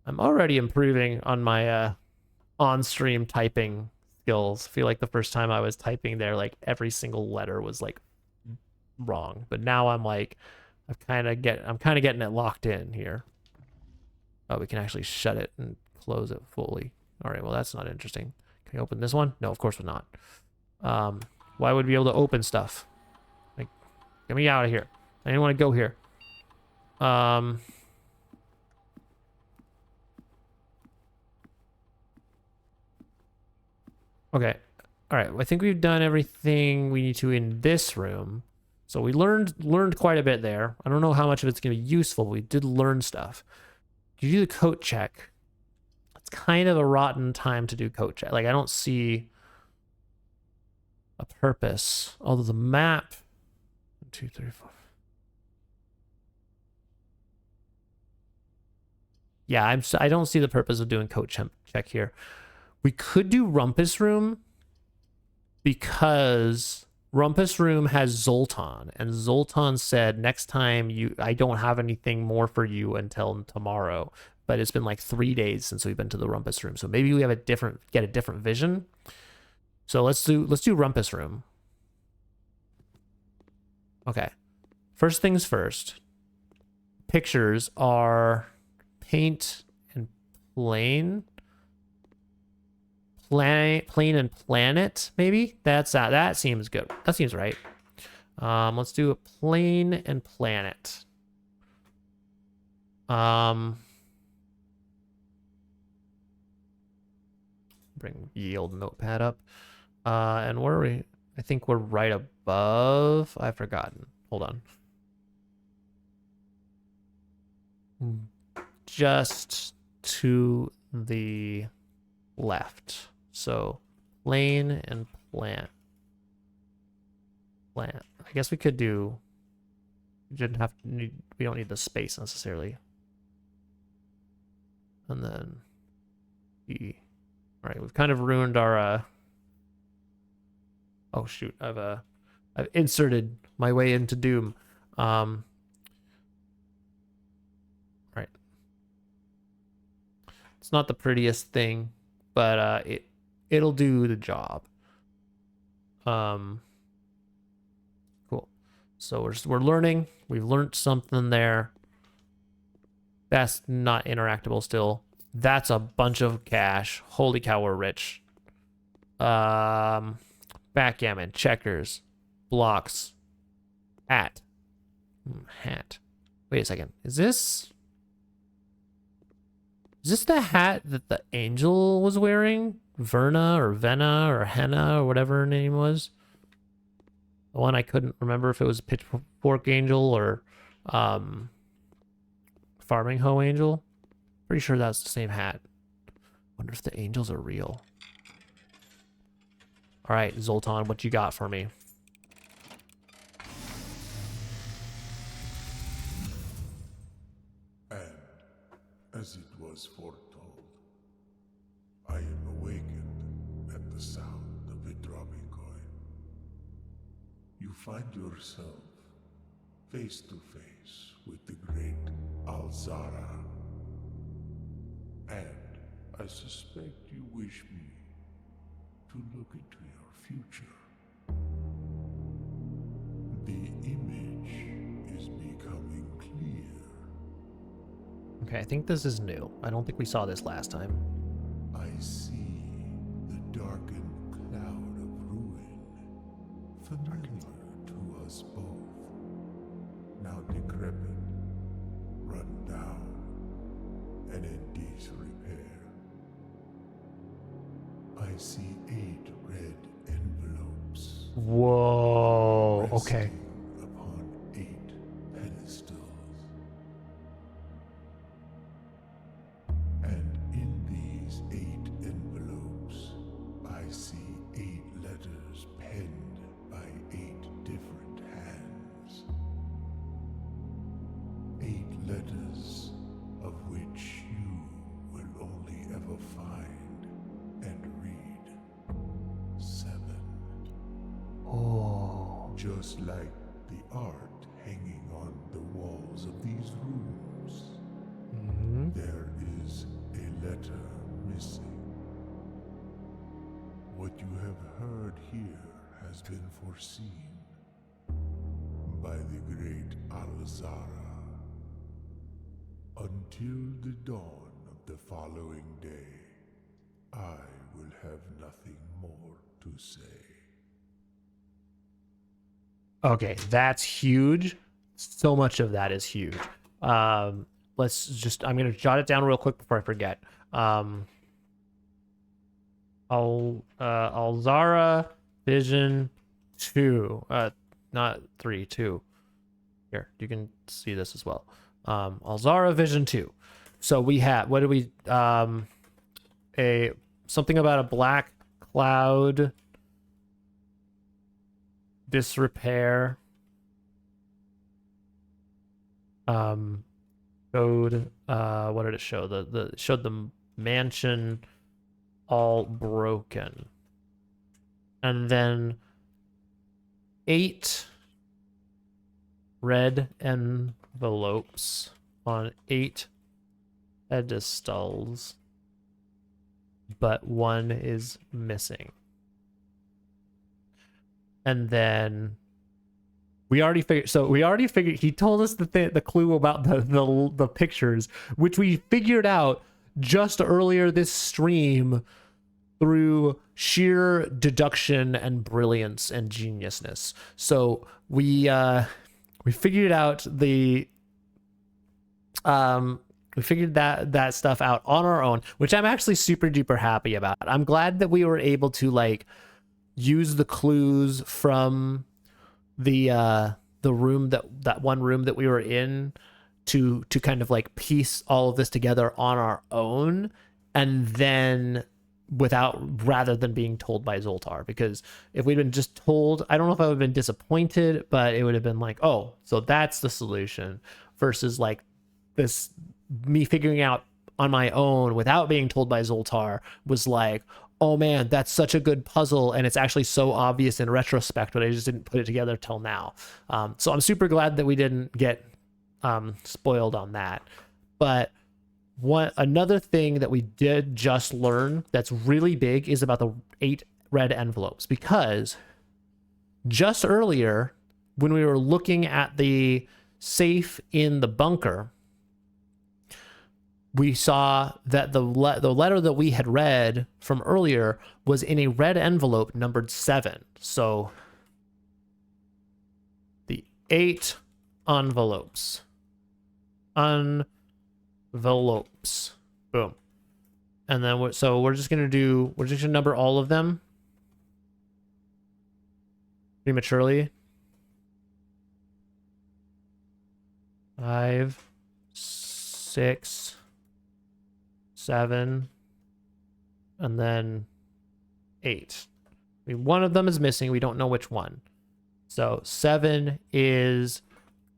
I'm already improving on my on-stream typing skills. I feel like the first time I was typing there, like every single letter was like wrong. But now I'm like, I'm kind of getting it locked in here. Oh, we can actually shut it and close it fully. All right, well, that's not interesting. Can I open this one? No, of course we're not. Why would we be able to open stuff? Like, get me out of here. I didn't want to go here. Okay. All right. Well, I think we've done everything we need to in this room. So we learned quite a bit there. I don't know how much of it's going to be useful, but we did learn stuff. You do the coat check. it's kind of a rotten time to do code check. Like, I don't see a purpose. Although the map, 1, 2, 3, 4. Yeah, I don't see the purpose of doing code check here. We could do Rumpus Room because Rumpus Room has Zoltan, and Zoltan said next time I don't have anything more for you until tomorrow. But it's been like 3 days since we've been to the Rumpus Room, so maybe we have get a different vision. So let's do Rumpus Room. Okay, first things first. Pictures are paint and plain and planet, maybe. That seems good. That seems right. Let's do a plane and planet. Bring yield notepad up. And where are we? I think we're right above. I've forgotten. Hold on. Just to the left. So plane and plant. I guess we could do. We don't need the space necessarily. And then all right, we've kind of ruined our oh shoot, I've inserted my way into Doom. Right. It's not the prettiest thing, but it'll do the job. Cool. So we're learning. We've learned something there. That's not interactable still. That's a bunch of cash. Holy cow, we're rich. Backgammon, checkers, blocks, hat. Hat. Wait a second. Is this the hat that the angel was wearing? Verna or Venna or Henna or whatever her name was? The one I couldn't remember if it was Pitchfork Angel or Farming Hoe Angel. Pretty sure that's the same hat. Wonder if the angels are real. All right, Zoltan, what you got for me? And as it was foretold, I am awakened at the sound of a dropping coin. You find yourself face to face with the great Alzara. And I suspect you wish me to look into your future. The image is becoming clear. Okay, I think this is new. I don't think we saw this last time. I see the darkened cloud of ruin, familiar to us both, now decrepit, run down, and in disrepair. I see 8 red envelopes. Whoa, okay. Resting upon 8 pedestals. And in these 8 envelopes, I see 8 letters penned by 8 different hands. 8 letters of which you will only ever find and read 7. Oh. Just like the art hanging on the walls of these rooms. Mm-hmm. There is a letter missing. What you have heard here has been foreseen by the great Alzara. Until the dawn of the following day, I will have nothing more to say. Okay, that's huge. So much of that is huge. I'm gonna jot it down real quick before I forget. Alzara Vision 2. Not 3, 2. Here, you can see this as well. Alzara Vision 2. So we have, what do we, something about a black cloud, disrepair, code, what did it show? It showed the mansion all broken. And then 8 red envelopes on 8 pedestals, but 1 is missing. And then we already figured he told us the clue about the pictures, which we figured out just earlier this stream through sheer deduction and brilliance and geniusness. So we figured out we figured that stuff out on our own, which I'm actually super duper happy about. I'm glad that we were able to like use the clues from the room that one room that we were in to kind of like piece all of this together on our own, and then rather than being told by Zoltar. Because if we'd been just told, I don't know if I would have been disappointed, but it would have been like, oh, so that's the solution, versus like this me figuring out on my own without being told by Zoltar was like, oh man, that's such a good puzzle, and it's actually so obvious in retrospect, but I just didn't put it together till now. So I'm super glad that we didn't get spoiled on that. But another thing that we did just learn that's really big is about the 8 red envelopes, because just earlier when we were looking at the safe in the bunker, we saw that the letter that we had read from earlier was in a red envelope numbered 7. So the 8 envelopes. Boom. And then we're just gonna number all of them prematurely. 5, 6, 7, and then 8. I mean, one of them is missing. We don't know which one. So 7 is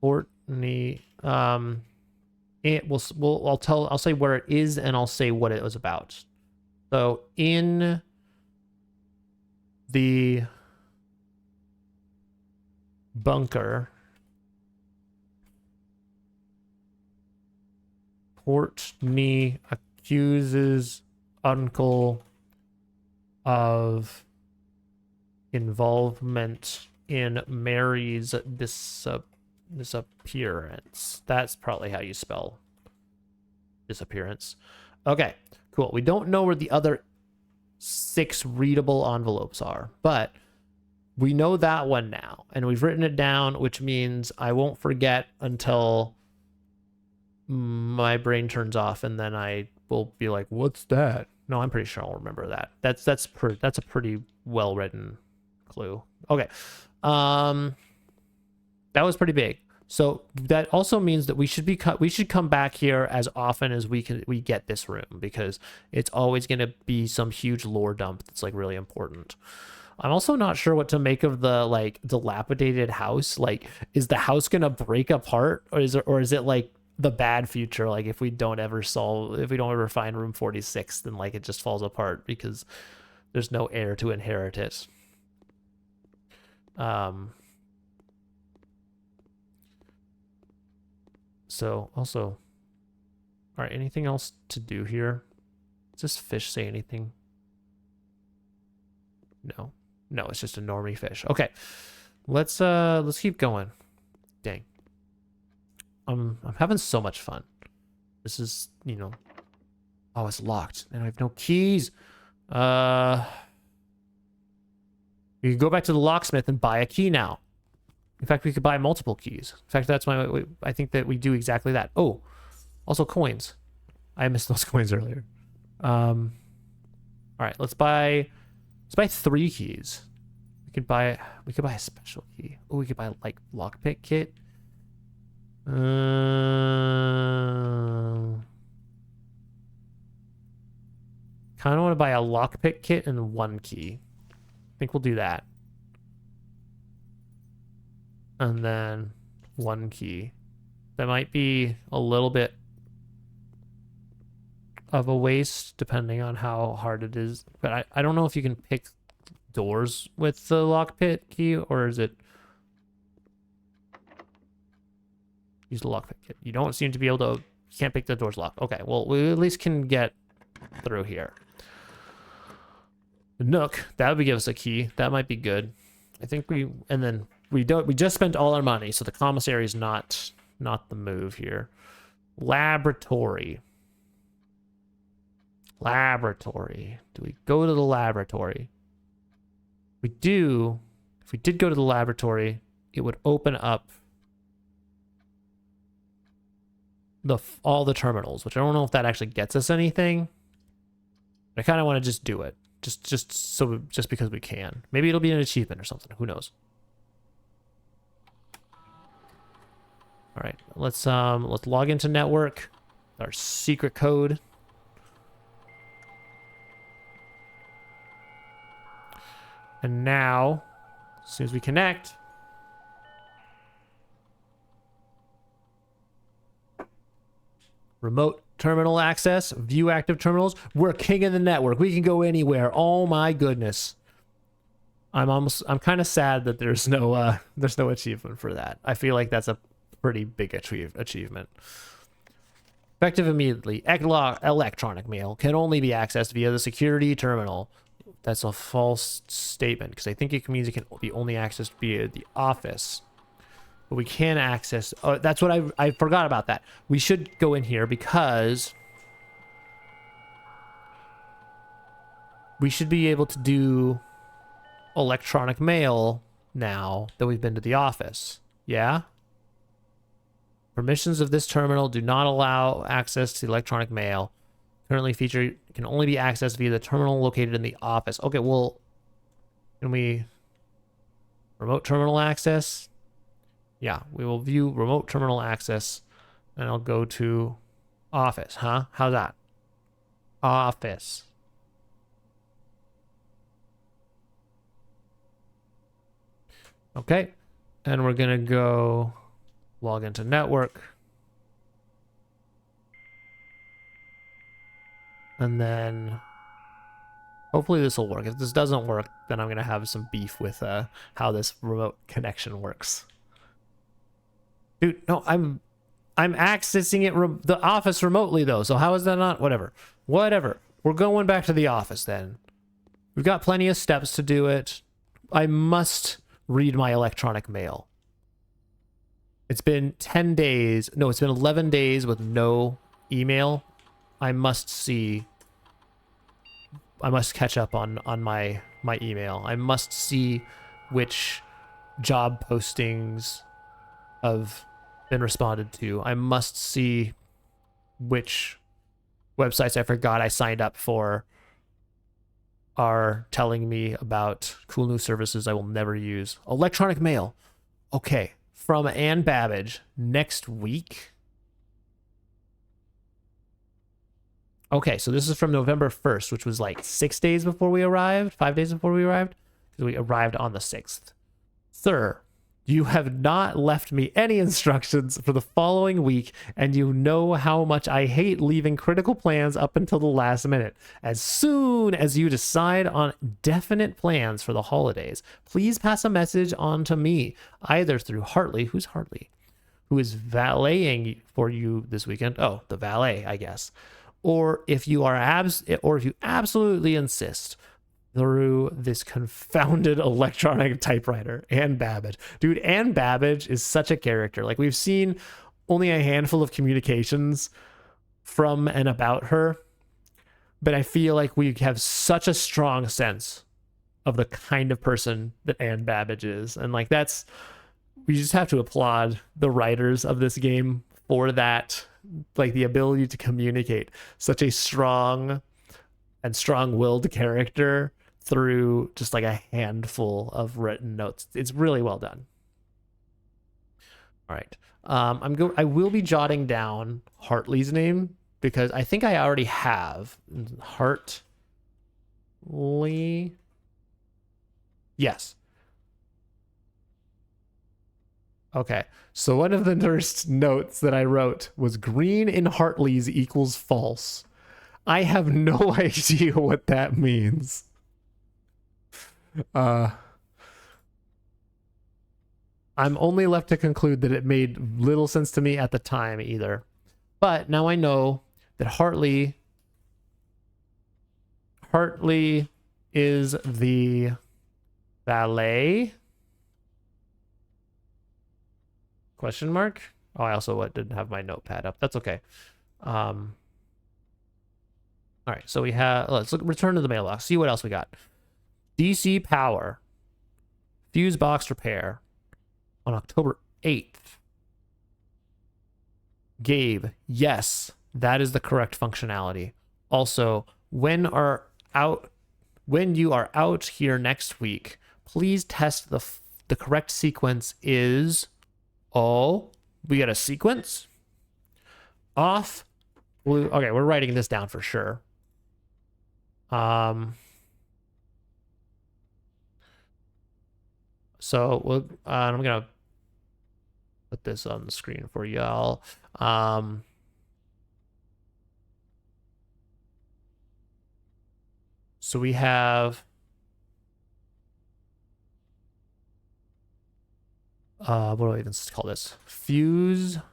Courtney. I'll say where it is, and I'll say what it was about. So in the bunker, Courtney accuses Uncle of involvement in Mary's disappearance. That's probably how you spell disappearance. Okay, cool. We don't know where the other 6 readable envelopes are, but we know that one now, and we've written it down, which means I won't forget until my brain turns off, and then I will be like, what's that? No, I'm pretty sure I'll remember that. That's a pretty well written clue. Okay. That was pretty big. So that also means that we should come back here as often as we get this room, because it's always going to be some huge lore dump that's like really important. I'm also not sure what to make of the like dilapidated house. Like, is the house going to break apart, or is it like the bad future? Like, if we don't ever find room 46, then like it just falls apart because there's no heir to inherit it. So also, all right, anything else to do here? Does this fish say anything? No, it's just a normie fish. Okay, let's keep going. Dang, I'm having so much fun. This is, oh, it's locked and I have no keys. You can go back to the locksmith and buy a key now. In fact, we could buy multiple keys. In fact, that's I think that we do exactly that. Oh, also coins. I missed those coins earlier. All right, let's buy 3 keys. We could buy a special key. Oh, we could buy like lockpick kit. Kind of want to buy a lockpick kit and 1 key. I think we'll do that. And then 1 key. That might be a little bit of a waste depending on how hard it is. But I don't know if you can pick doors with the lockpick key, or is it... Use the lockpick kit. You don't seem to be able to... You can't pick the doors locked. Okay, well, we at least can get through here. The Nook, that would give us a key. That might be good. I think we... And then we just spent all our money, so the commissary is not the move here. Laboratory. Laboratory. Do we go to the laboratory? We do. If we did go to the laboratory, it would open up all the terminals, which I don't know if that actually gets us anything. But I kind of want to just do it. Just because we can. Maybe it'll be an achievement or something. Who knows? All right, let's log into network. Our secret code. And now, as soon as we connect, remote terminal access, view active terminals. We're king of the network. We can go anywhere. Oh my goodness. I'm kind of sad that there's no achievement for that. I feel like that's a pretty big achievement. Effective immediately. Electronic mail can only be accessed via the security terminal. That's a false statement, because I think it means it can be only accessed via the office. But we can access... Oh, that's what I forgot about that. We should go in here because we should be able to do electronic mail now that we've been to the office. Yeah? Permissions of this terminal do not allow access to electronic mail. Currently featured can only be accessed via the terminal located in the office. Okay, well, can we... Remote terminal access? Yeah, we will view remote terminal access, and I'll go to office, huh? How's that? Office. Okay, and we're gonna go log into network. And then hopefully this will work. If this doesn't work, then I'm going to have some beef with how this remote connection works. Dude, no, I'm accessing it the office remotely though. So how is that not? Whatever. We're going back to the office then. We've got plenty of steps to do it. I must read my electronic mail. It's been 10 days. No, it's been 11 days with no email. I must catch up on my email. I must see which job postings have been responded to. I must see which websites I forgot I signed up for are telling me about cool new services I will never use. Electronic mail. Okay. From Ann Babbage next week. Okay, so this is from November 1st, which was like 6 days before we arrived, 5 days before we arrived, because we arrived on the 6th. Sir, you have not left me any instructions for the following week, and you know how much I hate leaving critical plans up until the last minute. As soon as you decide on definite plans for the holidays, please pass a message on to me, either through Hartley, who's Hartley, who is valeting for you this weekend. Oh, the valet, I guess. Or if you absolutely insist, through this confounded electronic typewriter, Ann Babbage. Dude, Ann Babbage is such a character. Like, we've seen only a handful of communications from and about her, but I feel like we have such a strong sense of the kind of person that Ann Babbage is. And like, we just have to applaud the writers of this game for that. Like, the ability to communicate such a strong and strong-willed character through just like a handful of written notes. It's really well done. All right. I will be jotting down Hartley's name because I think I already have. Hart Hartley. Yes. Okay. So one of the first notes that I wrote was green in Hartley's equals false. I have no idea what that means. I'm only left to conclude that it made little sense to me at the time either. But now I know that Hartley is the valet? Question mark? Oh, I also didn't have my notepad up. That's okay. All right, so we have, let's return to the mailbox, see what else we got. DC Power. Fuse box repair on October 8th. Gabe, yes, that is the correct functionality. Also, when you are out here next week, please test the correct sequence is, oh, we got a sequence? Off, blue, okay, we're writing this down for sure. So I'm gonna put this on the screen for y'all. So we have what do I even call this? Fuse. I'm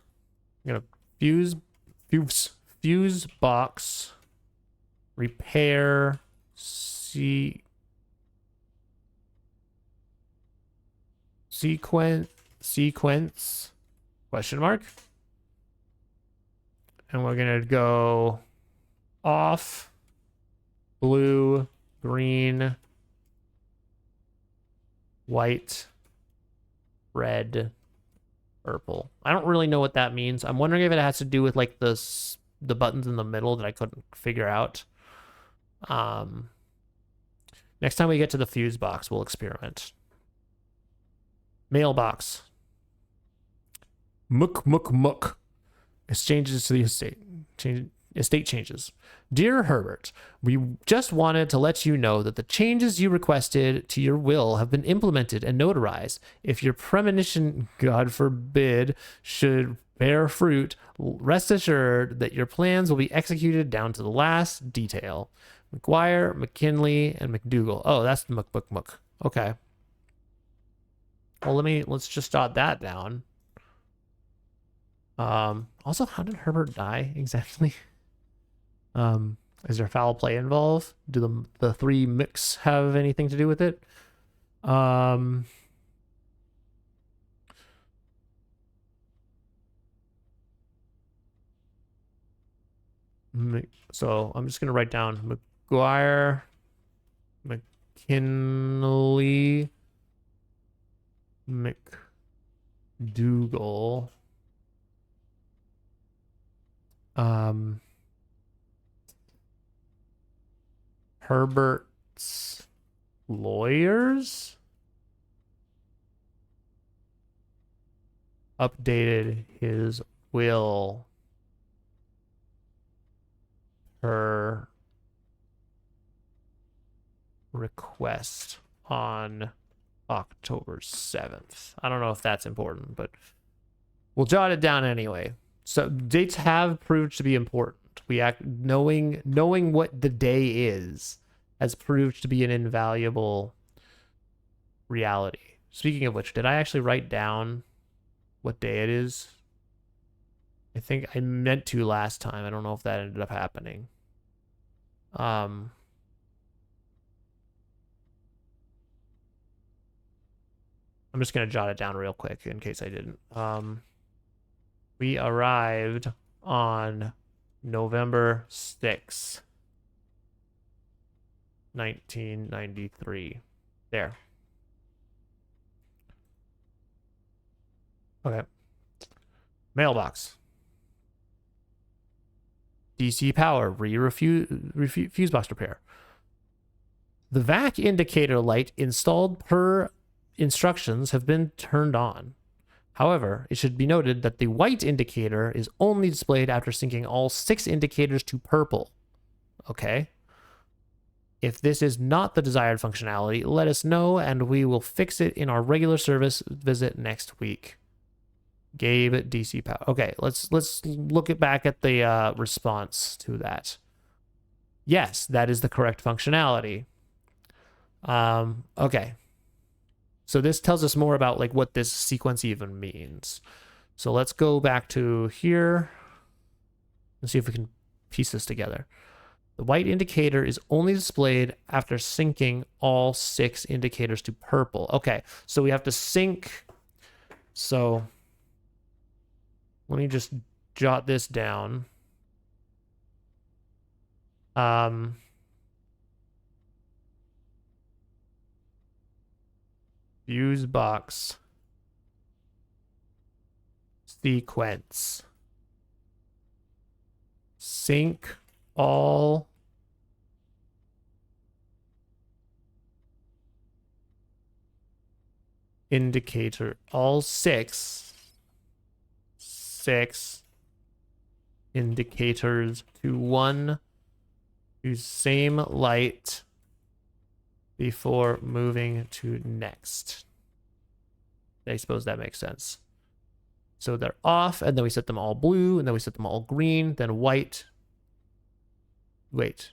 gonna fuse box repair sequence question mark, and we're gonna go off, blue, green, white, red, purple. I don't really know what that means. I'm wondering if it has to do with like the buttons in the middle that I couldn't figure out. Next time we get to the fuse box, we'll experiment. Mailbox. Muck. Exchanges to the estate. Estate changes. Dear Herbert, we just wanted to let you know that the changes you requested to your will have been implemented and notarized. If your premonition, God forbid, should bear fruit, rest assured that your plans will be executed down to the last detail. McGuire, McKinley, and McDougal. Oh, that's the Muck. Okay. Well, let's just jot that down. Also, how did Herbert die exactly? Is there foul play involved? Do the three Micks have anything to do with it? So I'm just gonna write down McGuire, McKinley, McDougal. Herbert's lawyers updated his will per request on October 7th. I don't know if that's important, but we'll jot it down anyway. So dates have proved to be important. Knowing what the day is has proved to be an invaluable reality. Speaking of which, did I actually write down what day it is? I think I meant to last time. I don't know if that ended up happening. I'm just gonna jot it down real quick in case I didn't. We arrived on November 6th, 1993. There. Okay. Mailbox. DC Power, fuse box repair. The vac indicator light installed per instructions have been turned on. However, it should be noted that the white indicator is only displayed after syncing all 6 indicators to purple. Okay. If this is not the desired functionality, let us know and we will fix it in our regular service visit next week. Gabe DC Power. Okay, let's look back at the response to that. Yes, that is the correct functionality. Okay. So this tells us more about like what this sequence even means. So let's go back to here and see if we can piece this together. The white indicator is only displayed after syncing all 6 indicators to purple. Okay, so we have to sync. So let me just jot this down. Fuse box sequence. Sync all indicator, all 6 indicators to one to same light before moving to next. I suppose that makes sense. So they're off, and then we set them all blue, and then we set them all green, then white. Wait.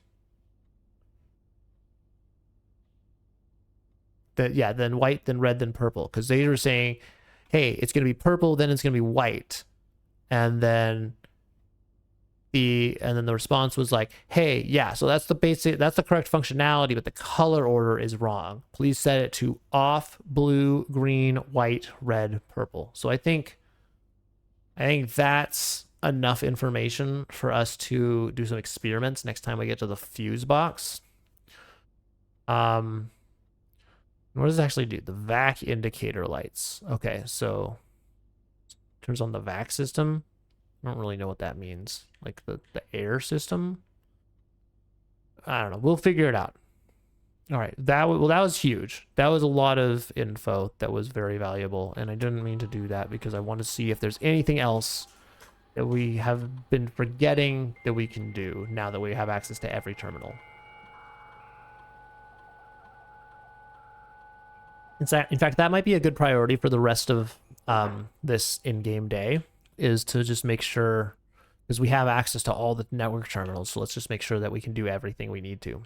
Yeah, then white, then red, then purple. Because they were saying, hey, it's going to be purple, then it's going to be white. And then the response was like, hey, yeah, so that's the correct functionality, but the color order is wrong. Please set it to off, blue, green, white, red, purple. So I think that's enough information for us to do some experiments next time we get to the fuse box. What does it actually do? The vac indicator lights. Okay, so turns on the vac system. I don't really know what that means. Like the air system? I don't know. We'll figure it out. All right. That was huge. That was a lot of info that was very valuable. And I didn't mean to do that because I want to see if there's anything else that we have been forgetting that we can do now that we have access to every terminal. In fact, that might be a good priority for the rest of this in-game day, is to just make sure, because we have access to all the network terminals, so let's just make sure that we can do everything we need to.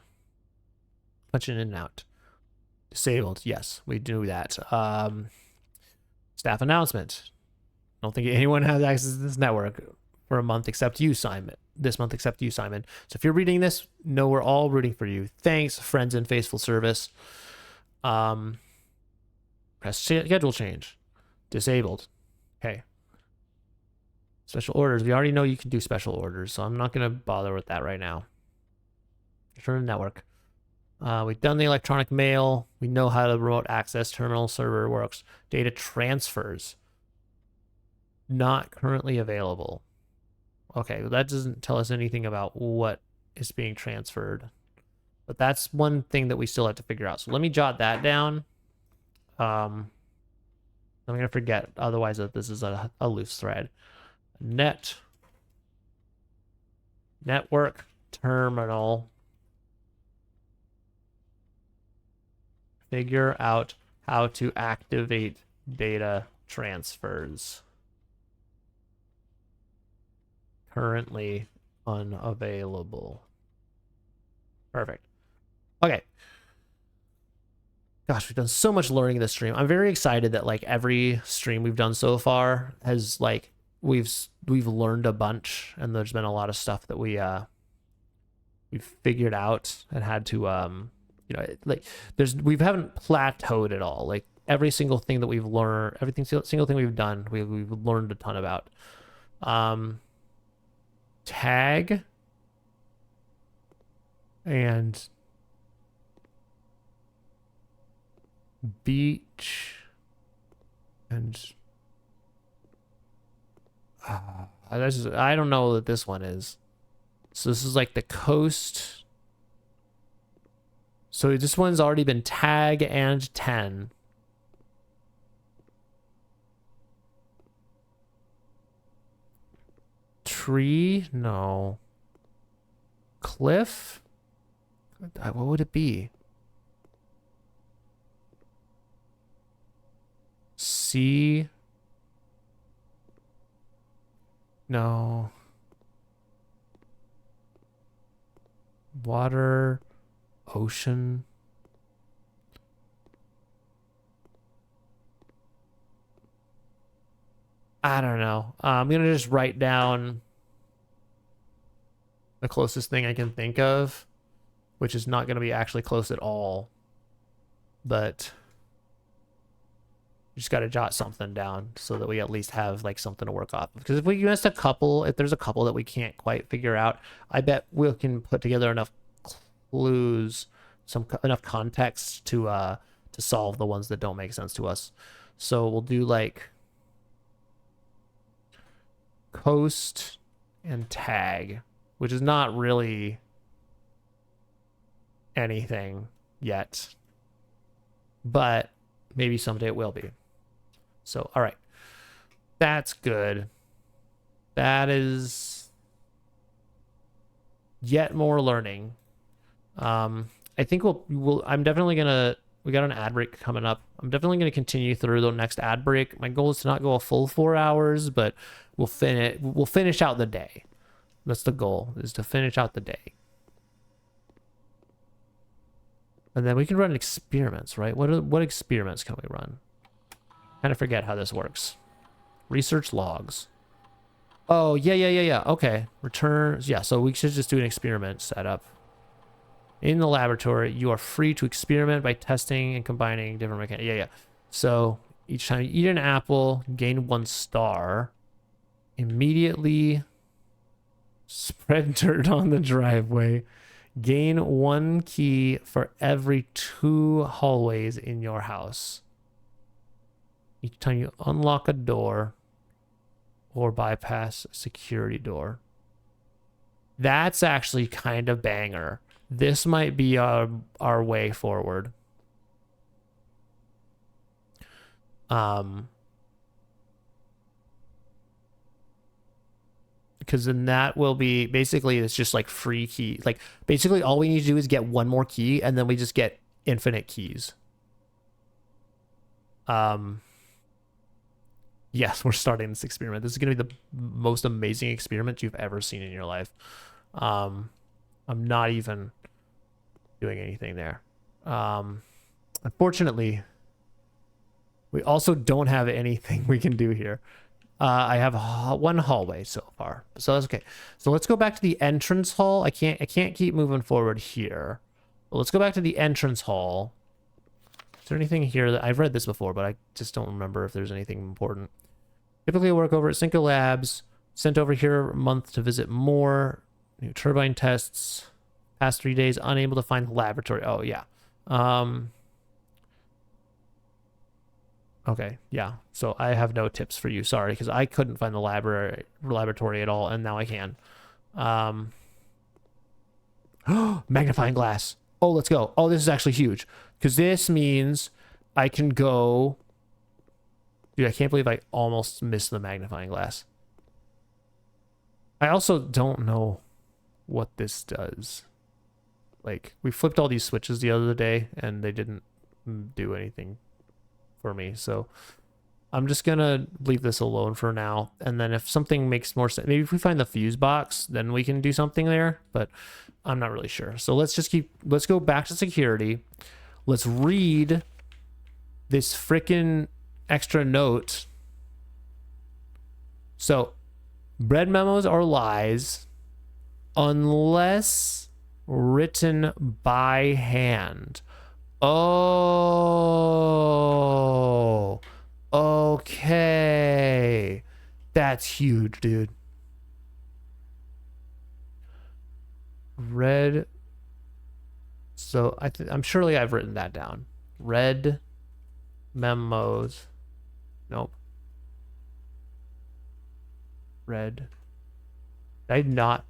Punch in and out. Disabled, yes, we do that. Staff announcement. I don't think anyone has access to this network for a month except you, Simon. This month except you, Simon. So if you're reading this, know we're all rooting for you. Thanks, friends in faithful service. Press schedule change. Disabled. Okay. Special orders. We already know you can do special orders, so I'm not going to bother with that right now. Return to network. We've done the electronic mail. We know how the remote access terminal server works. Data transfers. Not currently available. Okay, well, that doesn't tell us anything about what is being transferred. But that's one thing that we still have to figure out. So let me jot that down. I'm going to forget, otherwise that this is a loose thread. Network terminal. Figure out how to activate data transfers. Currently unavailable. Perfect. Okay. Gosh, we've done so much learning in this stream. I'm very excited that like every stream we've done so far has like we've learned a bunch, and there's been a lot of stuff that we've figured out and had to you know, like we haven't plateaued at all. Like every single thing that we've learned, single thing we've done, we've learned a ton about. Tag and beach and I don't know what this one is. So this is like the coast. So this one's already been tag and 10. Tree? No. Cliff? What would it be? Sea? No. Water, ocean. I don't know. I'm gonna just write down the closest thing I can think of, which is not gonna be actually close at all. But you just gotta jot something down so that we at least have like something to work off. Because if we missed a couple, if there's a couple that we can't quite figure out, I bet we can put together enough clues, enough context to solve the ones that don't make sense to us. So we'll do like coast and tag, which is not really anything yet, but maybe someday it will be. So, all right, that's good. That is yet more learning. I think I'm definitely gonna, we got an ad break coming up. I'm definitely gonna continue through the next ad break. My goal is to not go a full 4 hours, but we'll finish out the day. That's the goal, is to finish out the day. And then we can run experiments, right? What experiments can we run? Kind of forget how this works. Research logs. Oh, yeah. Okay. Returns. Yeah, so we should just do an experiment setup. In the laboratory, you are free to experiment by testing and combining different mechanics. Yeah. So each time you eat an apple, gain 1 star. Immediately spread dirt on the driveway. Gain 1 key for every 2 hallways in your house. Each time you unlock a door or bypass a security door. That's actually kind of banger. This might be our way forward. Because then that will be, basically it's just like free key. Like basically all we need to do is get 1 more key and then we just get infinite keys. Yes, we're starting this experiment. This is going to be the most amazing experiment you've ever seen in your life. I'm not even doing anything there. Unfortunately, we also don't have anything we can do here. I have 1 hallway so far, so that's okay. So let's go back to the entrance hall. I can't keep moving forward here. But let's go back to the entrance hall. Is there anything here that I've read this before, but I just don't remember if there's anything important. Typically, I work over at Cinco Labs. Sent over here a month to visit more. New turbine tests. Past 3 days, unable to find the laboratory. Oh yeah. Okay, yeah. So I have no tips for you. Sorry, because I couldn't find the laboratory at all, and now I can. Magnifying glass. Oh, let's go. Oh, this is actually huge. Because this means I can go... Dude, I can't believe I almost missed the magnifying glass. I also don't know what this does. Like, we flipped all these switches the other day, and they didn't do anything for me. So I'm just gonna leave this alone for now. And then if something makes more sense, maybe if we find the fuse box, then we can do something there. But I'm not really sure. So let's go back to security. Let's read this frickin' extra note. So, bread memos are lies unless written by hand. Oh, okay. That's huge, dude. Red. So I'm surely I've written that down. Red memos. Nope. Red. Have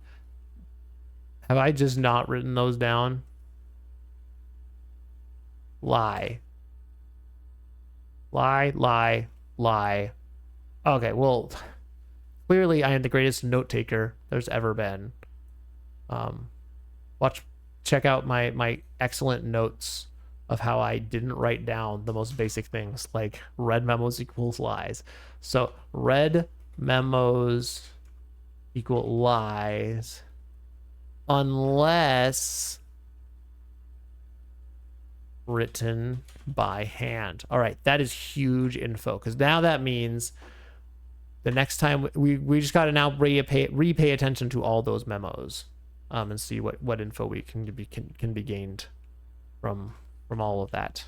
I just not written those down? Lie. Lie. Okay, well, clearly I am the greatest note taker there's ever been. Watch check out my excellent notes of how I didn't write down the most basic things like red memos equals lies. So red memos equal lies unless written by hand. All right, that is huge info, because now that means the next time we just got to now repay attention to all those memos, and see what info we can be gained from all of that.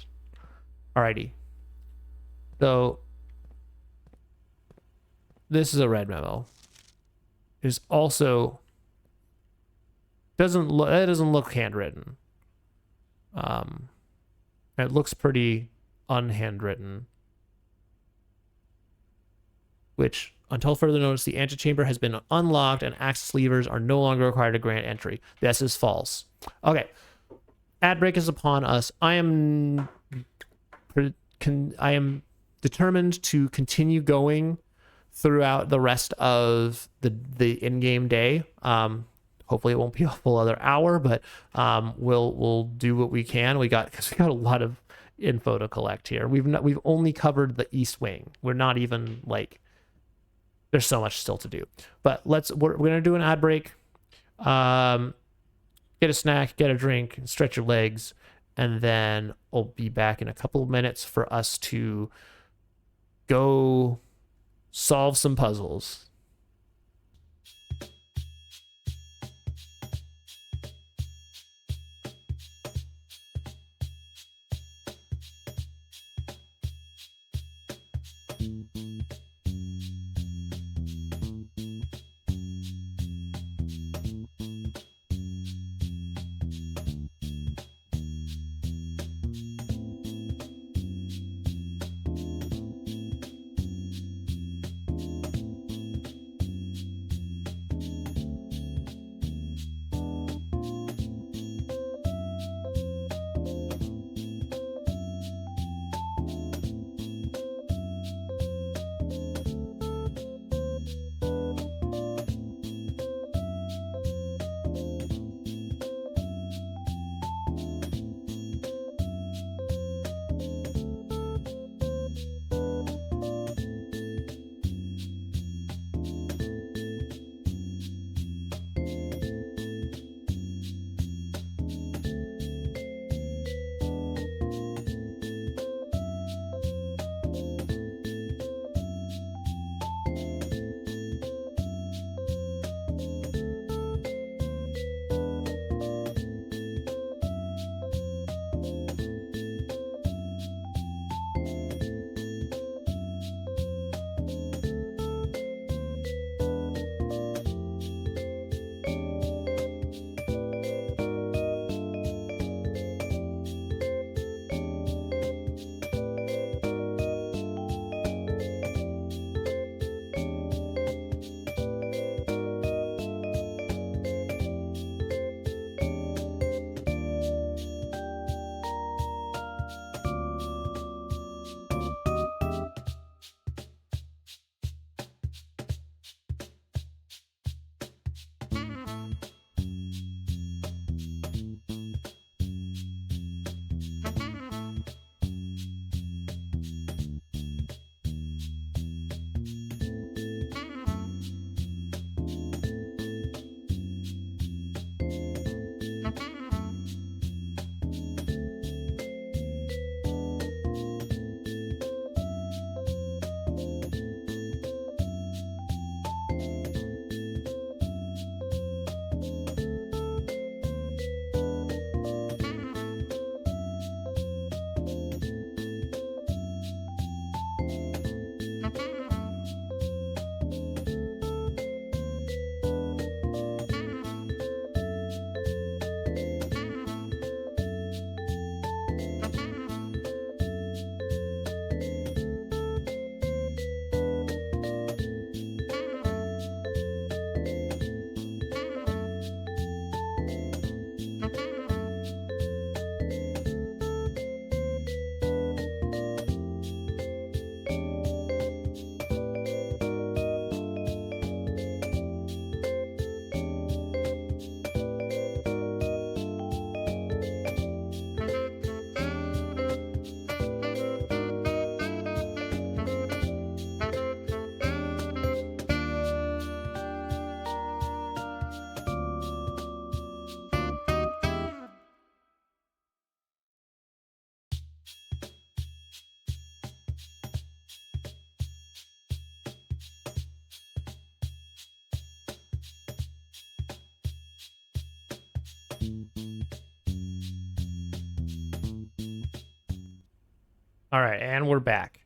Alrighty, so this is a red memo. Is also doesn't look handwritten. It looks pretty unhandwritten. Which, until further notice, the antechamber has been unlocked and access levers are no longer required to grant entry. This is false. Okay. Ad break is upon us. I am determined to continue going throughout the rest of the in-game day. Hopefully it won't be a full other hour, but we'll do what we can. Because we got a lot of info to collect here. We've only covered the East Wing. We're not even like, there's so much still to do. But we're gonna do an ad break. Get a snack, get a drink, stretch your legs, and then I'll be back in a couple of minutes for us to go solve some puzzles. All right, and we're back.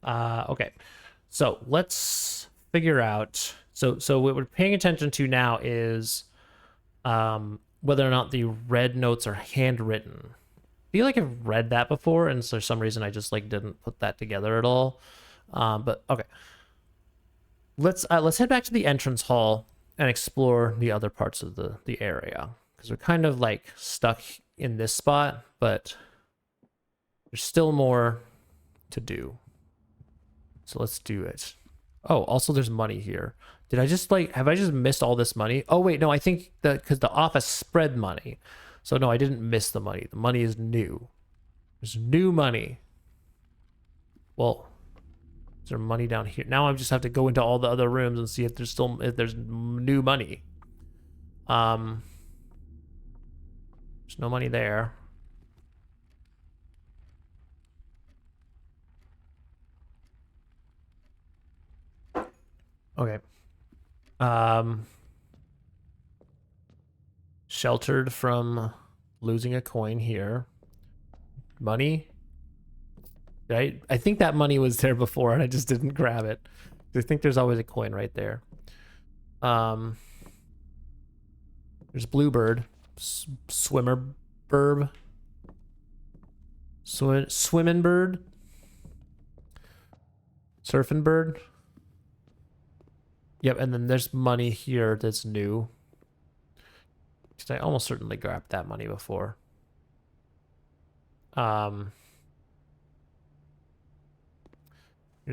Okay, so let's figure out. So what we're paying attention to now is whether or not the red notes are handwritten. I feel like I've read that before, and for some reason I just like didn't put that together at all. But okay, let's head back to the entrance hall and explore the other parts of the area, because we're kind of like stuck in this spot, but there's still more to do. So let's do it. Oh, also there's money here. Did I just like, have I just missed all this money? Oh wait, no, I think that because the office spread money. So no, I didn't miss the money. The money is new. There's new money. Well, is there money down here? Now I just have to go into all the other rooms and see if there's new money. There's no money there. Okay. Sheltered from losing a coin here. Money. Right? I think that money was there before and I just didn't grab it. I think there's always a coin right there. There's Bluebird. Swimmer burb. Swimming bird. Surfing bird. Yep, and then there's money here that's new. Because I almost certainly grabbed that money before. Here's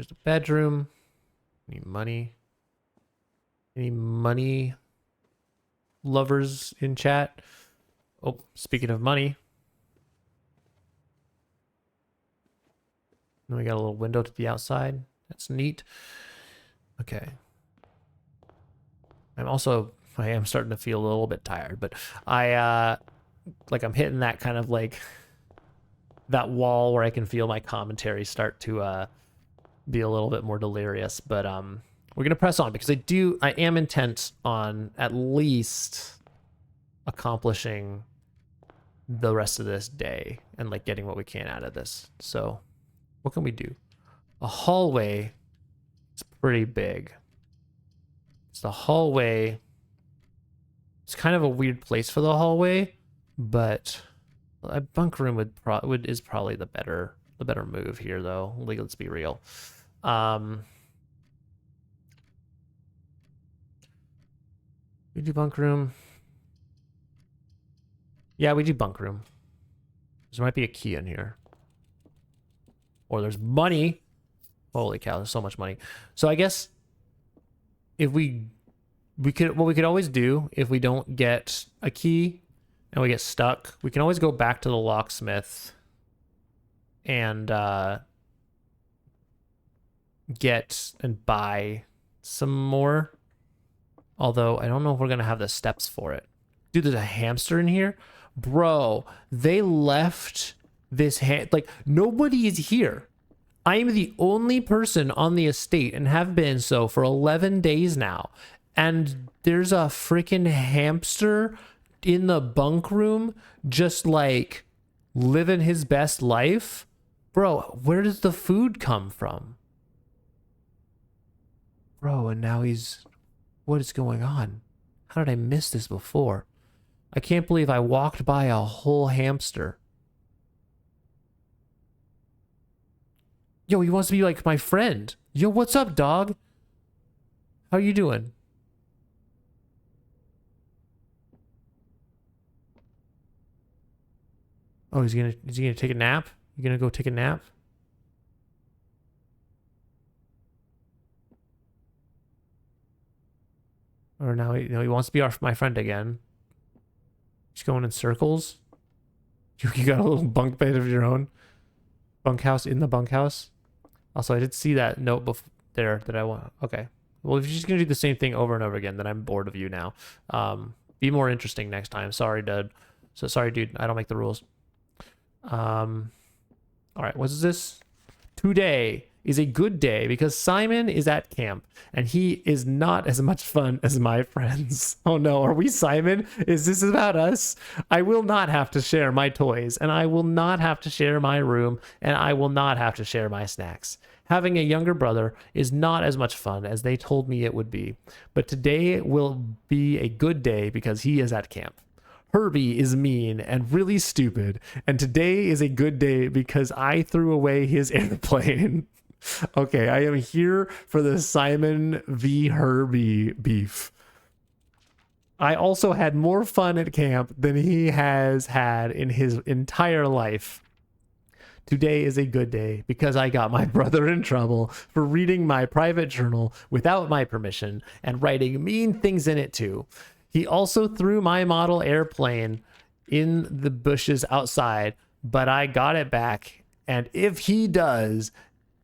the bedroom. Any money? Any money lovers in chat? Oh, speaking of money. Then we got a little window to the outside. That's neat. Okay. I am starting to feel a little bit tired, but I'm hitting that kind of like that wall where I can feel my commentary start to be a little bit more delirious, but we're gonna press on because I am intent on at least accomplishing the rest of this day and like getting what we can out of this. So what can we do? A hallway is pretty big. It's the hallway. It's kind of a weird place for the hallway, but a bunk room is probably the better move here, though. Like, let's be real. We do bunk room. Yeah, we do bunk room. There might be a key in here, or there's money. Holy cow! There's so much money. So I guess if we could always do if we don't get a key and we get stuck, we can always go back to the locksmith and get and buy some more. Although I don't know if we're gonna have the steps for it. Dude, there's a hamster in here, bro. They left this like nobody is here. I am the only person on the estate and have been so for 11 days now. And there's a freaking hamster in the bunk room just like living his best life. Bro, where does the food come from? Bro, and now what is going on? How did I miss this before? I can't believe I walked by a whole hamster. Yo, he wants to be like my friend. Yo, what's up, dog? How you doing? Oh, is he gonna take a nap? You gonna go take a nap? Or now he wants to be my friend again. He's going in circles. You got a little bunk bed of your own. Bunkhouse in the bunkhouse. Also, I did see that note there that I want. Okay. Well, if you're just gonna do the same thing over and over again, then I'm bored of you now. Be more interesting next time. Sorry, dude. Sorry, dude. I don't make the rules. All right. What is this? Today, is a good day because Simon is at camp and he is not as much fun as my friends. Oh no, are we Simon? Is this about us? I will not have to share my toys, and I will not have to share my room, and I will not have to share my snacks. Having a younger brother is not as much fun as they told me it would be, but today will be a good day because he is at camp. Herbie is mean and really stupid, and today is a good day because I threw away his airplane. Okay, I am here for the Simon v. Herbie beef. I also had more fun at camp than he has had in his entire life. Today is a good day because I got my brother in trouble for reading my private journal without my permission and writing mean things in it too. He also threw my model airplane in the bushes outside, but I got it back. And if he does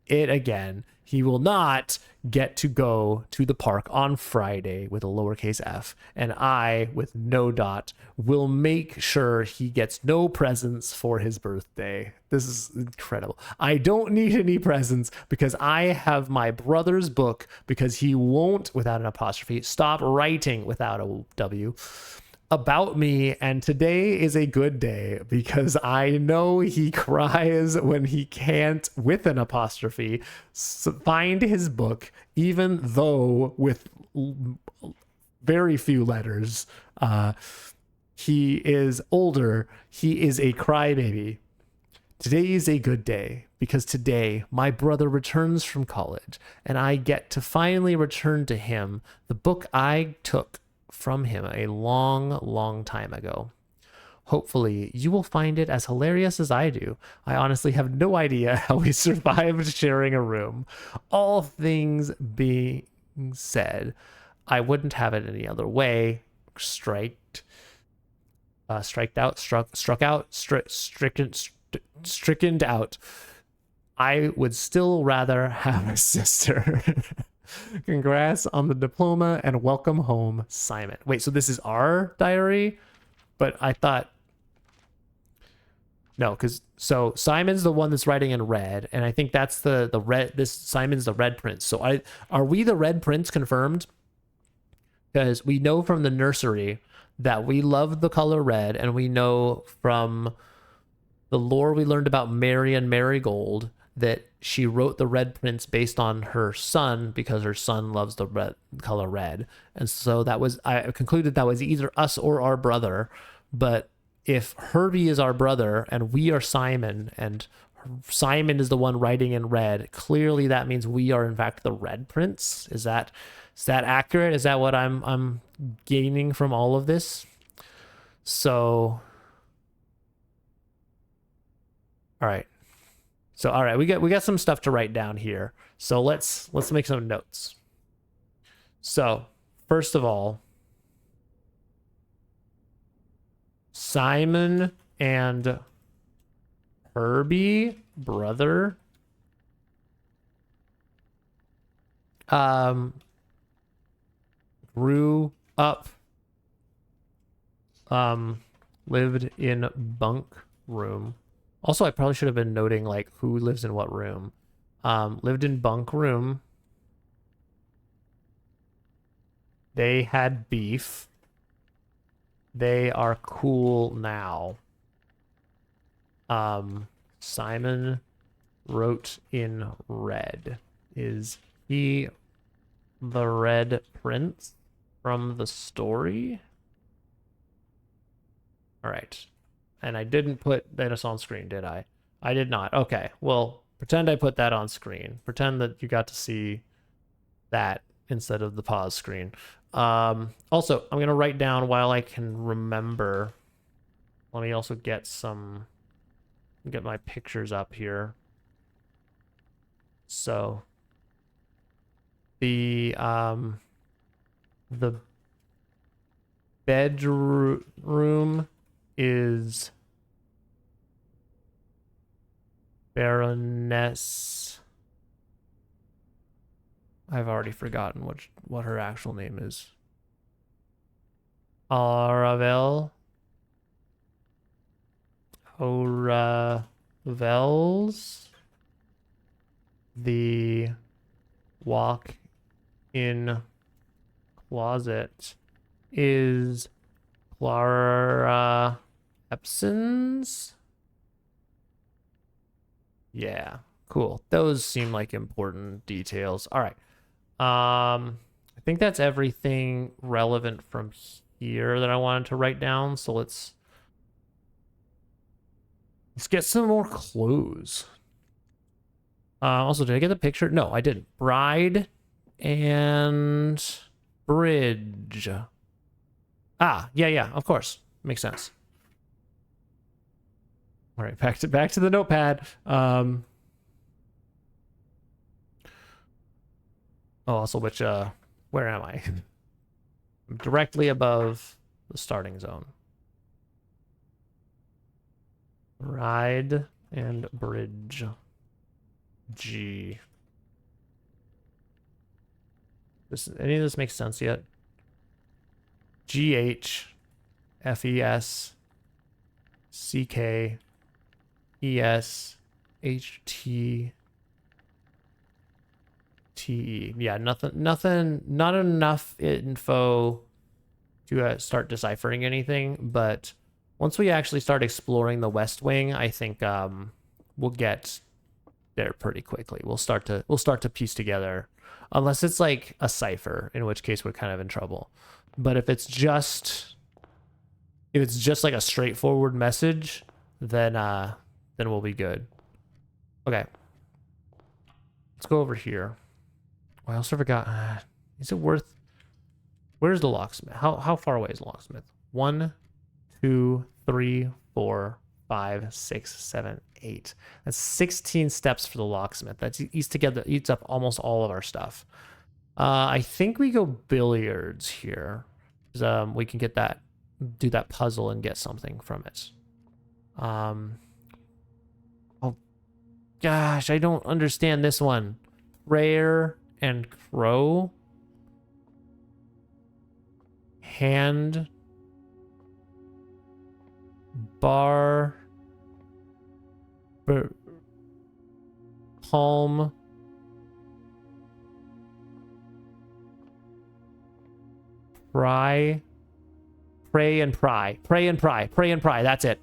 it again, he will not get to go to the park on Friday with a lowercase f. And I, with no dot, will make sure he gets no presents for his birthday. This is incredible. I don't need any presents because I have my brother's book because he won't, without an apostrophe, stop writing without a W, about me, and today is a good day because I know he cries when he can't, with an apostrophe, find his book, even though with very few letters. He is older. He is a crybaby. Today is a good day because today my brother returns from college and I get to finally return to him the book I took from him a long time ago. Hopefully you will find it as hilarious as I do. I honestly have no idea how we survived sharing a room. All things being said, I wouldn't have it any other way. Struck out, stricken out. I would still rather have a sister. Congrats on the diploma and welcome home, Simon. Wait, so this is our diary? But I thought... No, because... So Simon's the one that's writing in red, and I think that's the red... This Simon's the red prince. So are we the red prince confirmed? Because we know from the nursery that we love the color red, and we know from the lore we learned about Marion Marigold that she wrote the Red Prince based on her son because her son loves the color red. And so I concluded that was either us or our brother. But if Herbie is our brother and we are Simon and Simon is the one writing in red, clearly that means we are in fact the Red Prince. Is that accurate? Is that what I'm gaining from all of this? So, all right. So, all right, we got some stuff to write down here. So let's make some notes. So, first of all, Simon and Herbie, brother, grew up, lived in bunk room. Also, I probably should have been noting like who lives in what room. Lived in bunk room. They had beef. They are cool now. Simon wrote in red. Is he the Red Prince from the story? All right. And I didn't put this on screen, did I? I did not. Okay, well, pretend I put that on screen. Pretend that you got to see that instead of the pause screen. Also, I'm going to write down while I can remember. Let me also get my pictures up here. So, the bedroom is Baroness. I've already forgotten what her actual name is. Aravel. Oravels. the walk-in closet is Clara Epson's. Yeah, cool. Those seem like important details. All right. I think that's everything relevant from here that I wanted to write down. So let's get some more clues. Also, did I get the picture? No, I didn't. Bride and bridge. Ah, yeah, of course. Makes sense. All right, back to the notepad. Also, which where am I? I'm directly above the starting zone. Ride and bridge. G. Any of this makes sense yet? GH FES CK ES HT TE. Yeah, nothing, not enough info to start deciphering anything, but once we actually start exploring the West Wing, I think we'll get there pretty quickly. We'll start to piece together, unless it's like a cipher, in which case we're kind of in trouble. But if it's just like a straightforward message, then we'll be good. Okay, let's go over here. Oh, I also forgot. Is it worth? Where's the locksmith? How far away is the locksmith? 1, 2, 3, 4, 5, 6, 7, 8. That's 16 steps for the locksmith. That's eats up almost all of our stuff. I think we go billiards here, because we can do that puzzle and get something from it. Oh gosh, I don't understand this one. Prayer and crow. Hand. Bar. Palm. Pry. Pray and pry. Pray and pry. Pray and pry. That's it.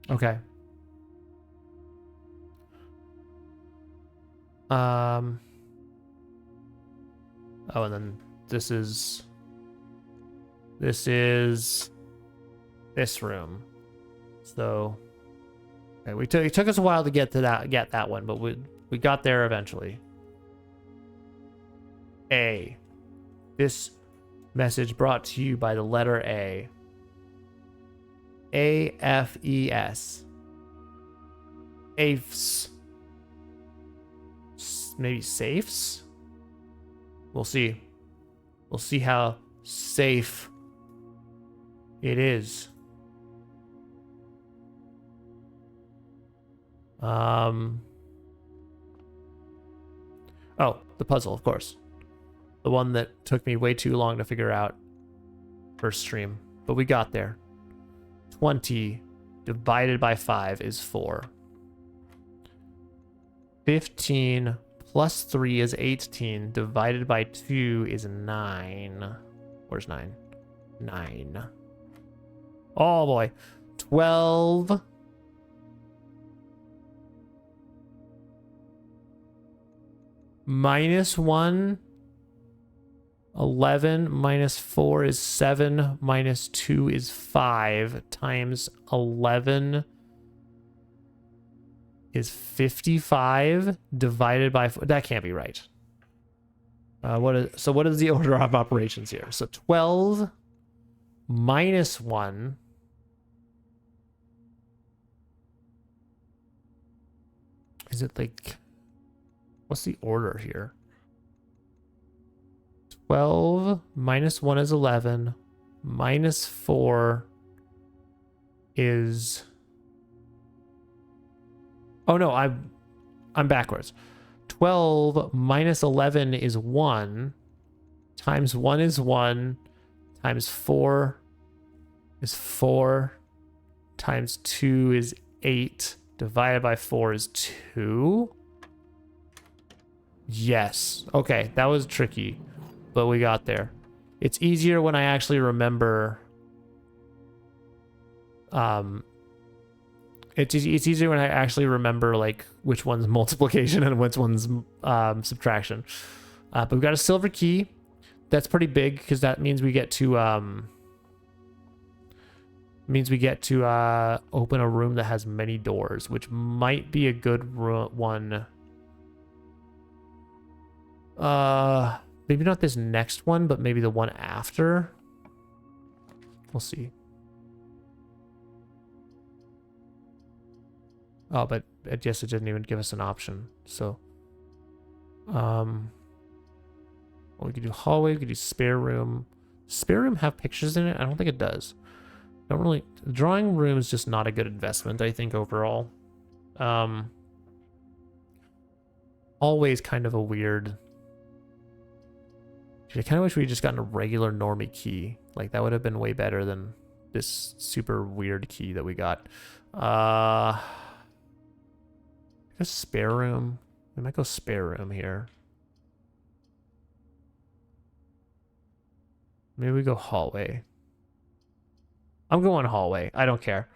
Okay. Oh, and then this is this room. So, okay, it took us a while to get that one, but we got there eventually. A. This message brought to you by the letter A. AFES. AFES. Maybe safes? We'll see. We'll see how safe it is. Oh, the puzzle, of course. The one that took me way too long to figure out first stream. But we got there. 20 divided by 5 is 4. 15 plus 3 is 18. Divided by 2 is 9. Where's 9? 9. Oh boy. 12. Minus 1. 11 minus 4 is 7. Minus 2 is 5. Times 11 is 55. Divided by 4. That can't be right. What is the order of operations here? So 12 minus 1. Is it like... What's the order here? 12 minus 1 is 11. Minus 4 is... Oh no, I'm backwards. 12 minus 11 is 1. Times 1 is 1. Times 4 is 4. Times 2 is 8. divided by 4 is 2. Yes. Okay, that was tricky, but we got there. It's easier when I actually remember. It's easier when I actually remember like which one's multiplication and which one's subtraction. But we've got a silver key. That's pretty big because that means we get to open a room that has many doors, which might be a good one. Maybe not this next one, but maybe the one after. We'll see. Oh, but I guess it didn't even give us an option. So, well, we could do hallway, we could do spare room. Spare room have pictures in it? I don't think it does. Don't really. Drawing room is just not a good investment, I think, overall. Always kind of a weird. I kind of wish we had just gotten a regular normie key. Like that would have been way better than this super weird key that we got. A spare room. We might go spare room here. Maybe we go hallway. I'm going hallway. I don't care.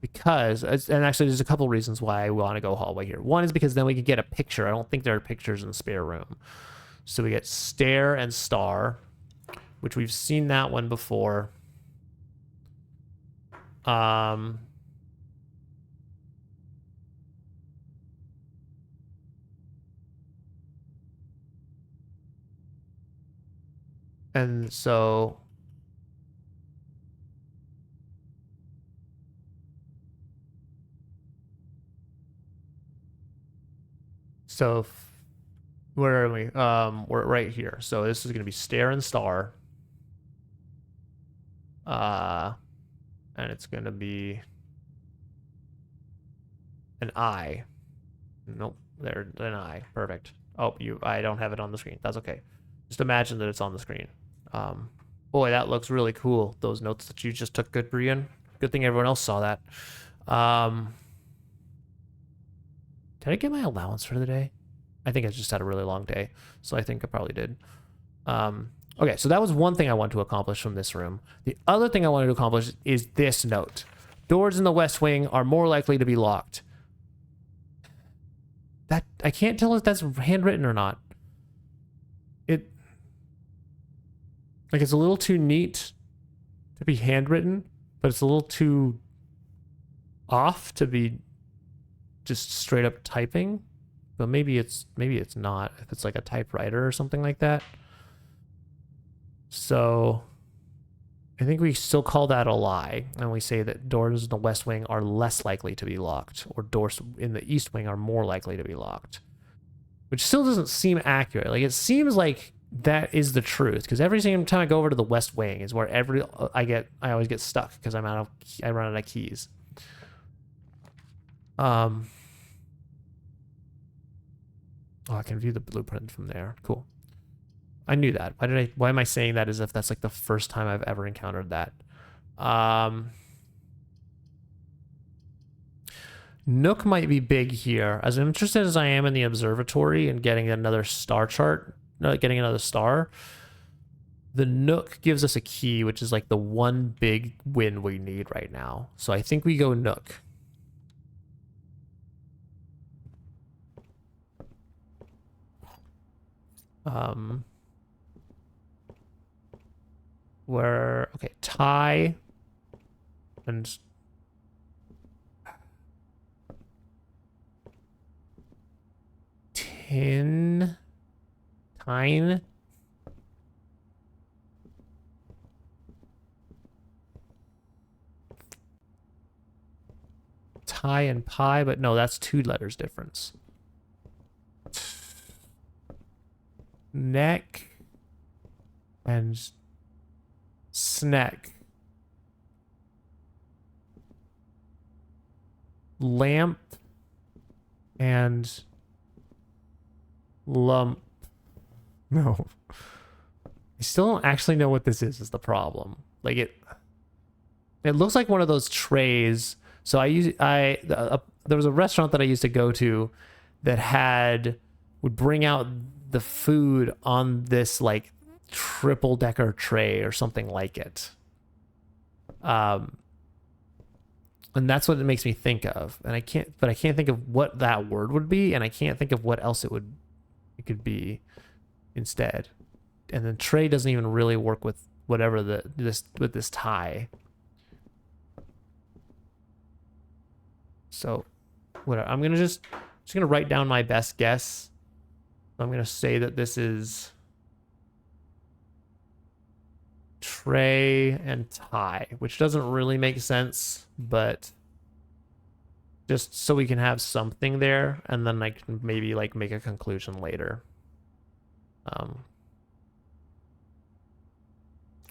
Because, and actually there's a couple reasons why I want to go hallway here. One is because then we can get a picture. I don't think there are pictures in spare room. So we get stair and star, which we've seen that one before. And so where are we? We're right here. So this is going to be stair and star. And it's going to be an eye. Nope, there's an eye. Perfect. Oh, I don't have it on the screen. That's okay. Just imagine that it's on the screen. Boy, that looks really cool. Those notes that you just took, GoodBerean. Good thing everyone else saw that. Did I get my allowance for the day? I think I just had a really long day, so I think I probably did. Okay, so that was one thing I want to accomplish from this room. The other thing I wanted to accomplish is this note. Doors in the West Wing are more likely to be locked. That I can't tell if that's handwritten or not. It's a little too neat to be handwritten, but it's a little too off to be just straight up typing. But maybe it's not, if it's like a typewriter or something like that. So I think we still call that a lie, and we say that doors in the West Wing are less likely to be locked, or doors in the East Wing are more likely to be locked. Which still doesn't seem accurate. Like, it seems like that is the truth, because every single time I go over to the West Wing is where I always get stuck because I run out of keys. Oh, I can view the blueprint from there. Cool. I knew that. Why am I saying that as if that's like the first time I've ever encountered that? Nook might be big here. As interested as I am in the observatory and getting another star chart, getting another star, the Nook gives us a key, which is like the one big win we need right now. So I think we go Nook. Okay, tie and tine. Tie and pie, but no, that's 2 letters difference. Neck and snack. Lamp and lump. No. I still don't actually know what this is the problem. Like, it looks like one of those trays. So there was a restaurant that I used to go to that would bring out the food on this like triple decker tray or something like it. And that's what it makes me think of. And I can't think of what that word would be, and I can't think of what else it could be instead. And then tray doesn't even really work with whatever with this tie. So whatever. I'm gonna just gonna write down my best guess. I'm gonna say that this is tray and tie, which doesn't really make sense, but just so we can have something there, and then I can maybe like make a conclusion later.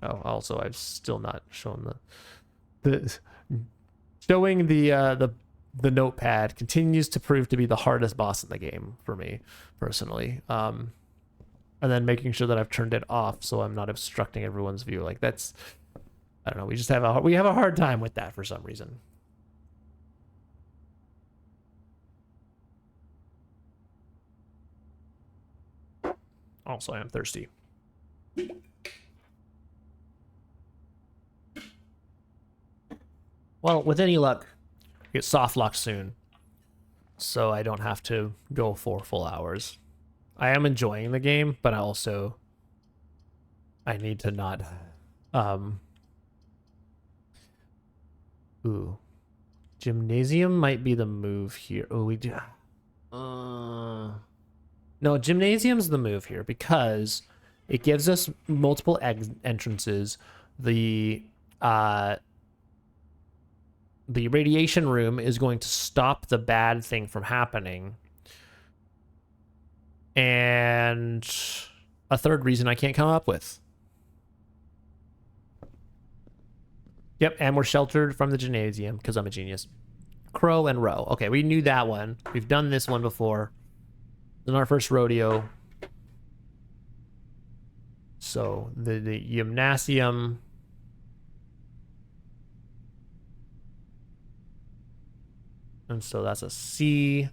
Oh, also I've still not shown showing the notepad continues to prove to be the hardest boss in the game for me personally. And then making sure that I've turned it off so I'm not obstructing everyone's view. Like that's, I don't know. We just have a hard time with that for some reason. Also, I am thirsty. Well, with any luck, get soft locked soon, so I don't have to go for full hours. I am enjoying the game, but I need to not. Ooh, gymnasium might be the move here. Oh, we do. No, gymnasium's the move here because it gives us multiple entrances. The radiation room is going to stop the bad thing from happening. And a third reason I can't come up with. Yep, and we're sheltered from the gymnasium because I'm a genius. Crow and row. Okay, we knew that one. We've done this one before. In our first rodeo. So the gymnasium. And so that's a C.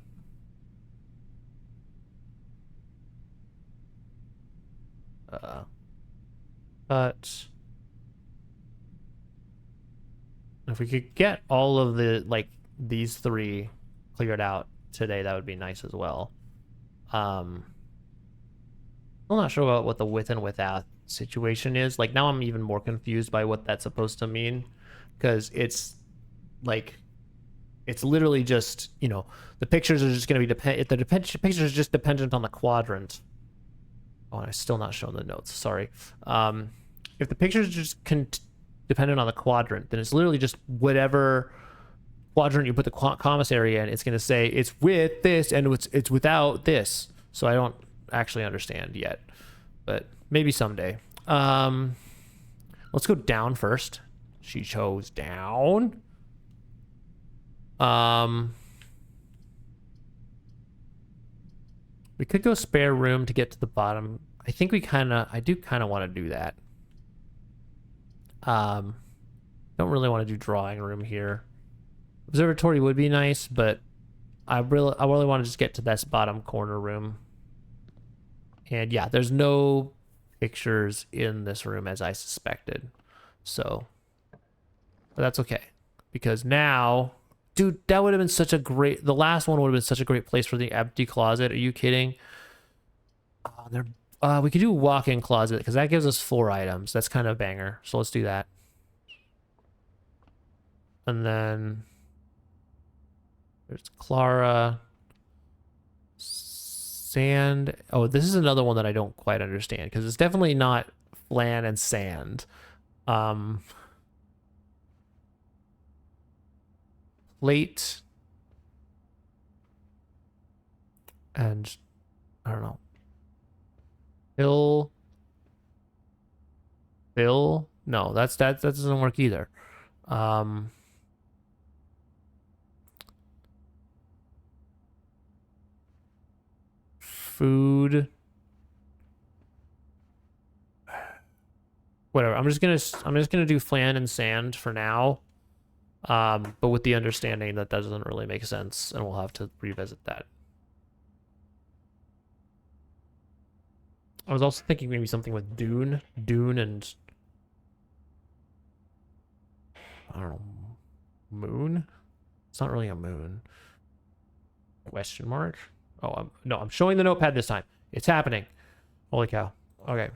But if we could get all of these three cleared out today, that would be nice as well. I'm not sure about what the with and without situation is. Like now I'm even more confused by what that's supposed to mean, because it's literally just, you know, the pictures are just going to be pictures are just dependent on the quadrant. Oh, I'm still not showing the notes. Sorry. If the pictures are just dependent on the quadrant, then it's literally just whatever quadrant you put the commissary in. It's going to say it's with this and it's without this. So I don't actually understand yet, but maybe someday. Let's go down first. She chose down. We could go spare room to get to the bottom. I think I do kind of want to do that. Don't really want to do drawing room here. Observatory would be nice, but I really want to just get to this bottom corner room. And yeah, there's no pictures in this room as I suspected. So, but that's okay. Because now, dude, that would have been the last one would have been such a great place for the empty closet. Are you kidding? We could do a walk-in closet because that gives us 4 items. That's kind of a banger. So let's do that. And then there's Clara. Sand. Oh, this is another one that I don't quite understand because it's definitely not flan and sand. Plate. And I don't know. Bill. No, that doesn't work either. Food. Whatever. I'm just gonna do flan and sand for now. But with the understanding that doesn't really make sense, and we'll have to revisit that. I was also thinking maybe something with Dune and I don't know, moon. It's not really a moon. Question mark? Oh, no, I'm showing the notepad this time. It's happening. Holy cow. Okay.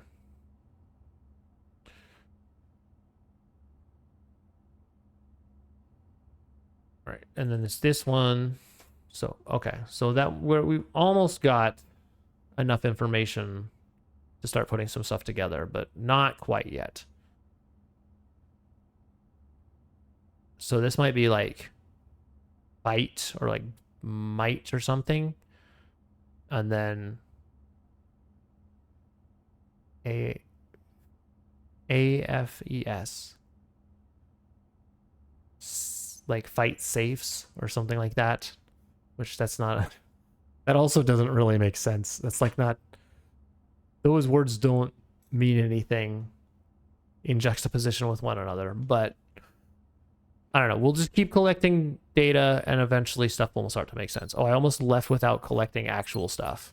All right, and then it's this one. So, okay. So that where we almost got enough information to start putting some stuff together, but not quite yet. So this might be like fight or like might or something. And then AFES. Like fight safes or something like that. Which that's not... That also doesn't really make sense. That's like not... Those words don't mean anything in juxtaposition with one another, but I don't know. We'll just keep collecting data and eventually stuff will start to make sense. Oh, I almost left without collecting actual stuff.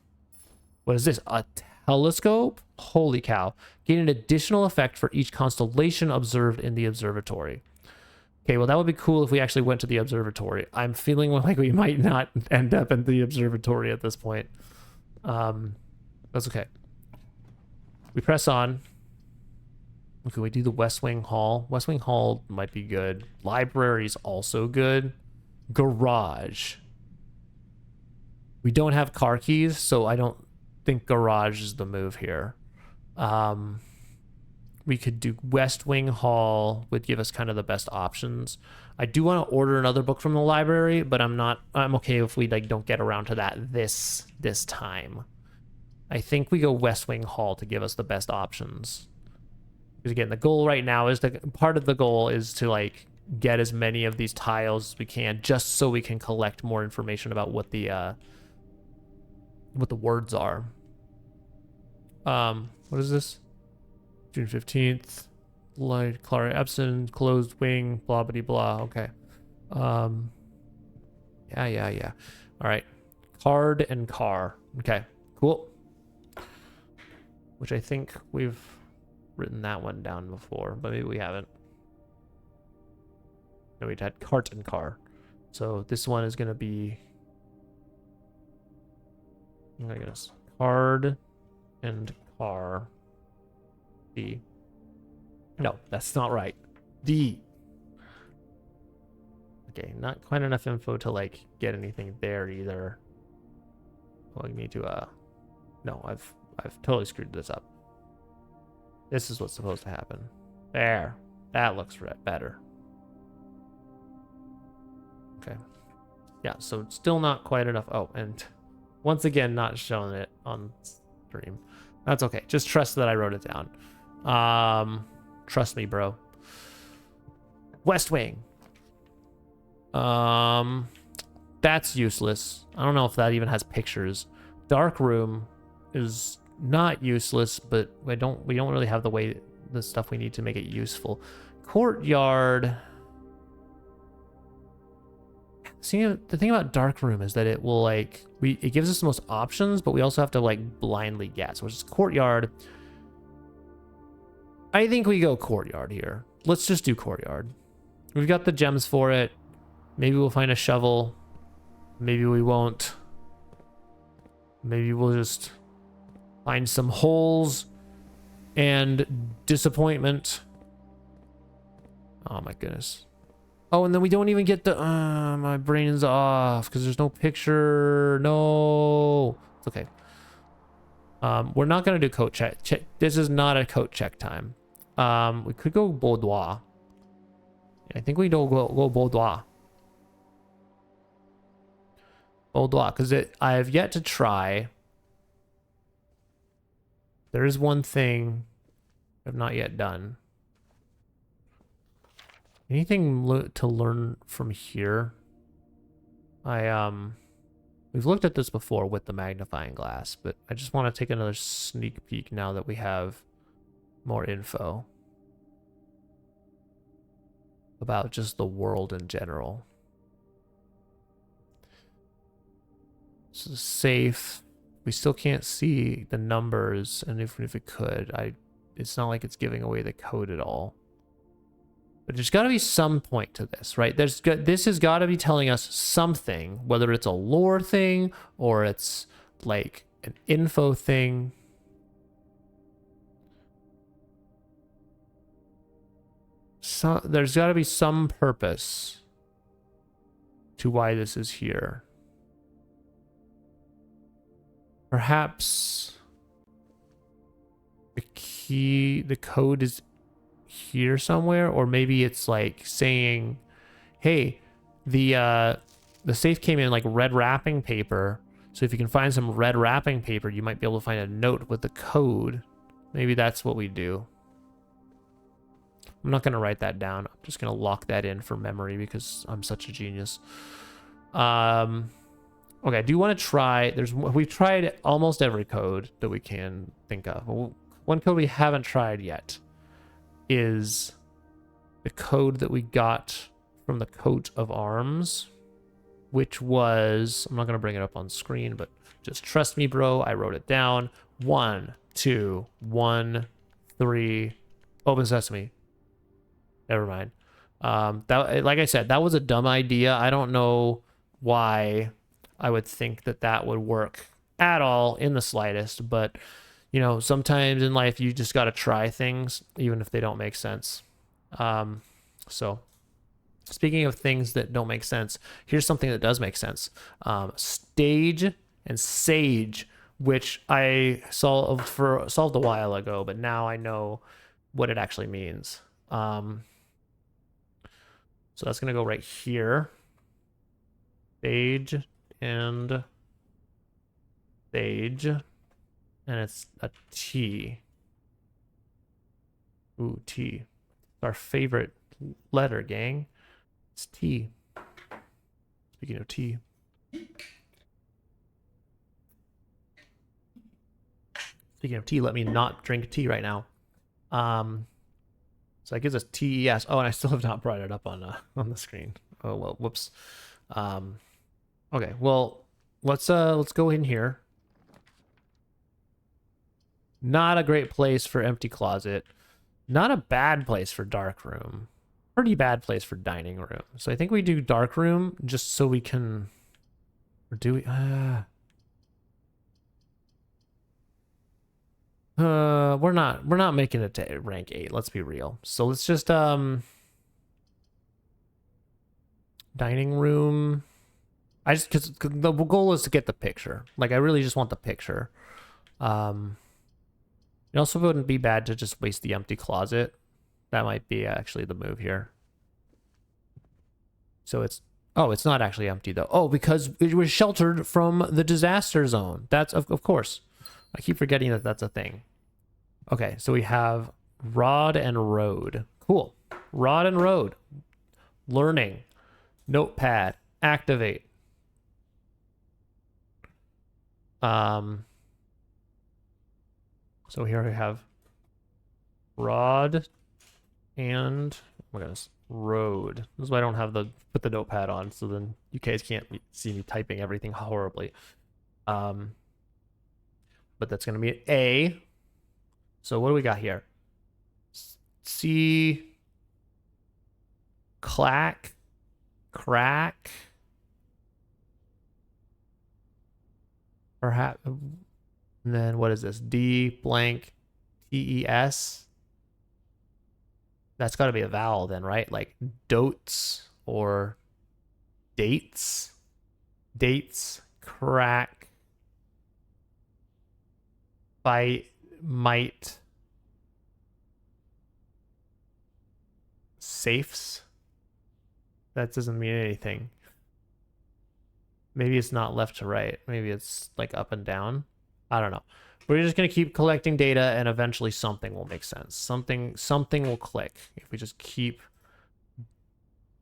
What is this? A telescope? Holy cow. Gain an additional effect for each constellation observed in the observatory. Okay, well, that would be cool if we actually went to the observatory. I'm feeling like we might not end up in the observatory at this point. That's okay. We press on. Okay, we do the West Wing Hall. West Wing Hall might be good. Library's also good. Garage. We don't have car keys, so I don't think garage is the move here. We could do West Wing Hall, would give us kind of the best options. I do want to order another book from the library, but I'm okay if we like don't get around to that this time. I think we go West Wing Hall to give us the best options. Because again, the goal right now is part of the goal is to like get as many of these tiles as we can, just so we can collect more information about what the words are. What is this? June 15th. Light Clara Epson, closed wing, blah blah blah. Okay. Yeah. All right. Card and car. Okay. Cool. Which I think we've written that one down before, but maybe we haven't. No, we'd had cart and car. So this one is going to be... Oh my goodness. Card and car. D. No, that's not right. D. Okay, not quite enough info to like get anything there either. Well, I need to no, I've totally screwed this up. This is what's supposed to happen. There. That looks better. Okay. Yeah, so it's still not quite enough. Oh, and once again, not showing it on stream. That's okay. Just trust that I wrote it down. Trust me, bro. West Wing. That's useless. I don't know if that even has pictures. Dark Room is not useless, but we don't really have the stuff we need to make it useful. Courtyard. See, the thing about Dark Room is that it will like it gives us the most options, but we also have to like blindly guess, which is Courtyard. I think we go Courtyard here. Let's just do Courtyard. We've got the gems for it. Maybe we'll find a shovel. Maybe we won't. Maybe we'll just find some holes and disappointment. Oh my goodness. Oh, and then we don't even get the... my brain's off because there's no picture. No. It's okay. We're not going to do coat check. This is not a coat check time. We could go boudoir. I think we don't go boudoir. Boudoir, because I have yet to try. There is one thing I've not yet done. Anything to learn from here? We've looked at this before with the magnifying glass, but I just want to take another sneak peek now that we have more info. about just the world in general. This is safe. We still can't see the numbers, and if it could, it's not like it's giving away the code at all. But there's got to be some point to this, right? This has got to be telling us something, whether it's a lore thing or it's like an info thing. So there's got to be some purpose to why this is here. Perhaps the code is here somewhere, or maybe it's like saying, hey, the safe came in like red wrapping paper, so if you can find some red wrapping paper, you might be able to find a note with the code. Maybe that's what we do. I'm not going to write that down. I'm just going to lock that in for memory because I'm such a genius. Okay, I do want to try. We've tried almost every code that we can think of. One code we haven't tried yet is the code that we got from the coat of arms, which was, I'm not going to bring it up on screen, but just trust me, bro. I wrote it down. 1, 2, 1, 3, open sesame. Never mind. That, like I said, that was a dumb idea. I don't know why I would think that that would work at all in the slightest, but you know, sometimes in life you just got to try things even if they don't make sense. So speaking of things that don't make sense, here's something that does make sense. Stage and sage, which I solved a while ago, but now I know what it actually means. So that's going to go right here. Stage and sage. And it's a T. Ooh, T. It's our favorite letter, gang. It's T. Speaking of T. Speaking of tea, let me not drink tea right now. So that gives us TES. Oh, and I still have not brought it up on the screen. Oh well, whoops. Okay, well, let's go in here. Not a great place for empty closet. Not a bad place for dark room. Pretty bad place for dining room. So I think we do dark room just so we can. Or do we? We're not making it to rank 8. Let's be real. So let's just dining room. Because the goal is to get the picture. Like I really just want the picture. It also wouldn't be bad to just waste the empty closet. That might be actually the move here. So it's not actually empty though. Oh, because it was sheltered from the disaster zone. That's of course. I keep forgetting that that's a thing. Okay, so we have rod and road. Cool. Rod and road. Learning. Notepad. Activate. So here we have rod and, oh my goodness, road. This is why I don't have put the notepad on, so then you guys can't see me typing everything horribly. But that's going to be an A. So what do we got here? C, clack, crack, perhaps, and then what is this? D blank TES. That's got to be a vowel then, right? Like dotes or dates. Dates, crack, bite, might, safes. That doesn't mean anything. Maybe it's not left to right. Maybe it's like up and down. I don't know. We're just going to keep collecting data and eventually something will make sense. Something will click if we just keep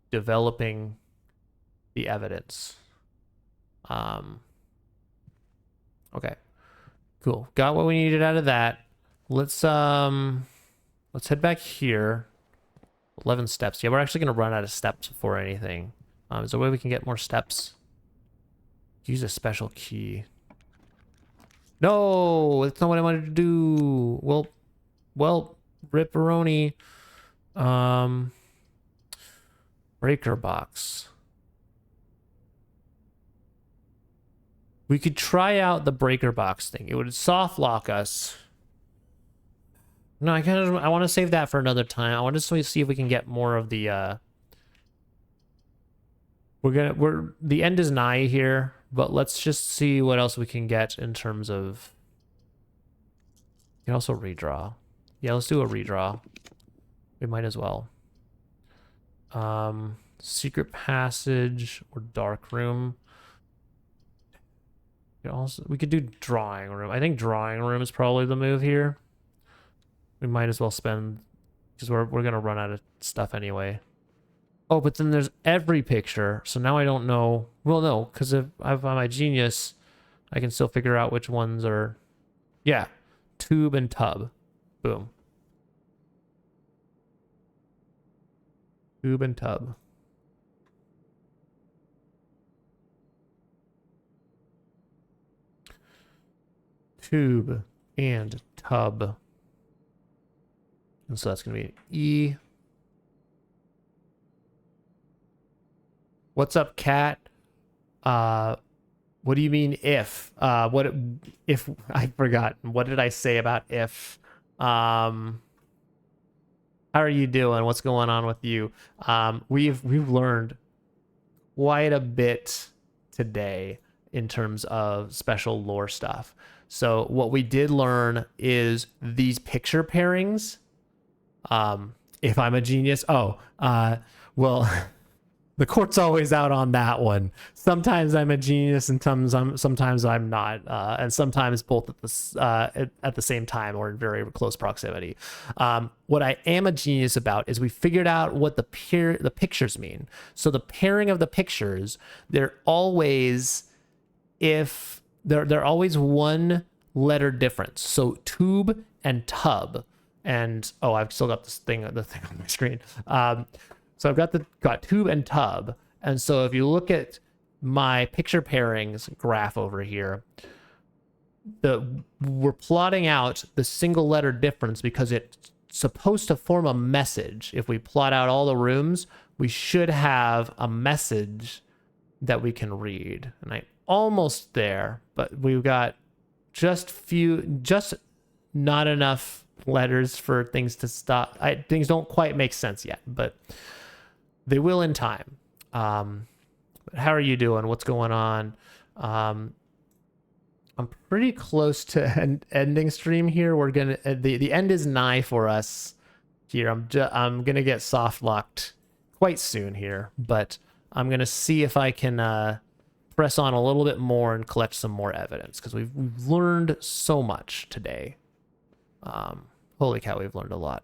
developing the evidence. Okay. Cool. Got what we needed out of that. Let's head back here. 11 steps. Yeah, we're actually going to run out of steps before anything. Is there a way we can get more steps? Use a special key. No, that's not what I wanted to do. Well, ripperoni. Breaker box. We could try out the breaker box thing. It would soft lock us. No, I want to save that for another time. I want to see if we can get more of the the end is nigh here, but let's just see what else we can get in terms of. You can also redraw. Yeah, let's do a redraw. We might as well. Secret passage or dark room. We could do drawing room. I think drawing room is probably the move here. We might as well spend, because we're gonna run out of stuff anyway. Oh, but then there's every picture, so now I don't know. Well, no, because if I'm my genius, I can still figure out which ones are. Yeah, tube and tub. Boom. Tube and tub. Tube and tub. And so that's going to be an E. What's up, cat? What do you mean if? What if I forgot? What did I say about if? How are you doing? What's going on with you? We've learned quite a bit today in terms of special lore stuff. So what we did learn is these picture pairings. If I'm a genius, well, the court's always out on that one. Sometimes I'm a genius, and sometimes I'm not, and sometimes both at the same time or in very close proximity. What I am a genius about is we figured out what the pictures mean. So the pairing of the pictures, they're always one letter difference. So tube and tub. And I've still got the thing on my screen. So I've got tube and tub. And so if you look at my picture pairings graph over here, we're plotting out the single letter difference because it's supposed to form a message. If we plot out all the rooms, we should have a message that we can read. And I'm almost there, but we've got just not enough letters for things to stop. Things don't quite make sense yet, but they will in time. How are you doing? What's going on? I'm pretty close to ending stream here. We're gonna the end is nigh for us here. I'm gonna get soft locked quite soon here, but I'm gonna see if I can press on a little bit more and collect some more evidence because we've learned so much today. Holy cow, we've learned a lot.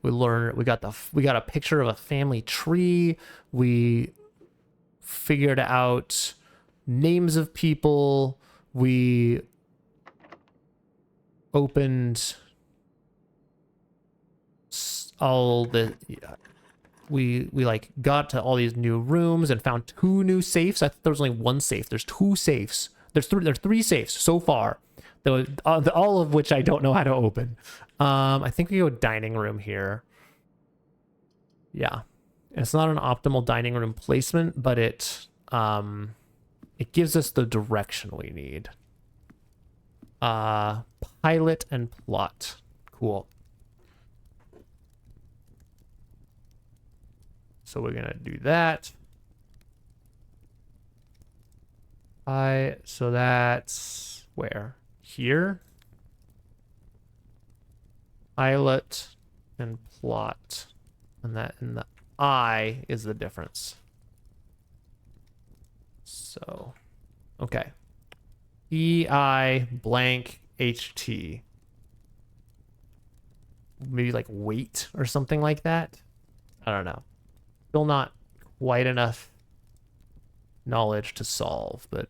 We got a picture of a family tree. We figured out names of people. We opened all the we like got to all these new rooms and found 2 new safes. I thought there was only 1 safe. There's 2 safes. There's 3 safes so far. All of which I don't know how to open. I think we go dining room here. Yeah, it's not an optimal dining room placement, but it gives us the direction we need. Pilot and plot. Cool. So we're gonna do that. So that's where? Here. Pilot and plot. And the I is the difference. So, okay. EI blank HT. Maybe like weight or something like that. I don't know. Still not quite enough knowledge to solve, but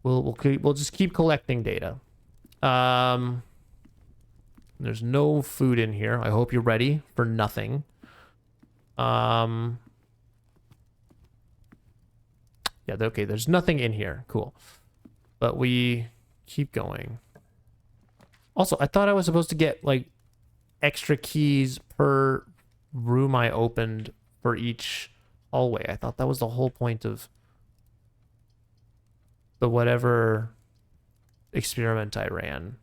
we'll just keep collecting data. There's no food in here. I hope you're ready for nothing. Yeah, okay, there's nothing in here. Cool. But we keep going. Also, I thought I was supposed to get, like, extra keys per room I opened for each hallway. I thought that was the whole point of the whatever experiment I ran.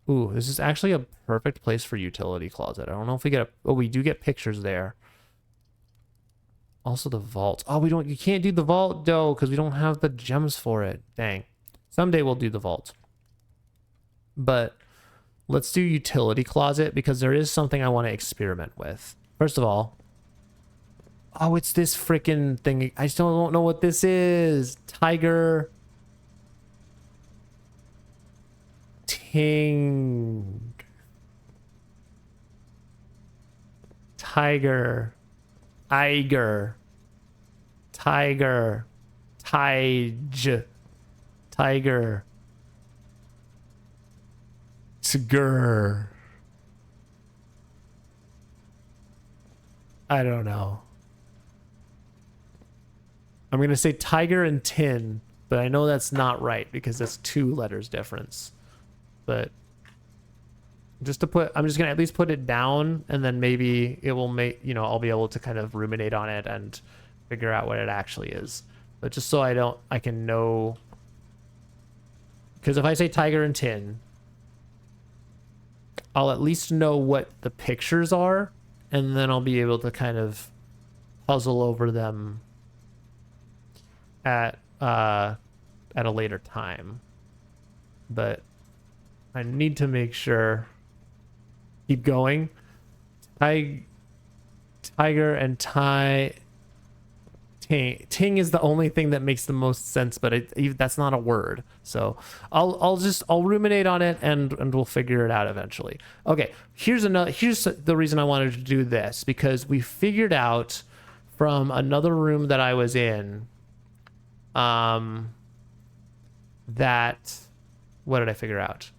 Ooh, this is actually a perfect place for utility closet. I don't know if we get a... Oh, we do get pictures there. Also the vault. Oh, you can't do the vault, though, because we don't have the gems for it. Dang. Someday we'll do the vault. But let's do utility closet, because there is something I want to experiment with. First of all... Oh, it's this freaking thing. I still don't know what this is. Tiger... Ting. Tiger. Tiger. Tiger. Tige. Tiger. Tiger. I don't know. I'm going to say tiger and tin, but I know that's not right because that's 2 letters difference. But just to put, I'm just going to at least put it down, and then maybe it will make, you know, I'll be able to kind of ruminate on it and figure out what it actually is. But just so I can know, because if I say tiger and tin, I'll at least know what the pictures are, and then I'll be able to kind of puzzle over them at a later time. But I need to make sure. Keep going. Tiger and ting is the only thing that makes the most sense, but that's not a word. So I'll ruminate on it and we'll figure it out eventually. Okay, here's the reason I wanted to do this, because we figured out from another room that I was in that, what did I figure out?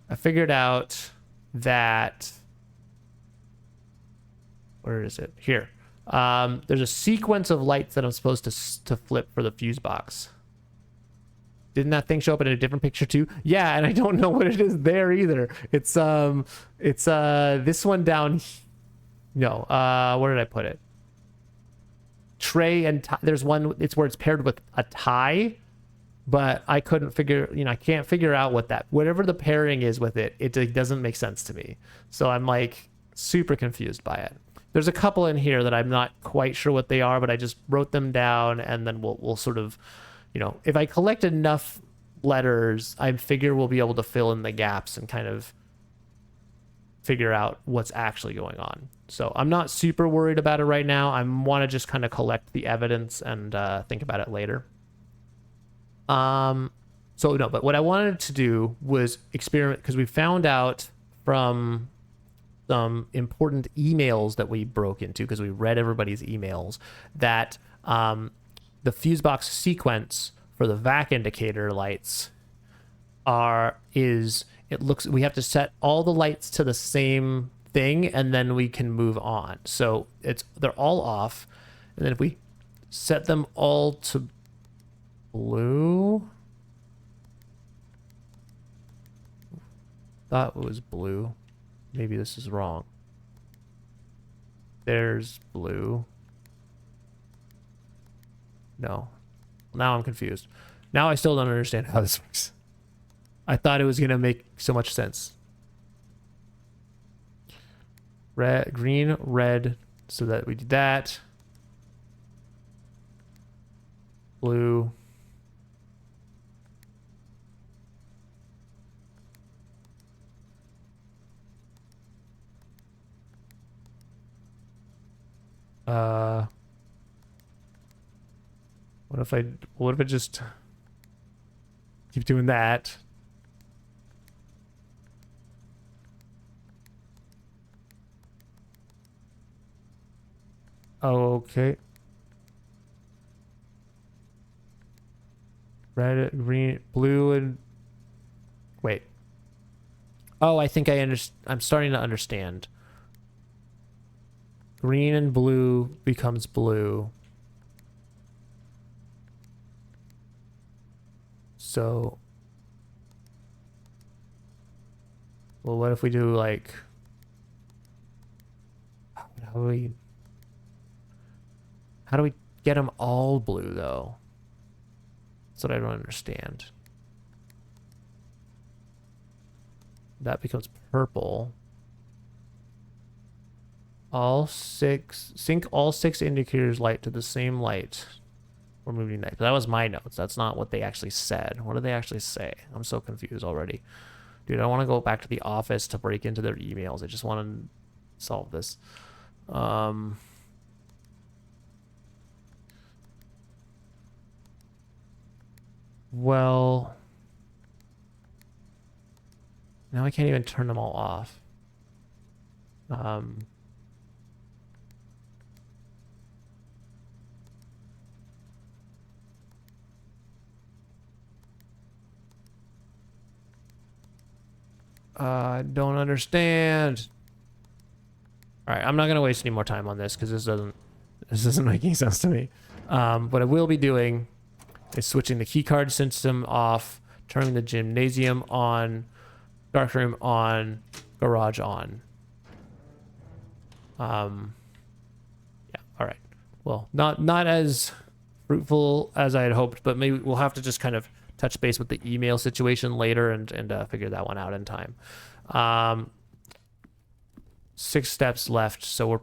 I figured out that, where is it? Here. There's a sequence of lights that I'm supposed to flip for the fuse box. Didn't that thing show up in a different picture too? Yeah, and I don't know what it is there either. It's this one down. No, where did I put it? Tray and tie. There's one. It's where it's paired with a tie, but I couldn't figure. You know, I can't figure out what whatever the pairing is with it. It doesn't make sense to me. So I'm like super confused by it. There's a couple in here that I'm not quite sure what they are, but I just wrote them down, and then we'll sort of, you know, if I collect enough letters, I figure we'll be able to fill in the gaps and kind of figure out what's actually going on. So I'm not super worried about it right now. I want to just kind of collect the evidence and think about it later. So no, but what I wanted to do was experiment, because we found out from some important emails that we broke into, because we read everybody's emails, that the fuse box sequence for the vac indicator lights we have to set all the lights to the same thing, and then we can move on. So they're all off, and then if we set them all to blue, thought it was blue. Maybe this is wrong. There's blue. No. Now I'm confused. Now I still don't understand how this works. I thought it was going to make so much sense. Red, green, red, so that we did that. Blue. What if I just keep doing that? Okay. Red, green, blue, and wait. Oh, I think I'm starting to understand. Green and blue becomes blue. So, well, what if we do like, how do we get them all blue though? That's what I don't understand. That becomes purple. Sync all 6 indicators light to the same light. We're moving next. That was my notes. That's not what they actually said. What did they actually say? I'm so confused already. Dude, I want to go back to the office to break into their emails. I just want to solve this. Well, now I can't even turn them all off. Don't understand. All right, I'm not gonna waste any more time on this because this isn't making sense to me. What I will be doing is switching the keycard system off, turning the gymnasium on, darkroom on, garage on. Yeah, all right. Well, not as fruitful as I had hoped, but maybe we'll have to just kind of touch base with the email situation later and figure that one out in time. 6 steps left, so we're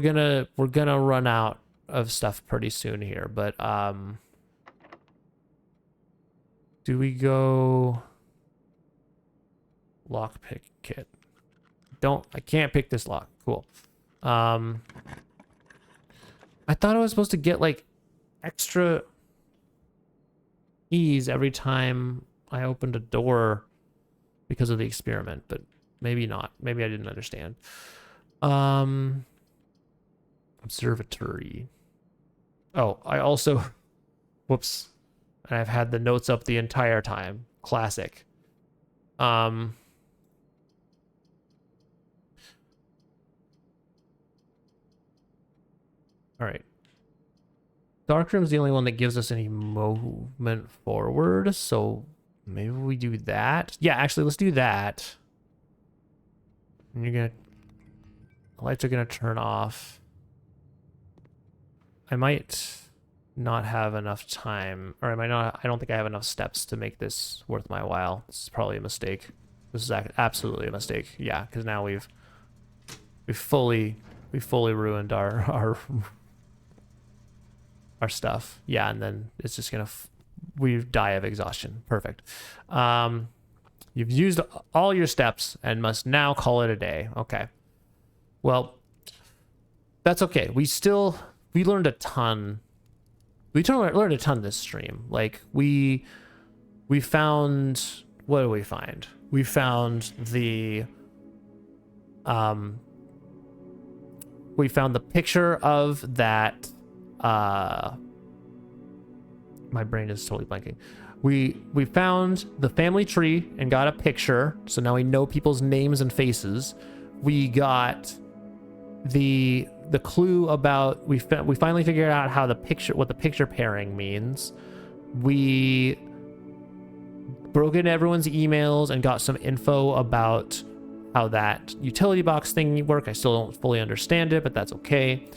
gonna run out of stuff pretty soon here. But do we go lockpick kit? I can't pick this lock. Cool. I thought I was supposed to get like extra keys every time I opened a door because of the experiment, but maybe not. Maybe I didn't understand. Observatory. Oh, I also, whoops. And I've had the notes up the entire time. Classic. All right. Darkroom's the only one that gives us any movement forward, so maybe we do that. Yeah, actually, let's do that. And the lights are gonna turn off. I might not have enough time, or I don't think I have enough steps to make this worth my while. This is probably a mistake. This is absolutely a mistake. Yeah, because now we've fully ruined our stuff. Yeah, and then it's just gonna we die of exhaustion. Perfect. You've used all your steps and must now call it a day. Okay. Well, that's okay. We learned a ton. We learned a ton this stream. Like we found, what did we find? We found the picture of that. My brain is totally blanking. We found the family tree and got a picture, so now we know people's names and faces. We got the clue about we finally figured out how what the picture pairing means. We broke into everyone's emails and got some info about how that utility box thing works. I still don't fully understand it, but that's okay.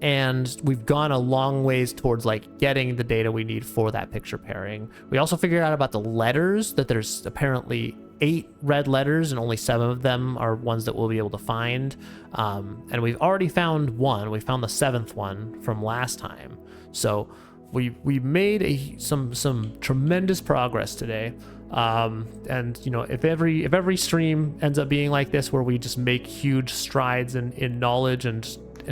And we've gone a long ways towards like getting the data we need for that picture pairing. We also figured out about the letters, that there's apparently 8 red letters and only 7 of them are ones that we'll be able to find. And we've already found one. We found the 7th one from last time. So we made some tremendous progress today. And you know, if every stream ends up being like this, where we just make huge strides in knowledge and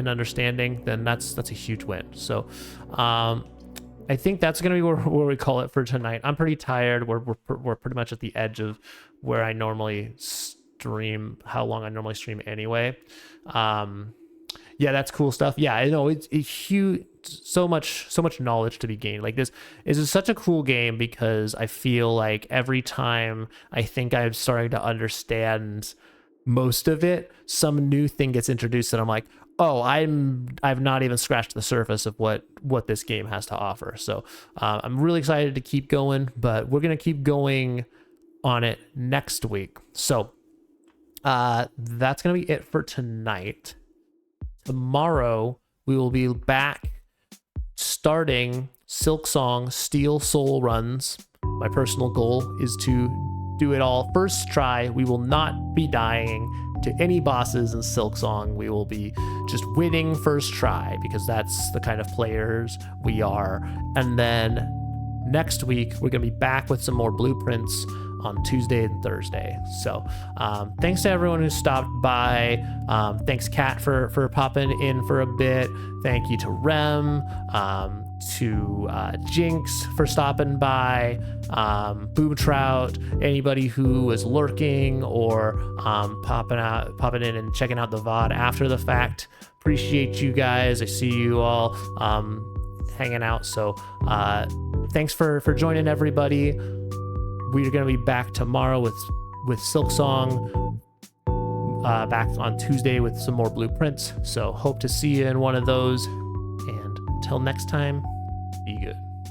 understanding, then that's a huge win. So I think that's gonna be where we call it for tonight. I'm pretty tired. We're pretty much at the edge of where I normally stream, how long I normally stream anyway. Yeah, that's cool stuff. Yeah, I know it's huge. so much knowledge to be gained. Like this is such a cool game because I feel like every time I think I'm starting to understand most of it, some new thing gets introduced and I'm like, oh, I've not even scratched the surface of what this game has to offer. So I'm really excited to keep going, but we're gonna keep going on it next week. So that's gonna be it for tonight. Tomorrow we will be back starting Silksong Steel Soul runs. My personal goal is to do it all first try. We will not be dying to any bosses in Silksong. We will be just winning first try because that's the kind of players we are. And then next week we're gonna be back with some more blueprints on Tuesday and Thursday. So thanks to everyone who stopped by. Thanks Kat for popping in for a bit. Thank you to Rem, to Jinx for stopping by, Boom Trout, anybody who was lurking or popping in and checking out the VOD after the fact. Appreciate you guys. I see you all hanging out. So thanks for joining everybody. We're going to be back tomorrow with Silksong, back on Tuesday with some more blueprints. So hope to see you in one of those. And until next time, be good.